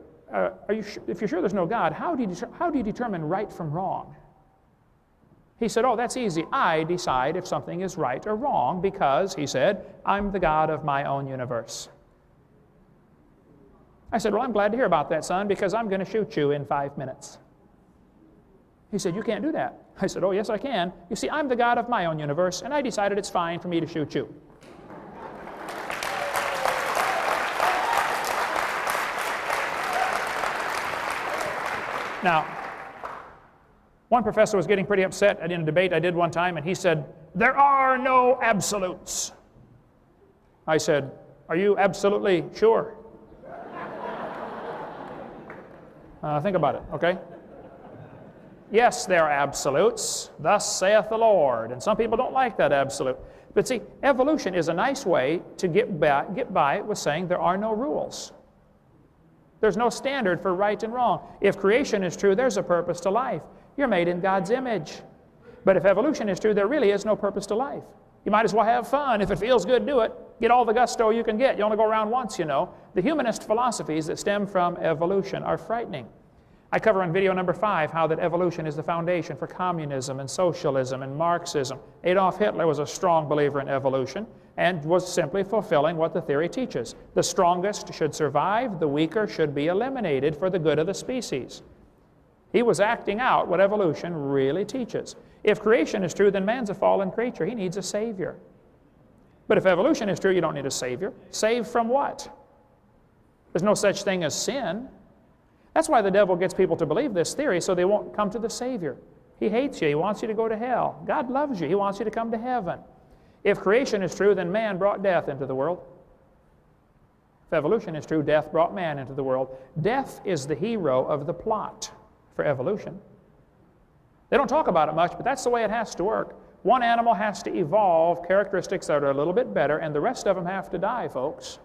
sure there's no God, how do you determine right from wrong? He said, oh, that's easy. I decide if something is right or wrong because, he said, I'm the God of my own universe. I said, well, I'm glad to hear about that, son, because I'm going to shoot you in 5 minutes. He said, you can't do that. I said, oh, yes, I can. You see, I'm the God of my own universe, and I decided it's fine for me to shoot you. Now, one professor was getting pretty upset in a debate I did one time, and he said, there are no absolutes. I said, are you absolutely sure? Think about it, okay? Yes, there are absolutes. Thus saith the Lord. And some people don't like that absolute. But see, evolution is a nice way to get by with saying there are no rules. There's no standard for right and wrong. If creation is true, there's a purpose to life. You're made in God's image. But if evolution is true, there really is no purpose to life. You might as well have fun. If it feels good, do it. Get all the gusto you can get. You only go around once, you know. The humanist philosophies that stem from evolution are frightening. I cover in video number 5 how that evolution is the foundation for communism and socialism and Marxism. Adolf Hitler was a strong believer in evolution and was simply fulfilling what the theory teaches. The strongest should survive, the weaker should be eliminated for the good of the species. He was acting out what evolution really teaches. If creation is true, then man's a fallen creature. He needs a savior. But if evolution is true, you don't need a savior. Saved from what? There's no such thing as sin. That's why the devil gets people to believe this theory, so they won't come to the Savior. He hates you. He wants you to go to hell. God loves you. He wants you to come to heaven. If creation is true, then man brought death into the world. If evolution is true, death brought man into the world. Death is the hero of the plot for evolution. They don't talk about it much, but that's the way it has to work. One animal has to evolve characteristics that are a little bit better, and the rest of them have to die, folks.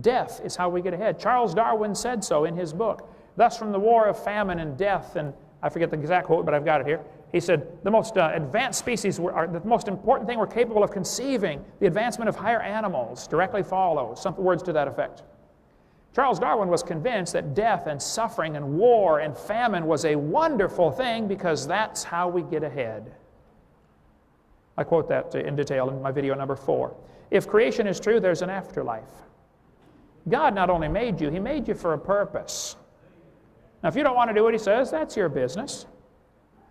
Death is how we get ahead. Charles Darwin said so in his book. Thus, from the war of famine and death, and I forget the exact quote, but I've got it here. He said, the most advanced species, are the most important thing we're capable of conceiving, the advancement of higher animals, directly follows. Some words to that effect. Charles Darwin was convinced that death and suffering and war and famine was a wonderful thing because that's how we get ahead. I quote that in detail in my video number 4. If creation is true, there's an afterlife. God not only made you, He made you for a purpose. Now, if you don't want to do what He says, that's your business.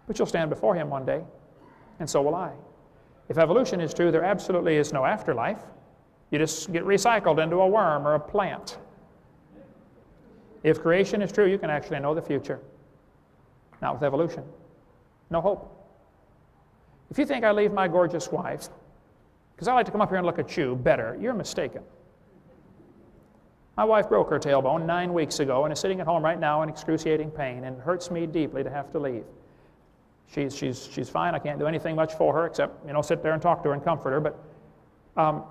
But you'll stand before Him one day, and so will I. If evolution is true, there absolutely is no afterlife. You just get recycled into a worm or a plant. If creation is true, you can actually know the future. Not with evolution. No hope. If you think I leave my gorgeous wife, because I like to come up here and look at you better, you're mistaken. My wife broke her tailbone 9 weeks ago and is sitting at home right now in excruciating pain, and it hurts me deeply to have to leave. She's fine. I can't do anything much for her except, sit there and talk to her and comfort her. But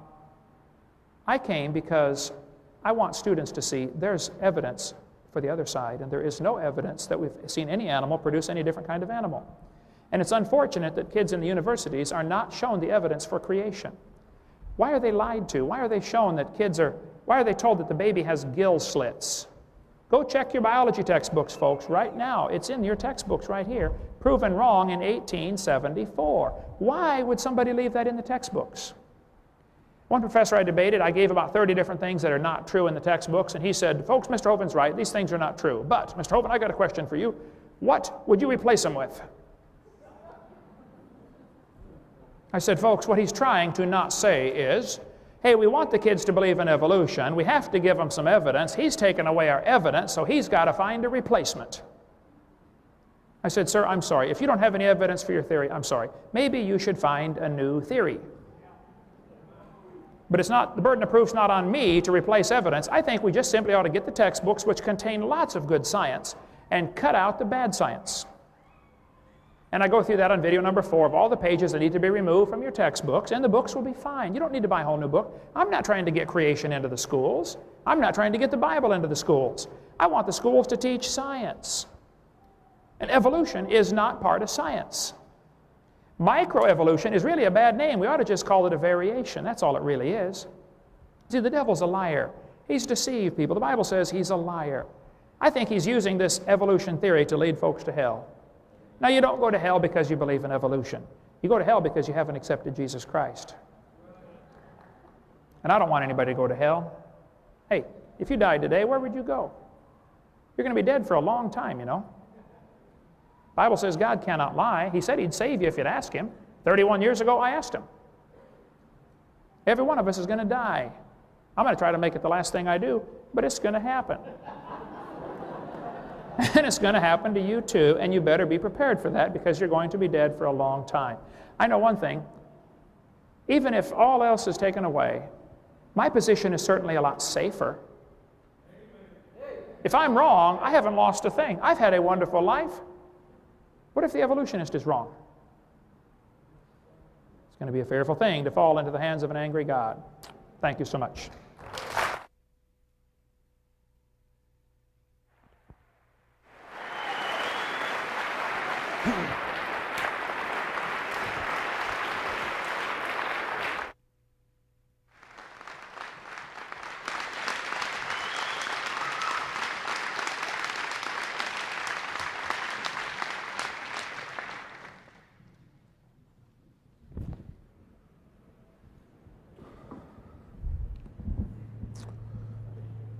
I came because I want students to see there's evidence for the other side, and there is no evidence that we've seen any animal produce any different kind of animal. And it's unfortunate that kids in the universities are not shown the evidence for creation. Why are they lied to? Why are they shown that why are they told that the baby has gill slits? Go check your biology textbooks, folks, right now. It's in your textbooks right here. Proven wrong in 1874. Why would somebody leave that in the textbooks? One professor I debated, I gave about 30 different things that are not true in the textbooks, and he said, folks, Mr. Hovind's right, these things are not true. But, Mr. Hovind, I got a question for you. What would you replace them with? I said, folks, what he's trying to not say is, hey, we want the kids to believe in evolution. We have to give them some evidence. He's taken away our evidence, so he's got to find a replacement. I said, sir, I'm sorry. If you don't have any evidence for your theory, I'm sorry. Maybe you should find a new theory. But it's not, the burden of proof's not on me to replace evidence. I think we just simply ought to get the textbooks, which contain lots of good science, and cut out the bad science. And I go through that on video number 4 of all the pages that need to be removed from your textbooks, and the books will be fine. You don't need to buy a whole new book. I'm not trying to get creation into the schools. I'm not trying to get the Bible into the schools. I want the schools to teach science. And evolution is not part of science. Microevolution is really a bad name. We ought to just call it a variation. That's all it really is. See, the devil's a liar. He's deceived people. The Bible says he's a liar. I think he's using this evolution theory to lead folks to hell. Now, you don't go to hell because you believe in evolution. You go to hell because you haven't accepted Jesus Christ. And I don't want anybody to go to hell. Hey, if you died today, where would you go? You're going to be dead for a long time, The Bible says God cannot lie. He said He'd save you if you'd ask Him. 31 years ago, I asked Him. Every one of us is going to die. I'm going to try to make it the last thing I do, but it's going to happen. And it's going to happen to you too, and you better be prepared for that because you're going to be dead for a long time. I know one thing. Even if all else is taken away, my position is certainly a lot safer. If I'm wrong, I haven't lost a thing. I've had a wonderful life. What if the evolutionist is wrong? It's going to be a fearful thing to fall into the hands of an angry God. Thank you so much.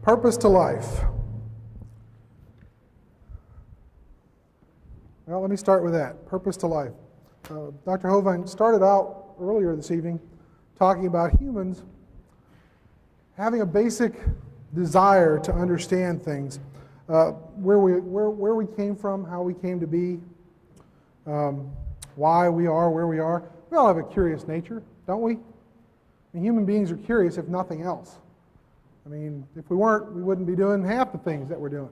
Purpose to life. Well, let me start with that. Purpose to life. Dr. Hovind started out earlier this evening talking about humans having a basic desire to understand things, where we came from, how we came to be. why we are where we are. We all have a curious nature, don't we? I mean, human beings are curious, if nothing else. I mean, if we weren't, we wouldn't be doing half the things that we're doing.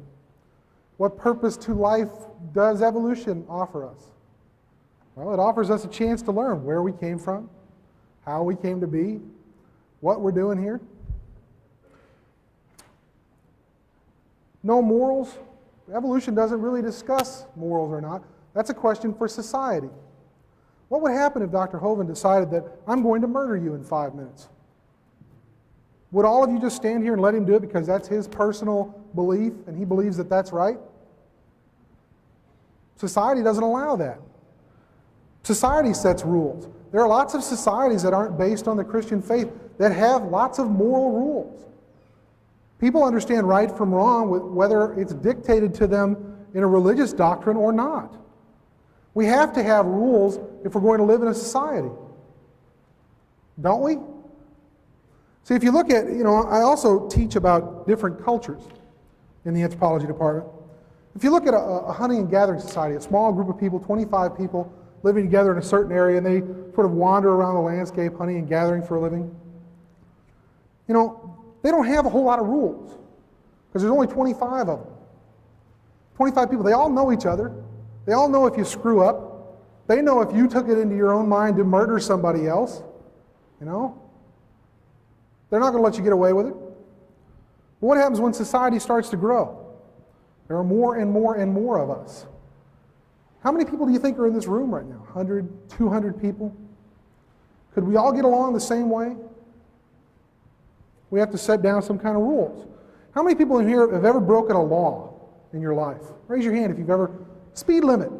What purpose to life does evolution offer us? Well, it offers us a chance to learn where we came from, how we came to be, what we're doing here. No morals. Evolution doesn't really discuss morals or not. That's a question for society. What would happen if Dr. Hovind decided that I'm going to murder you in 5 minutes? Would all of you just stand here and let him do it because that's his personal belief and he believes that that's right? Society doesn't allow that. Society sets rules. There are lots of societies that aren't based on the Christian faith that have lots of moral rules. People understand right from wrong whether it's dictated to them in a religious doctrine or not. We have to have rules if we're going to live in a society. Don't we? See, if you look at, I also teach about different cultures in the anthropology department. If you look at a hunting and gathering society, a small group of people, 25 people, living together in a certain area, and they sort of wander around the landscape hunting and gathering for a living, they don't have a whole lot of rules because there's only 25 of them. 25 people, they all know each other. They all know if you screw up. They know if you took it into your own mind to murder somebody else. They're not going to let you get away with it. But what happens when society starts to grow? There are more and more and more of us. How many people do you think are in this room right now? 100, 200 people? Could we all get along the same way? We have to set down some kind of rules. How many people in here have ever broken a law in your life? Raise your hand if you've ever. Speed limit.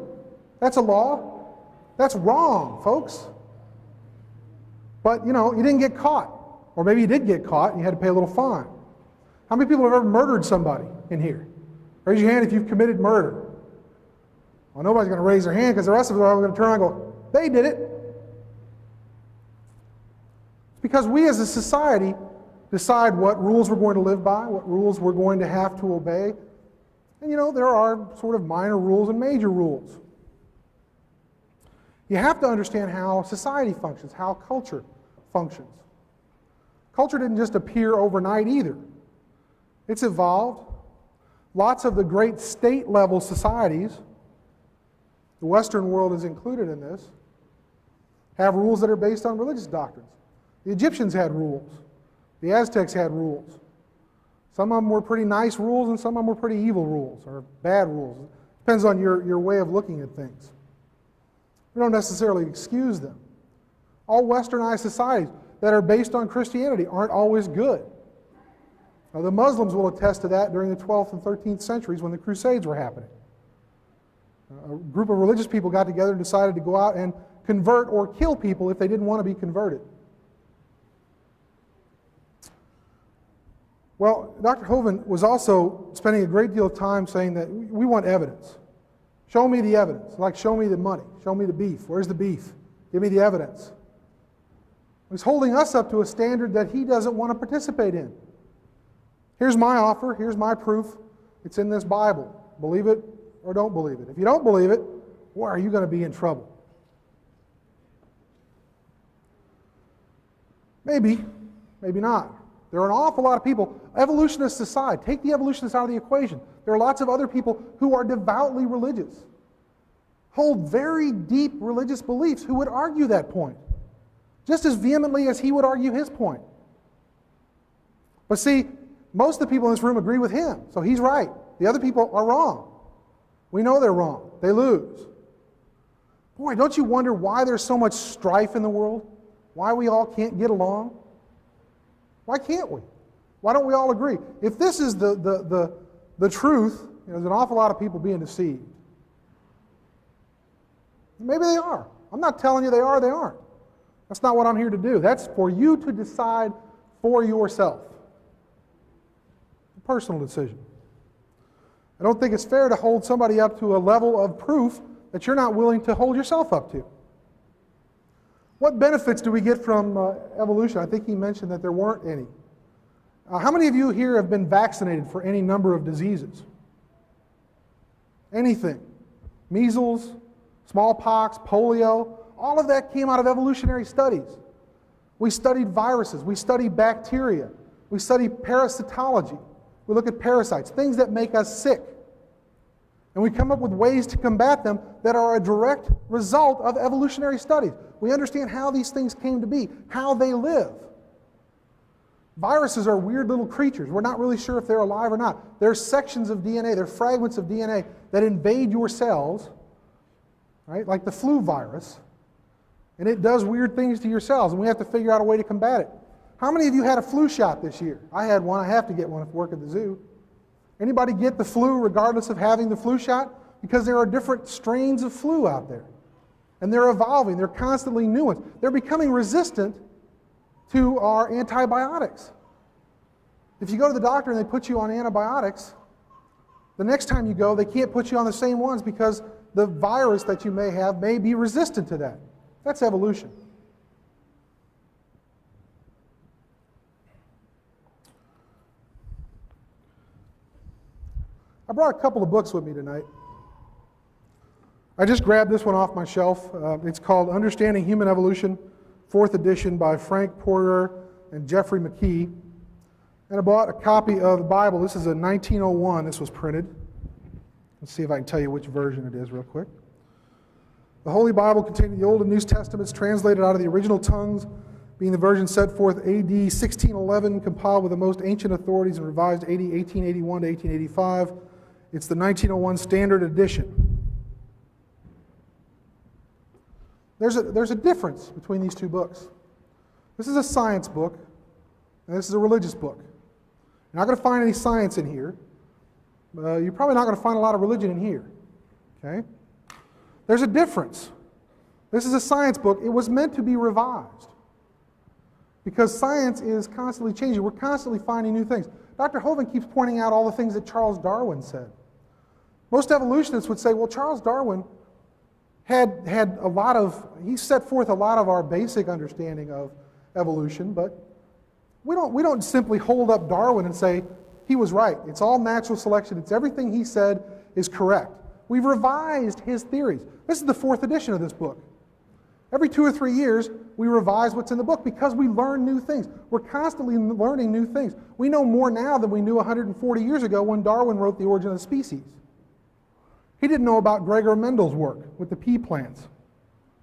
That's a law. That's wrong, folks. But, you didn't get caught. Or maybe you did get caught and you had to pay a little fine. How many people have ever murdered somebody in here? Raise your hand if you've committed murder. Well, nobody's going to raise their hand because the rest of us are going to turn around and go, they did it. It's because we as a society decide what rules we're going to live by, what rules we're going to have to obey. And there are sort of minor rules and major rules. You have to understand how society functions, how culture functions. Culture didn't just appear overnight either. It's evolved. Lots of the great state-level societies, the Western world is included in this, have rules that are based on religious doctrines. The Egyptians had rules. The Aztecs had rules. Some of them were pretty nice rules and some of them were pretty evil rules or bad rules. It depends on your way of looking at things. We don't necessarily excuse them. All westernized societies that are based on Christianity aren't always good. Now, the Muslims will attest to that during the 12th and 13th centuries when the Crusades were happening. A group of religious people got together and decided to go out and convert or kill people if they didn't want to be converted. Well, Dr. Hovind was also spending a great deal of time saying that we want evidence. Show me the evidence. Like, show me the money. Show me the beef. Where's the beef? Give me the evidence. He's holding us up to a standard that he doesn't want to participate in. Here's my offer. Here's my proof. It's in this Bible. Believe it or don't believe it. If you don't believe it, boy, are you going to be in trouble. Maybe, maybe not. There are an awful lot of people, evolutionists aside, take the evolutionists out of the equation. There are lots of other people who are devoutly religious, hold very deep religious beliefs, who would argue that point, just as vehemently as he would argue his point. But see, most of the people in this room agree with him, so he's right. The other people are wrong. We know they're wrong. They lose. Boy, don't you wonder why there's so much strife in the world? Why we all can't get along? Why can't we? Why don't we all agree? If this is the truth, there's an awful lot of people being deceived. Maybe they are. I'm not telling you they are, they aren't. That's not what I'm here to do. That's for you to decide for yourself. A personal decision. I don't think it's fair to hold somebody up to a level of proof that you're not willing to hold yourself up to. What benefits do we get from evolution? I think he mentioned that there weren't any. How many of you here have been vaccinated for any number of diseases? Anything. Measles, Smallpox, polio, all of that came out of evolutionary studies. We studied viruses, we studied bacteria, we studied parasitology. We look at parasites, things that make us sick. And we come up with ways to combat them that are a direct result of evolutionary studies. We understand how these things came to be, how they live. Viruses are weird little creatures. We're not really sure if they're alive or not. They're sections of DNA, they're fragments of DNA that invade your cells, right? Like the flu virus. And it does weird things to your cells, and we have to figure out a way to combat it. How many of you had a flu shot this year? I had one. I have to get one if I work at the zoo. Anybody get the flu regardless of having the flu shot? Because there are different strains of flu out there. And they're evolving. They're constantly new ones. They're becoming resistant to our antibiotics. If you go to the doctor and they put you on antibiotics, the next time you go, they can't put you on the same ones because the virus that you may have may be resistant to that. That's evolution. I brought a couple of books with me tonight. I just grabbed this one off my shelf. It's called Understanding Human Evolution, 4th edition by Frank Porter and Jeffrey McKee. And I bought a copy of the Bible. This is a 1901. This was printed. Let's see if I can tell you which version it is real quick. The Holy Bible containing the Old and New Testaments translated out of the original tongues, being the version set forth AD 1611, compiled with the most ancient authorities and revised AD 1881 to 1885. It's the 1901 Standard Edition. There's a difference between these two books. This is a science book, and this is a religious book. You're not going to find any science in here. You're probably not going to find a lot of religion in here. Okay? There's a difference. This is a science book. It was meant to be revised because science is constantly changing. We're constantly finding new things. Dr. Hovind keeps pointing out all the things that Charles Darwin said. Most evolutionists would say, well, Charles Darwin had a lot of, he set forth a lot of our basic understanding of evolution, but we don't simply hold up Darwin and say, he was right. It's all natural selection. It's everything he said is correct. We've revised his theories. This is the 4th edition of this book. Every 2 or 3 years, we revise what's in the book because we learn new things. We're constantly learning new things. We know more now than we knew 140 years ago when Darwin wrote The Origin of Species. He didn't know about Gregor Mendel's work with the pea plants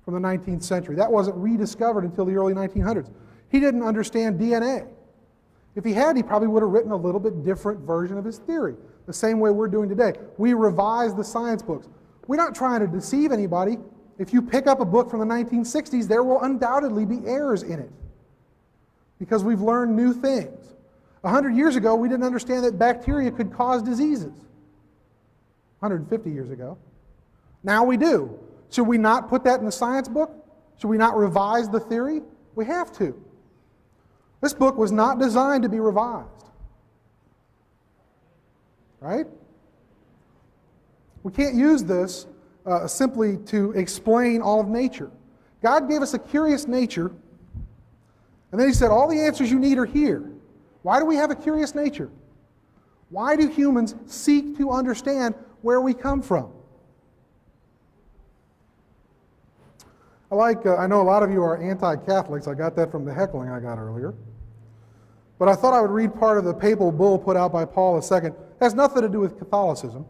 from the 19th century. That wasn't rediscovered until the early 1900s. He didn't understand DNA. If he had, he probably would have written a little bit different version of his theory, the same way we're doing today. We revise the science books. We're not trying to deceive anybody. If you pick up a book from the 1960s, there will undoubtedly be errors in it because we've learned new things. 100 years ago, we didn't understand that bacteria could cause diseases. 150 years ago. Now we do. Should we not put that in the science book? Should we not revise the theory? We have to. This book was not designed to be revised. Right? We can't use this simply to explain all of nature. God gave us a curious nature, and then he said, all the answers you need are here. Why do we have a curious nature? Why do humans seek to understand where we come from? I know a lot of you are anti-Catholics. I got that from the heckling I got earlier. But I thought I would read part of the papal bull put out by Paul II. It has nothing to do with Catholicism.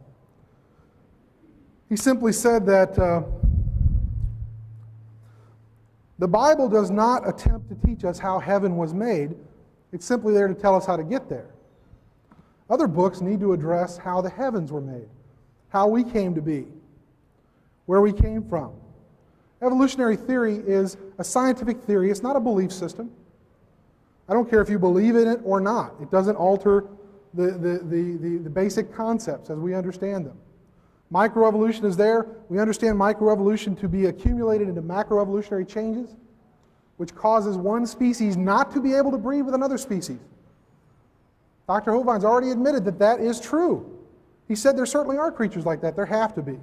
He simply said that the Bible does not attempt to teach us how heaven was made. It's simply there to tell us how to get there. Other books need to address how the heavens were made, how we came to be, where we came from. Evolutionary theory is a scientific theory. It's not a belief system. I don't care if you believe in it or not. It doesn't alter the basic concepts as we understand them. Microevolution is there. We understand microevolution to be accumulated into macroevolutionary changes, which causes one species not to be able to breed with another species. Dr. Hovind's already admitted that that is true. He said there certainly are creatures like that. There have to be.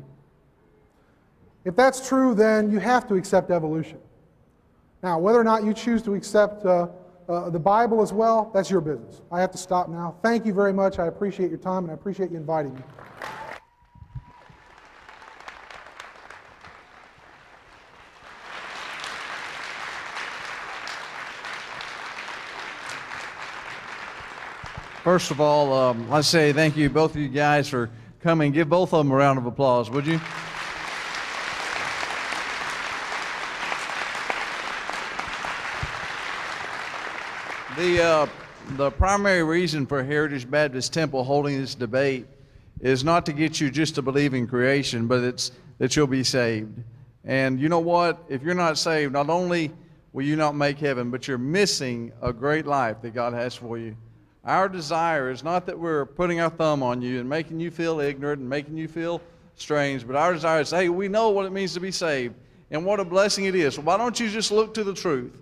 If that's true, then you have to accept evolution. Now, whether or not you choose to accept the Bible as well, that's your business. I have to stop now. Thank you very much. I appreciate your time, and I appreciate you inviting me. First of all, I say thank you, both of you guys, for coming. Give both of them a round of applause, would you? The primary reason for Heritage Baptist Temple holding this debate is not to get you just to believe in creation, but it's that you'll be saved. And you know what? If you're not saved, not only will you not make heaven, but you're missing a great life that God has for you. Our desire is not that we're putting our thumb on you and making you feel ignorant and making you feel strange, but our desire is, hey, we know what it means to be saved and what a blessing it is. So why don't you just look to the truth?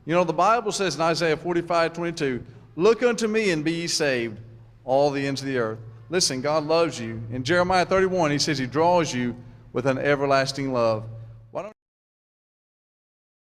You know, the Bible says in Isaiah 45:22, look unto me and be ye saved, all the ends of the earth. Listen, God loves you. In Jeremiah 31, he says he draws you with an everlasting love.